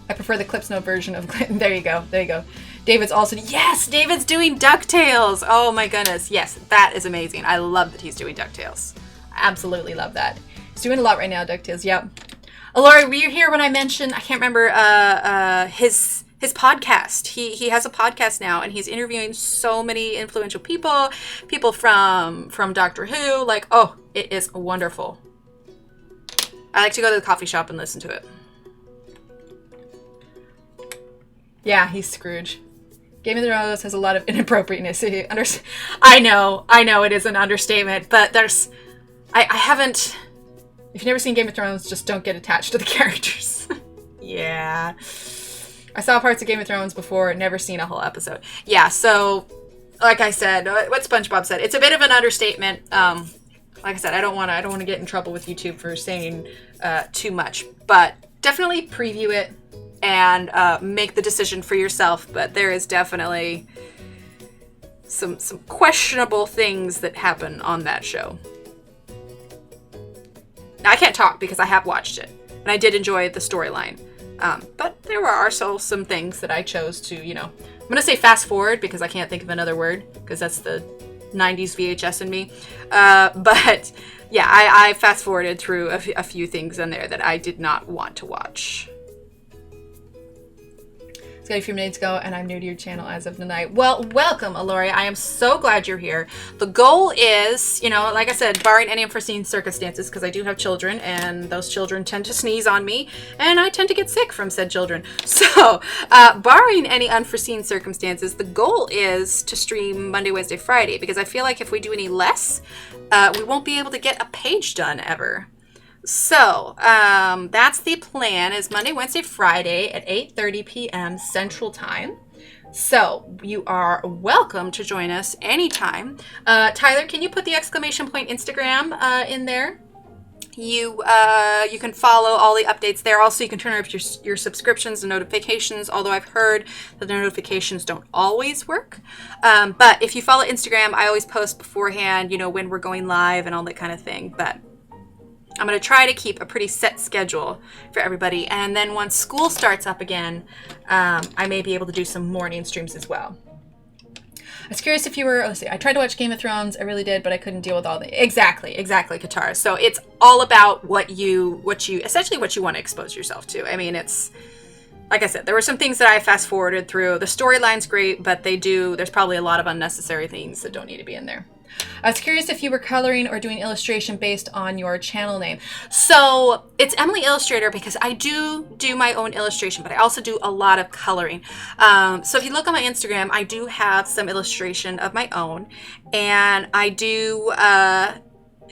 I prefer the Clips Note version of There you go. David's David's doing DuckTales. Oh my goodness. Yes, that is amazing. I love that he's doing DuckTales. Absolutely love that. He's doing a lot right now, DuckTales. Yep. Lori, were you here when I mentioned, I can't remember, his podcast? He has a podcast now, and he's interviewing so many influential people from Doctor Who. Like, oh, it is wonderful. I like to go to the coffee shop and listen to it. Yeah, he's Scrooge. Game of Thrones has a lot of inappropriateness. I know it is an understatement, but I haven't, if you've never seen Game of Thrones, just don't get attached to the characters. Yeah. I saw parts of Game of Thrones before, never seen a whole episode. Yeah, so, like I said, what SpongeBob said, it's a bit of an understatement. Like I said, I don't want to get in trouble with YouTube for saying too much, but definitely preview it and make the decision for yourself. But there is definitely some questionable things that happen on that show. Now, I can't talk because I have watched it, and I did enjoy the storyline. But there were also some things that I chose to, I'm going to say fast forward because I can't think of another word, because that's the 90s VHS in me. But yeah, I fast forwarded through a few things in there that I did not want to watch. It's got a few minutes ago, and I'm new to your channel as of tonight. Well, welcome, Alori. I am so glad you're here. The goal is, like I said, barring any unforeseen circumstances, because I do have children, and those children tend to sneeze on me, and I tend to get sick from said children. So, barring any unforeseen circumstances, the goal is to stream Monday, Wednesday, Friday, because I feel like if we do any less, we won't be able to get a page done ever. So, that's the plan, is Monday, Wednesday, Friday at 8:30 p.m. Central Time. So, you are welcome to join us anytime. Tyler, can you put the exclamation point Instagram in there? You can follow all the updates there. Also, you can turn off your subscriptions and notifications, although I've heard that the notifications don't always work. But if you follow Instagram, I always post beforehand, when we're going live and all that kind of thing. But I'm going to try to keep a pretty set schedule for everybody. And then once school starts up again, I may be able to do some morning streams as well. I was curious if you were, let's see, I tried to watch Game of Thrones. I really did, but I couldn't deal with all the, exactly, Katara. So it's all about what you essentially what you want to expose yourself to. I mean, it's like I said, there were some things that I fast forwarded through. The storyline's great, but there's probably a lot of unnecessary things that don't need to be in there. I was curious if you were coloring or doing illustration based on your channel name. So it's Emily Illustrator because I do my own illustration, but I also do a lot of coloring. So if you look on my Instagram, I do have some illustration of my own, and I do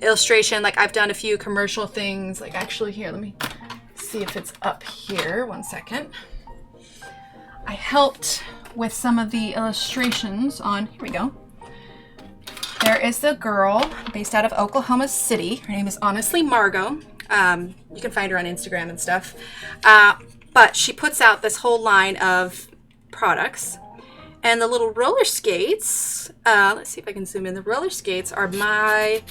illustration, like I've done a few commercial things. Like actually here, let me see if it's up here. One second. I helped with some of the illustrations on, here we go. There is the girl based out of Oklahoma City. Her name is honestly Margot. You can find her on Instagram and stuff. But she puts out this whole line of products. And the little roller skates, let's see if I can zoom in. The roller skates are my...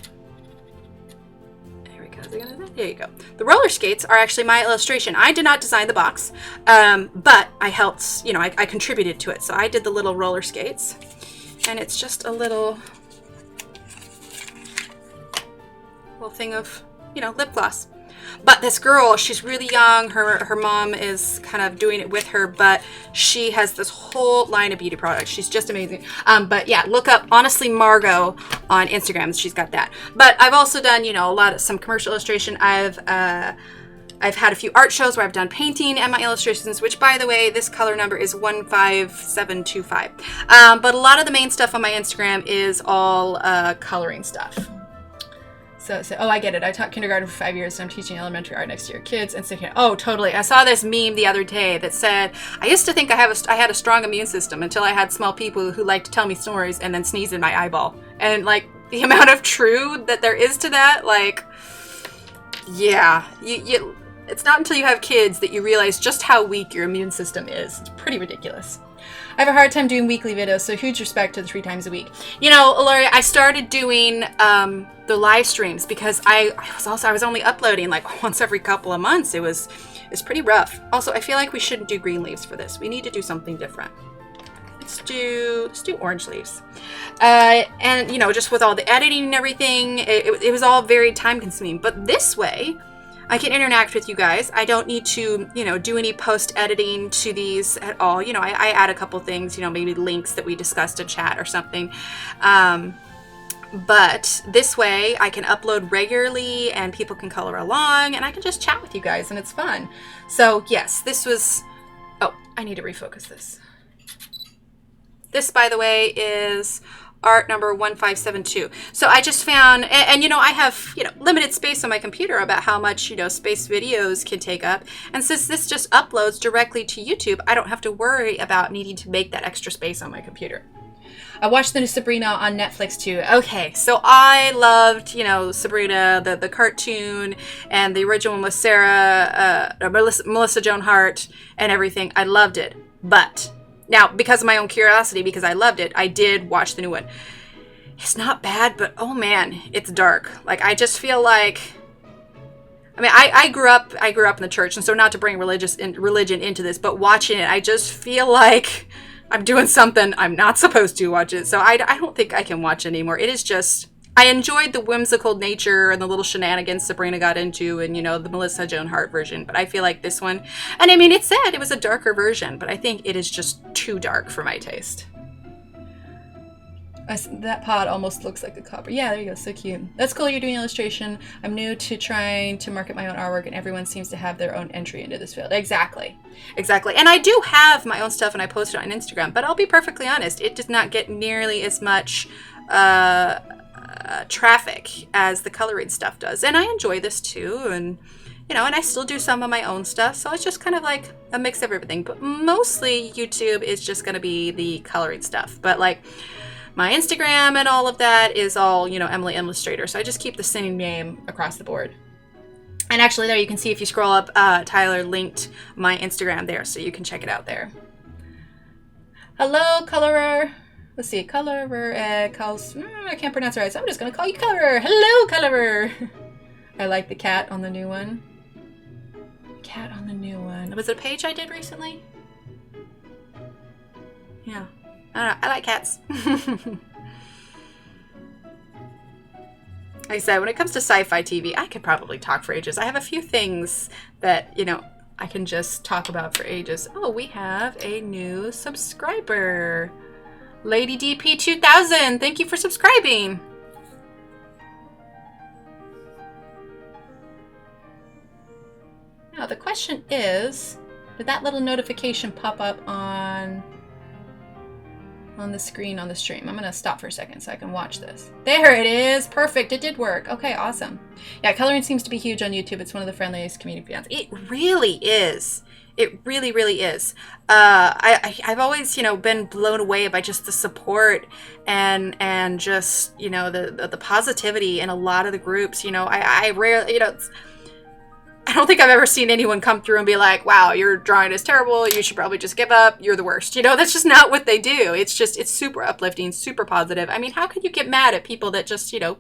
There you go. The roller skates are actually my illustration. I did not design the box, but I helped, you know, I contributed to it. So I did the little roller skates, and it's just a little thing of, you know, lip gloss. But this girl, she's really young. Her mom is kind of doing it with her, but she has this whole line of beauty products. She's just amazing. But yeah, look up Honestly Margot on Instagram. She's got that. But I've also done, you know, some commercial illustration. I've had a few art shows where I've done painting and my illustrations, which, by the way, this color number is 15725. But a lot of the main stuff on my Instagram is all coloring stuff. So, oh, I get it. I taught kindergarten for 5 years, so I'm teaching elementary art next to your kids. And so, oh, totally. I saw this meme the other day that said, I used to think I had a strong immune system until I had small people who liked to tell me stories and then sneeze in my eyeball. And, like, the amount of truth that there is to that, like, yeah. It's not until you have kids that you realize just how weak your immune system is. It's pretty ridiculous. I have a hard time doing weekly videos, so huge respect to the 3 times a week. You know, Laurie, I started doing the live streams because I was only uploading like once every couple of months. It's pretty rough. Also, I feel like we shouldn't do green leaves for this. We need to do something different. Let's do orange leaves. And you know, just with all the editing and everything, it was all very time consuming. But this way, I can interact with you guys. I don't need to, you know, do any post editing to these at all. You know, I add a couple things, you know, maybe links that we discussed in chat or something. But this way I can upload regularly and people can color along and I can just chat with you guys and it's fun. So yes, this was, oh, I need to refocus this. This, by the way, is art number 1572. So I just found, and you know, I have, you know, limited space on my computer about how much, you know, space videos can take up. And since this just uploads directly to YouTube, I don't have to worry about needing to make that extra space on my computer. I watched the new Sabrina on Netflix too. Okay, so I loved, you know, Sabrina, the cartoon, and the original one with Melissa Joan Hart and everything. I loved it. But now, because of my own curiosity, because I loved it, I did watch the new one. It's not bad, but oh man, it's dark. Like, I just feel like, I mean, I grew up in the church, and so not to bring religion into this, but watching it, I just feel like I'm doing something I'm not supposed to watch it. So I don't think I can watch it anymore. It is just, I enjoyed the whimsical nature and the little shenanigans Sabrina got into and, you know, the Melissa Joan Hart version. But I feel like this one, and I mean, it said it was a darker version, but I think it is just too dark for my taste. That pod almost looks like a copper. Yeah, there you go. So cute. That's cool. You're doing illustration. I'm new to trying to market my own artwork, and everyone seems to have their own entry into this field. Exactly. Exactly. And I do have my own stuff, and I post it on Instagram. But I'll be perfectly honest, it does not get nearly as much traffic as the coloring stuff does. And I enjoy this too. And, you know, and I still do some of my own stuff. So it's just kind of like a mix of everything. But mostly YouTube is just going to be the coloring stuff. But like, my Instagram and all of that is all, you know, Emily Illustrator. So I just keep the same name across the board. And actually there you can see if you scroll up, Tyler linked my Instagram there. So you can check it out there. Hello, colorer. Let's see, colorer, I can't pronounce it right. So I'm just going to call you colorer. Hello, colorer. I like the cat on the new one. Cat on the new one. Was it a page I did recently? Yeah. I don't know. I like cats. Like I said, when it comes to sci-fi TV, I could probably talk for ages. I have a few things that, you know, I can just talk about for ages. Oh, we have a new subscriber. Lady DP 2000, thank you for subscribing. Now the question is, did that little notification pop up on the screen on the stream? I'm gonna stop for a second so I can watch this. There it is, perfect, it did work. Okay, awesome. Yeah, coloring seems to be huge on YouTube. It's one of the friendliest community bands. It really is. It really, really is. I've always, you know, been blown away by just the support and just, you know, the positivity in a lot of the groups. You know, I rarely, you know, I don't think I've ever seen anyone come through and be like, wow, your drawing is terrible. You should probably just give up. You're the worst. You know, that's just not what they do. It's just, it's super uplifting, super positive. I mean, how could you get mad at people that just, you know,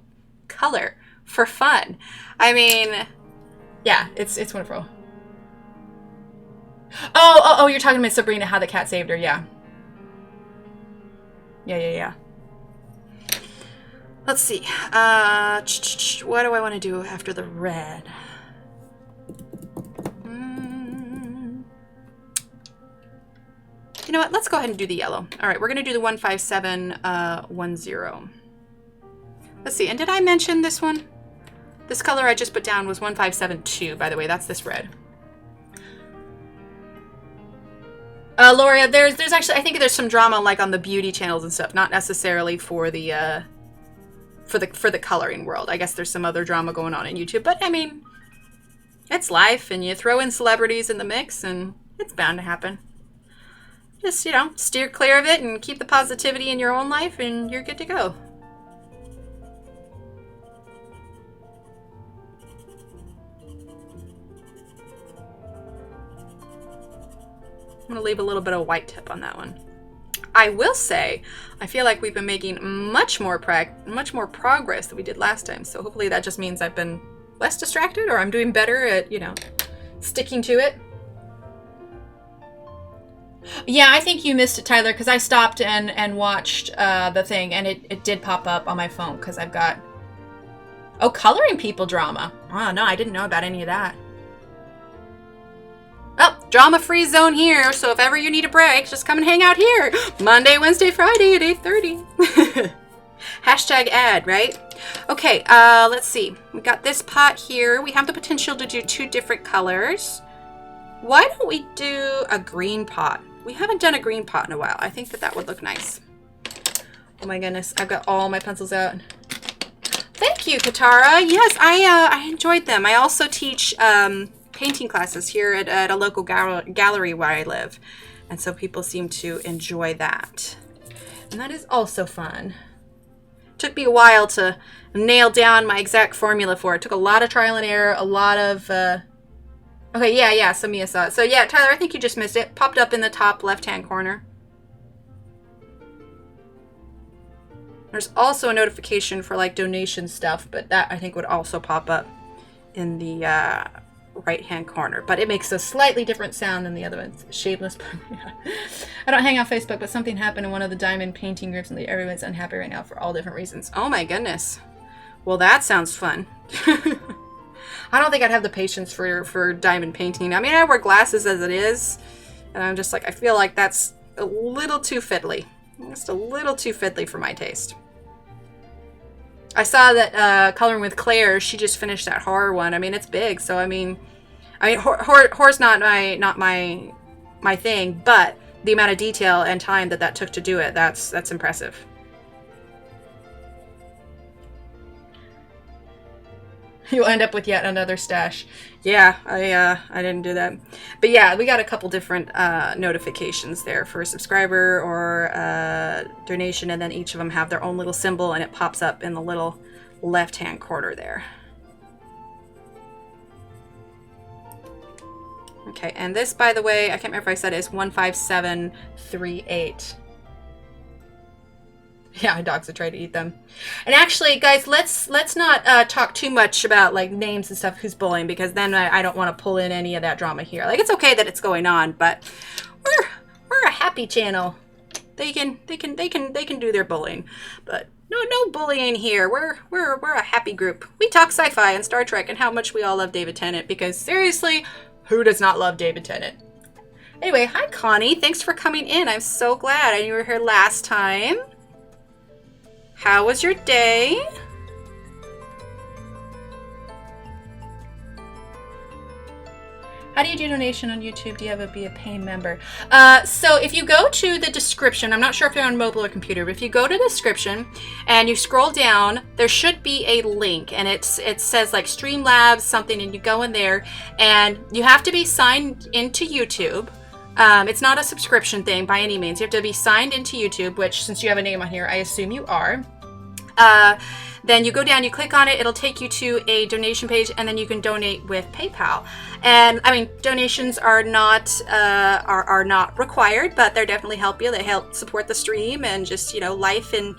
color for fun? I mean, yeah, it's wonderful. Oh, you're talking about Sabrina, how the cat saved her. Yeah. Yeah. Let's see. What do I want to do after the red? You know what? Let's go ahead and do the yellow. All right, we're going to do the 15710. Let's see. And did I mention this one? This color I just put down was 1572, by the way. That's this red. Laura, there's actually, I think there's some drama like on the beauty channels and stuff, not necessarily for the for the coloring world. I guess there's some other drama going on in YouTube, but I mean, it's life, and you throw in celebrities in the mix and it's bound to happen. Just, you know, steer clear of it and keep the positivity in your own life and you're good to go. I'm going to leave a little bit of white tip on that one. I will say, I feel like we've been making much more progress than we did last time. So hopefully that just means I've been less distracted, or I'm doing better at, you know, sticking to it. Yeah, I think you missed it, Tyler, because I stopped and watched the thing, and it did pop up on my phone because I've got... Oh, coloring people drama. Oh, no, I didn't know about any of that. Oh, drama-free zone here, so if ever you need a break, just come and hang out here. Monday, Wednesday, Friday at 8:30. Hashtag ad, right? Okay, let's see. We got this pot here. We have the potential to do 2 different colors. Why don't we do a green pot? We haven't done a green pot in a while. I think that would look nice. Oh my goodness, I've got all my pencils out. Thank you, Katara. Yes, I enjoyed them. I also teach painting classes here at a local gallery where I live. And so people seem to enjoy that. And that is also fun. It took me a while to nail down my exact formula for it. It took a lot of trial and error, a lot of... Okay, yeah, so Mia saw it. So yeah, Tyler, I think you just missed it. Popped up in the top left-hand corner. There's also a notification for like donation stuff, but that I think would also pop up in the right-hand corner. But it makes a slightly different sound than the other ones. Shameless. I don't hang on Facebook, but something happened in one of the diamond painting groups and everyone's unhappy right now for all different reasons. Oh my goodness. Well, that sounds fun. I don't think I'd have the patience for diamond painting. I mean, I wear glasses as it is, and I'm just like, I feel like that's a little too fiddly. Just a little too fiddly for my taste. I saw that Coloring with Claire, she just finished that horror one. I mean, it's big, so I mean, horror's not my thing, but the amount of detail and time that took to do it, that's impressive. You'll end up with yet another stash. Yeah, I didn't do that. But yeah, we got a couple different notifications there for a subscriber or donation, and then each of them have their own little symbol, and it pops up in the little left-hand corner there. Okay, and this, by the way, I can't remember if I said it, is 15738. Yeah, dogs have tried to eat them. And actually, guys, let's not talk too much about like names and stuff, who's bullying, because then I don't want to pull in any of that drama here. Like, it's okay that it's going on, but we're a happy channel. They can do their bullying, but no bullying here. We're a happy group. We talk sci-fi and Star Trek and how much we all love David Tennant, because seriously, Who does not love David Tennant? Anyway, hi Connie. Thanks for coming in. I'm so glad. I knew you were here last time. How was your day? How do you do donation on YouTube? Do you have to be a paying member? So if you go to the description, I'm not sure if you're on mobile or computer, but if you go to the description and you scroll down, there should be a link, and it says like Streamlabs something, and you go in there, and you have to be signed into YouTube. It's not a subscription thing by any means. You have to be signed into YouTube, which since you have a name on here, I assume you are. Then you go down, you click on it, it'll take you to a donation page, and then you can donate with PayPal. And I mean, donations are not required, but they definitely help you. They help support the stream and just, you know, life in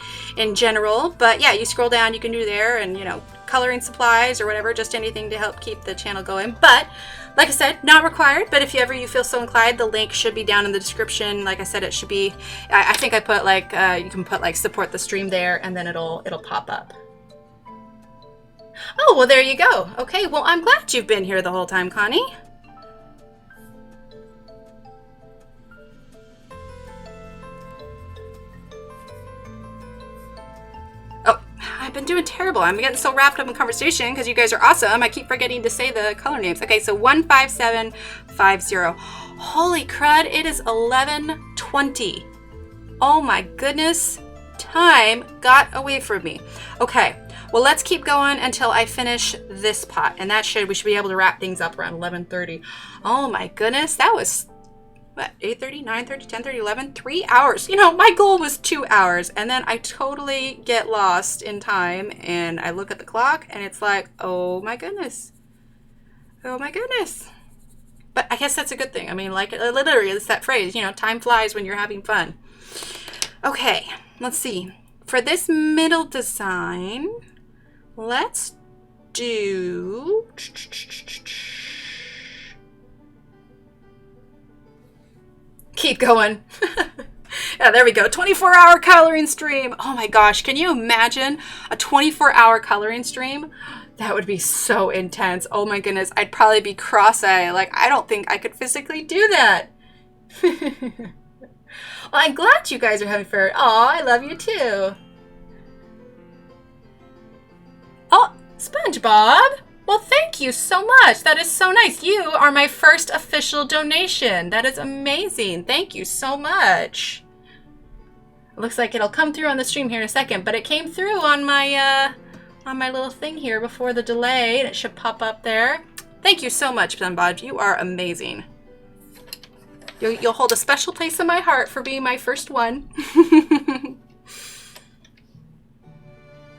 general. But yeah, you scroll down, you can do there, and, you know, coloring supplies or whatever, just anything to help keep the channel going. But like I said, not required, but if you feel so inclined, the link should be down in the description. Like I said, it should be, I think I put like, you can put like support the stream there, and then it'll pop up. Oh, well, there you go. Okay, well, I'm glad you've been here the whole time, Connie. Oh, I've been doing terrible. I'm getting so wrapped up in conversation because you guys are awesome. I keep forgetting to say the color names. Okay, so 15750. Holy crud, it is 11:20. Oh my goodness, time got away from me. Okay. Well, let's keep going until I finish this pot, and we should be able to wrap things up around 11:30. Oh my goodness, that was, what, 8:30, 9:30, 10:30, 11, 3 hours. You know, my goal was 2 hours, and then I totally get lost in time, and I look at the clock, and it's like, oh my goodness. Oh my goodness. But I guess that's a good thing. I mean, like, literally, it's that phrase, you know, time flies when you're having fun. Okay, let's see. For this middle design, let's do, keep going. Yeah, there we go. 24-hour coloring stream. Oh my gosh, can you imagine a 24-hour coloring stream? That would be so intense. Oh my goodness, I'd probably be cross-eyed. Like, I don't think I could physically do that. Well, I'm glad you guys are having fun. Aw, I love you too. Oh, SpongeBob. Well, thank you so much. That is so nice. You are my first official donation. That is amazing. Thank you so much. It looks like it'll come through on the stream here in a second, but it came through on my little thing here before the delay, and it should pop up there. Thank you so much, SpongeBob. You are amazing. You'll hold a special place in my heart for being my first one.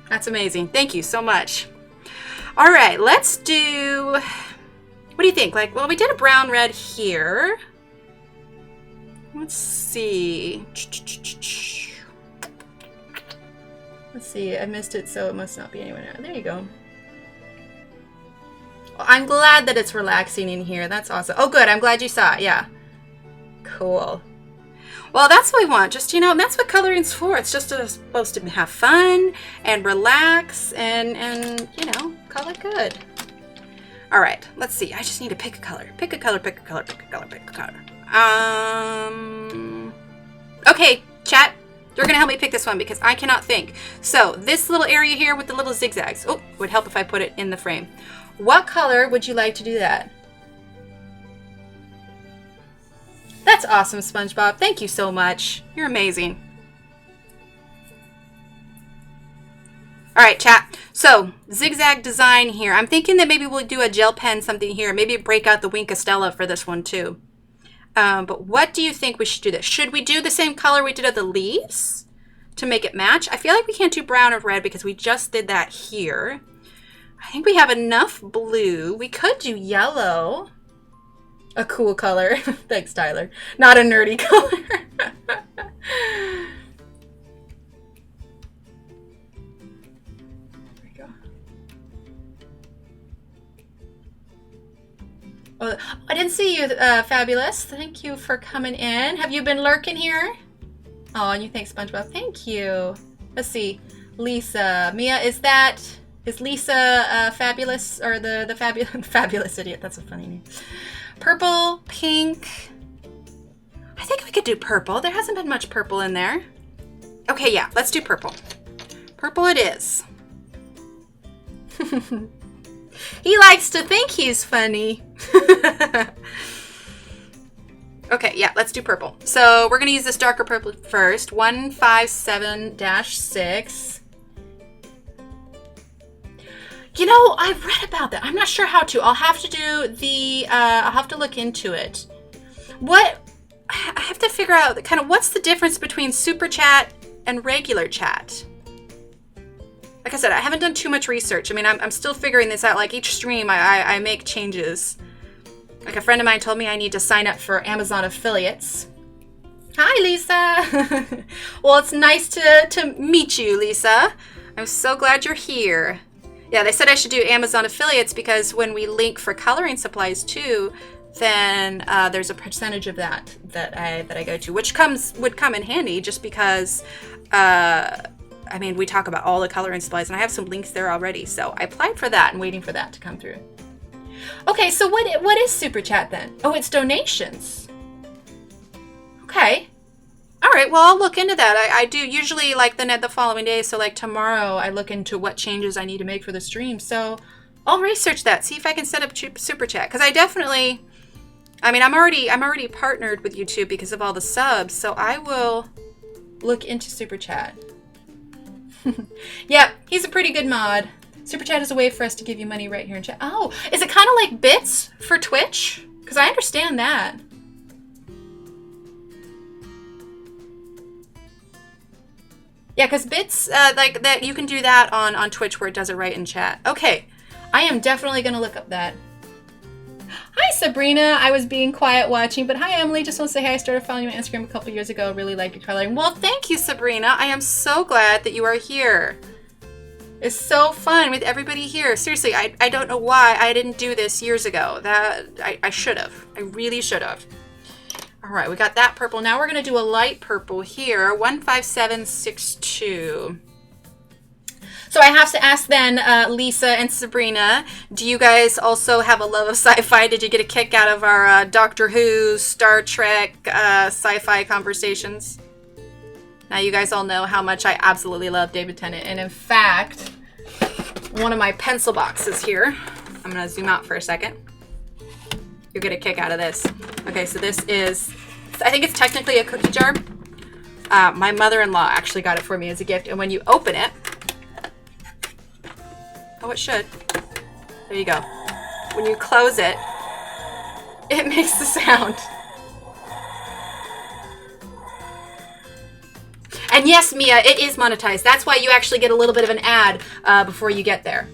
That's amazing. Thank you so much. All right, let's do, what do you think? Like, well, we did a brown red here. Let's see. Let's see, I missed it, so it must not be anywhere now. There you go. Well, I'm glad that it's relaxing in here. That's awesome. Oh, good. I'm glad you saw it. Yeah. Cool. Well, that's what we want. Just, you know, and that's what coloring's for. It's just supposed to have fun and relax and you know, color good. All right, let's see. I just need to pick a color. Pick a color, pick a color, pick a color, pick a color. Okay, chat. You're going to help me pick this one because I cannot think. So this little area here with the little zigzags. Oh, would help if I put it in the frame. What color would you like to do that? That's awesome, SpongeBob. Thank you so much. You're amazing. All right, chat. So zigzag design here. I'm thinking that maybe we'll do a gel pen something here. Maybe break out the wink of Stella for this one too. But what do you think we should do this? Should we do the same color we did of the leaves to make it match? I feel like we can't do brown or red because we just did that here. I think we have enough blue. We could do yellow. A cool color. Thanks, Tyler. Not a nerdy color. There we go. Oh, I didn't see you, Fabulous. Thank you for coming in. Have you been lurking here? Oh, and you thank SpongeBob. Thank you. Let's see. Lisa. Mia, is Lisa Fabulous or the fabulous idiot? That's a funny name. Purple, pink. I think we could do purple. There hasn't been much purple in there. Okay, yeah, let's do purple. Purple it is. He likes to think he's funny. Okay, yeah, let's do purple. So we're going to use this darker purple first. 157-6. You know, I've read about that. I'm not sure how to. I'll have to do the, I'll have to look into it. I have to figure out kind of what's the difference between super chat and regular chat. Like I said, I haven't done too much research. I mean, I'm still figuring this out. Like each stream, I make changes. Like a friend of mine told me I need to sign up for Amazon affiliates. Hi, Lisa. Well, it's nice to meet you, Lisa. I'm so glad you're here. Yeah, they said I should do Amazon affiliates because when we link for coloring supplies too, then there's a percentage of that I go to, which would come in handy just because, I mean, we talk about all the coloring supplies and I have some links there already. So I applied for that and waiting for that to come through. Okay, so what is Super Chat then? Oh, it's donations. Okay. All right, well, I'll look into that. I do usually like the following day. So like tomorrow I look into what changes I need to make for the stream. So I'll research that, see if I can set up Super Chat. Because I definitely, I mean, I'm already partnered with YouTube because of all the subs. So I will look into Super Chat. Yep, he's a pretty good mod. Super Chat is a way for us to give you money right here in chat. Oh, is it kind of like bits for Twitch? Because I understand that. Yeah, because bits, like that, you can do that on Twitch where it does it right in chat. Okay, I am definitely going to look up that. Hi, Sabrina. I was being quiet watching, but hi, Emily. Just want to say hi. I started following you on Instagram a couple years ago. Really like your coloring. Well, thank you, Sabrina. I am so glad that you are here. It's so fun with everybody here. Seriously, I don't know why I didn't do this years ago. I should have. I really should have. All right, we got that purple. Now we're going to do a light purple here, 15762. So I have to ask then, Lisa and Sabrina, do you guys also have a love of sci-fi? Did you get a kick out of our Doctor Who, Star Trek, sci-fi conversations? Now you guys all know how much I absolutely love David Tennant. And in fact, one of my pencil boxes here, I'm going to zoom out for a second. You'll get a kick out of this. Okay, so this is, I think it's technically a cookie jar. My mother-in-law actually got it for me as a gift. And when you open it, oh, it should. There you go. When you close it, it makes the sound. And yes, Mia, it is monetized. That's why you actually get a little bit of an ad before you get there.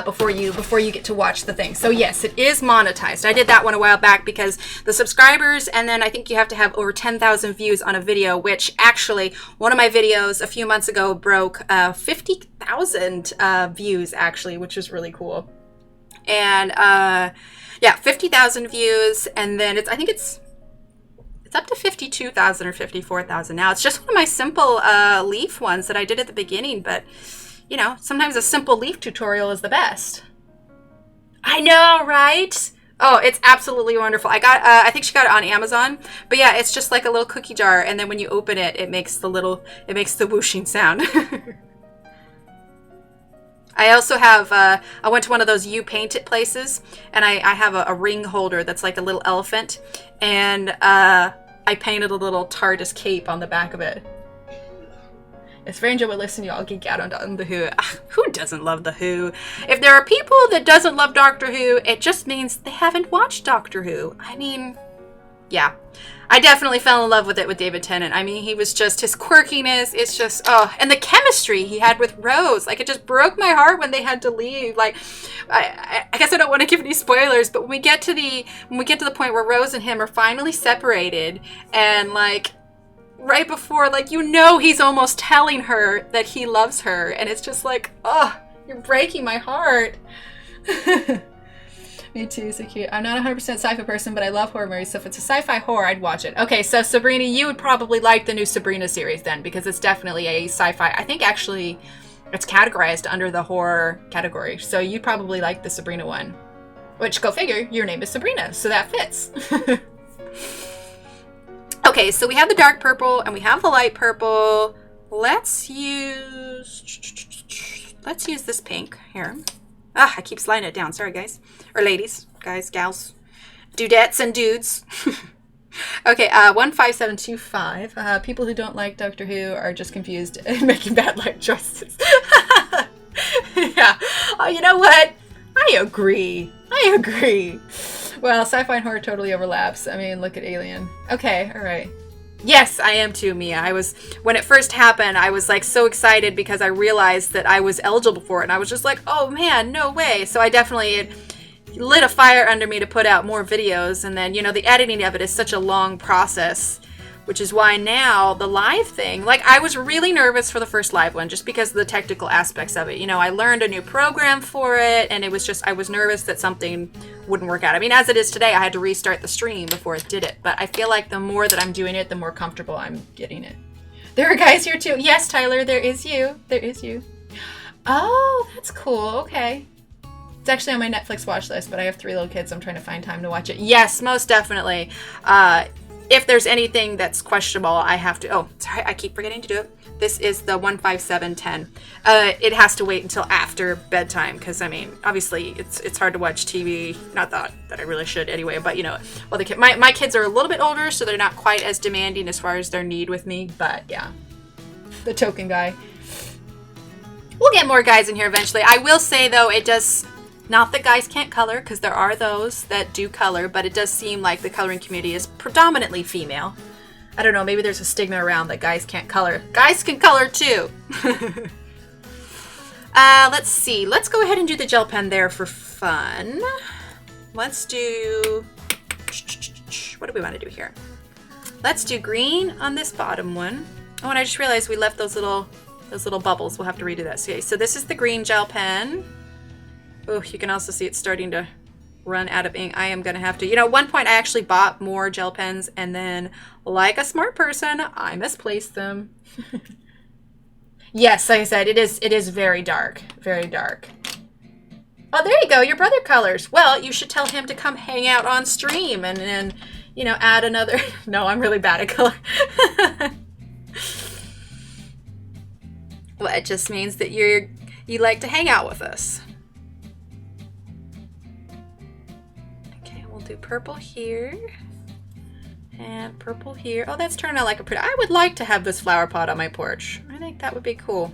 Before you get to watch the thing. So yes, it is monetized. I did that one a while back because the subscribers, and then I think you have to have over 10,000 views on a video, which actually one of my videos a few months ago broke 50,000 views actually, which is really cool. And yeah, 50,000 views, and then I think it's up to 52,000 or 54,000 now. It's just one of my simple leaf ones that I did at the beginning, but you know, sometimes a simple leaf tutorial is the best. I know, right? Oh, it's absolutely wonderful. I think she got it on Amazon, but yeah, it's just like a little cookie jar, and then when you open it, it makes the whooshing sound. I also have, I went to one of those You Paint It places, and I have a ring holder that's like a little elephant, and I painted a little TARDIS cape on the back of it. If Ranger would listen, y'all geek out on the Who. Who doesn't love the Who? If there are people that doesn't love Doctor Who, it just means they haven't watched Doctor Who. I mean, yeah. I definitely fell in love with it with David Tennant. I mean, he was just, his quirkiness, it's just, oh, and the chemistry he had with Rose. Like, it just broke my heart when they had to leave. Like, I guess I don't want to give any spoilers, but when we get to the point where Rose and him are finally separated, and like, right before, like, you know, he's almost telling her that he loves her, and it's just like, oh, you're breaking my heart. Me too, so cute. I'm not 100% sci-fi person, but I love horror movies, so if it's a sci-fi horror, I'd watch it. Okay, so Sabrina, you would probably like the new Sabrina series then, because it's definitely a sci-fi. I think actually it's categorized under the horror category, so you'd probably like the Sabrina one. Which, go figure, your name is Sabrina, so that fits. Okay, so we have the dark purple and we have the light purple. Let's use this pink here. Ah, I keep sliding it down. Sorry, guys. Or ladies, guys, gals, dudettes and dudes. Okay, 15725. People who don't like Doctor Who are just confused and making bad life choices. Yeah. Oh, you know what? I agree. Well, sci-fi and horror totally overlaps. I mean, look at Alien. Okay, all right. Yes, I am too, Mia. When it first happened, I was like so excited because I realized that I was eligible for it. And I was just like, oh man, no way. So I definitely, it lit a fire under me to put out more videos. And then, you know, the editing of it is such a long process, which is why now the live thing, like I was really nervous for the first live one just because of the technical aspects of it. You know, I learned a new program for it and it was just, I was nervous that something wouldn't work out. I mean, as it is today, I had to restart the stream before it did it. But I feel like the more that I'm doing it, the more comfortable I'm getting it. There are guys here too. Yes, Tyler, there is you. There is you. Oh, that's cool. Okay. It's actually on my Netflix watch list, but I have 3 little kids, so I'm trying to find time to watch it. Yes, most definitely. If there's anything that's questionable, I have to... Oh, sorry, I keep forgetting to do it. This is the 15710. It has to wait until after bedtime because, I mean, obviously it's hard to watch TV. Not that I really should anyway, but, you know, well, my kids are a little bit older, so they're not quite as demanding as far as their need with me. But, yeah, the token guy. We'll get more guys in here eventually. I will say, though, it does... Not that guys can't color, because there are those that do color, but it does seem like the coloring community is predominantly female. I don't know, maybe there's a stigma around that guys can't color. Guys can color too! Let's see. Let's go ahead and do the gel pen there for fun. Let's do... What do we want to do here? Let's do green on this bottom one. Oh, and I just realized we left those little bubbles. We'll have to redo that. So this is the green gel pen. Oh, you can also see it's starting to run out of ink. I am going to have to... You know, at one point I actually bought more gel pens and then, like a smart person, I misplaced them. Yes, like I said, it is very dark. Very dark. Oh, there you go. Your brother colors. Well, you should tell him to come hang out on stream and then, you know, add another... No, I'm really bad at color. Well, it just means that you like to hang out with us. Do purple here and purple here. Oh, that's turned out like a pretty... I would like to have this flower pot on my porch. I think that would be cool.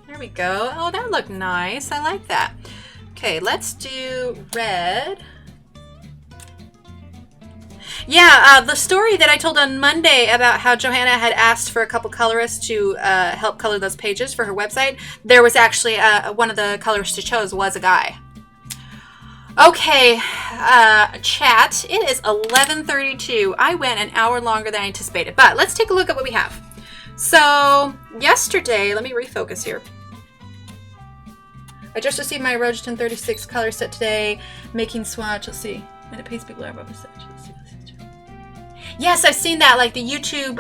There we go. Oh, that looked nice. I like that. Okay, let's do red. Yeah, the story that I told on Monday about how Johanna had asked for a couple colorists to help color those pages for her website, there was actually one of the colorists she chose was a guy. Okay, chat, it is 11:32. I went an hour longer than I anticipated, but let's take a look at what we have. So, yesterday, let me refocus here. I just received my Rogeton 36 color set today, making swatch, let's see, and it pays big lab rubber set. Yes, I've seen that, like the YouTube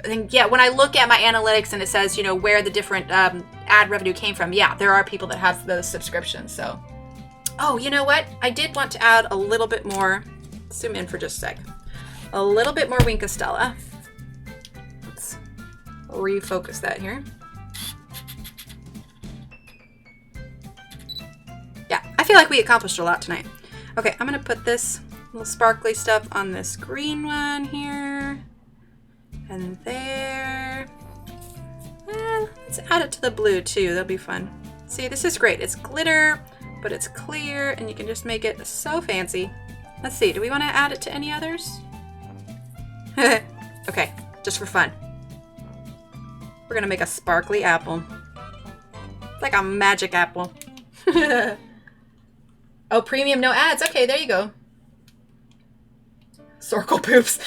thing. Yeah, when I look at my analytics and it says, you know, where the different ad revenue came from, yeah, there are people that have those subscriptions, so. Oh, you know what? I did want to add a little bit more, zoom in for just a sec, a little bit more Wink of Stella. Let's refocus that here. Yeah, I feel like we accomplished a lot tonight. Okay, I'm going to put this little sparkly stuff on this green one here and there. Let's add it to the blue too. That'll be fun. See, this is great. It's glitter, but it's clear and you can just make it so fancy. Let's see, do we want to add it to any others? Okay, just for fun. We're gonna make a sparkly apple. It's like a magic apple. Oh, premium, no ads. Okay, there you go. Circle poops.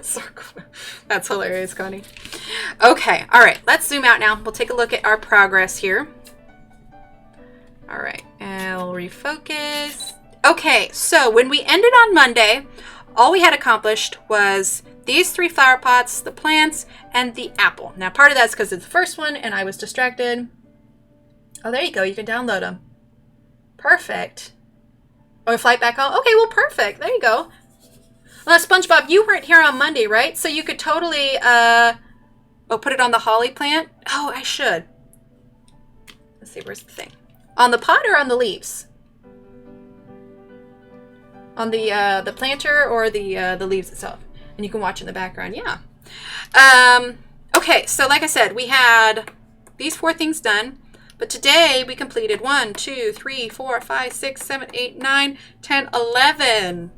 Circle. That's hilarious, Connie. Okay, all right, let's zoom out now. We'll take a look at our progress here. All right, and we'll refocus. Okay, so when we ended on Monday, all we had accomplished was these 3 flower pots, the plants, and the apple. Now, part of that's because it's the first one and I was distracted. Oh, there you go. You can download them. Perfect. Or flight back home. Okay, well, perfect. There you go. Well, SpongeBob, you weren't here on Monday, right? So you could totally, put it on the holly plant. Oh, I should. Let's see, where's the thing? On the pot or on the leaves? On the planter or the leaves itself? And you can watch in the background, yeah. Okay, so like I said, we had these 4 things done. But today we completed 1, 2, 3, 4, 5, 6, 7, 8, 9, 10, 11.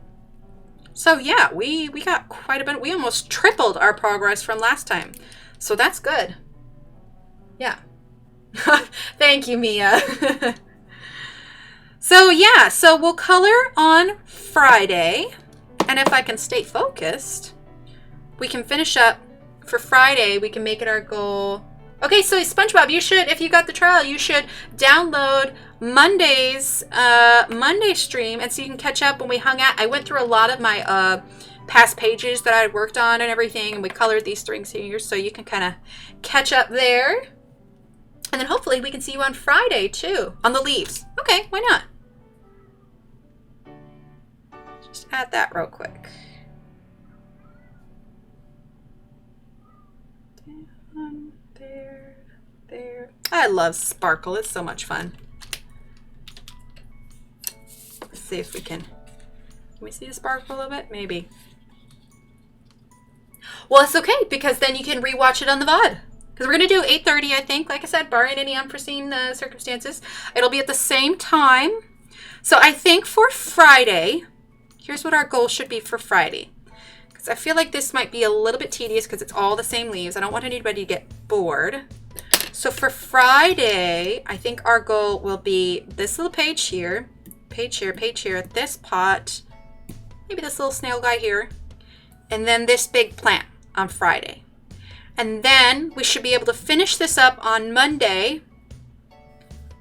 So yeah, we got quite a bit. We almost tripled our progress from last time. So that's good. Yeah. Thank you, Mia. So yeah, so we'll color on Friday. And if I can stay focused, we can finish up for Friday. We can make it our goal. Okay, so SpongeBob, you should, if you got the trial, you should download Monday's Monday stream, and so you can catch up when we hung out. I went through a lot of my past pages that I had worked on and everything, and we colored these strings here, so you can kind of catch up there. And then hopefully we can see you on Friday too, on the leaves. Okay, why not? Just add that real quick. There. I love sparkle. It's so much fun. Let's see if we can we see the sparkle a little bit? Maybe. Well, it's okay because then you can rewatch it on the VOD. Because we're going to do 8:30, I think. Like I said, barring any unforeseen circumstances. It'll be at the same time. So I think for Friday, here's what our goal should be for Friday. Because I feel like this might be a little bit tedious because it's all the same leaves. I don't want anybody to get bored. So for Friday, I think our goal will be this little page here, this pot, maybe this little snail guy here, and then this big plant on Friday. And then we should be able to finish this up on Monday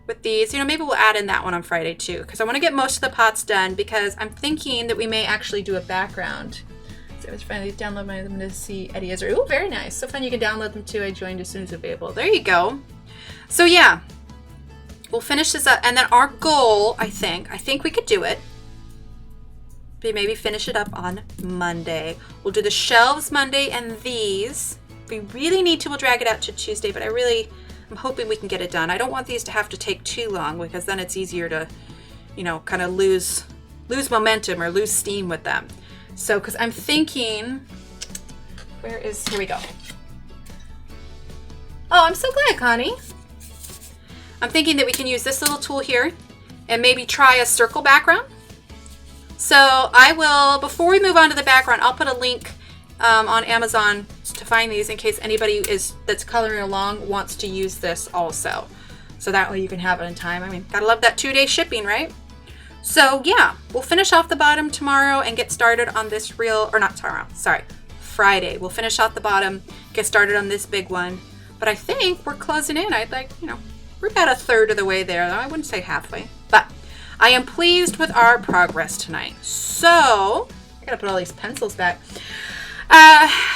with these. You know, maybe we'll add in that one on Friday too, because I want to get most of the pots done because I'm thinking that we may actually do a background. So I was trying to download them to see Eddie Ezra. Oh, very nice. So fun. You can download them too. I joined as soon as available. There you go. So yeah, we'll finish this up. And then our goal, I think we could do it. Maybe finish it up on Monday. We'll do the shelves Monday and these. If we really need to, we'll drag it out to Tuesday, but I'm hoping we can get it done. I don't want these to have to take too long because then it's easier to, you know, kind of lose momentum or lose steam with them. So, because I'm thinking, here we go. Oh, I'm so glad, Connie. I'm thinking that we can use this little tool here and maybe try a circle background. So I will, before we move on to the background, I'll put a link on Amazon to find these in case anybody that's coloring along wants to use this also. So that way you can have it in time. I mean, gotta love that 2-day shipping, right? So yeah, we'll finish off the bottom tomorrow and get started on this Friday. We'll finish off the bottom, get started on this big one. But I think we're closing in. We're about a third of the way there. I wouldn't say halfway, but I am pleased with our progress tonight. So I gotta put all these pencils back.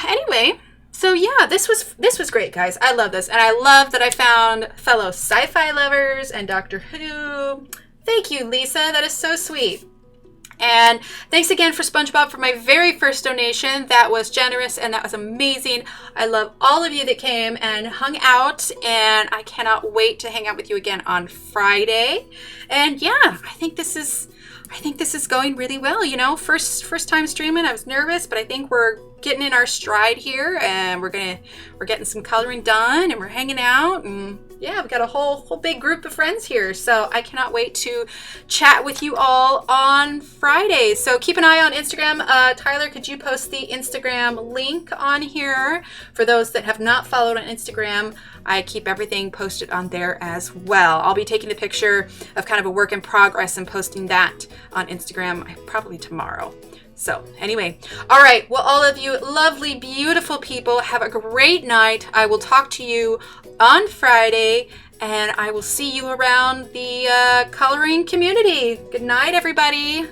Anyway, so yeah, this was great, guys. I love this, and I love that I found fellow sci-fi lovers and Doctor Who. Thank you, Lisa. That is so sweet. And thanks again for SpongeBob for my very first donation. That was generous and that was amazing. I love all of you that came and hung out, and I cannot wait to hang out with you again on Friday. And yeah, I think this is going really well. You know, first time streaming. I was nervous, but I think we're getting in our stride here, and we're getting some coloring done, and we're hanging out, and yeah, we've got a whole big group of friends here. So I cannot wait to chat with you all on Friday. So keep an eye on Instagram. Tyler, could you post the Instagram link on here for those that have not followed on Instagram? I keep everything posted on there as well. I'll be taking a picture of kind of a work in progress and posting that on Instagram probably tomorrow. So anyway, all right. Well, all of you lovely, beautiful people, have a great night. I will talk to you on Friday, and I will see you around the coloring community. Good night, everybody.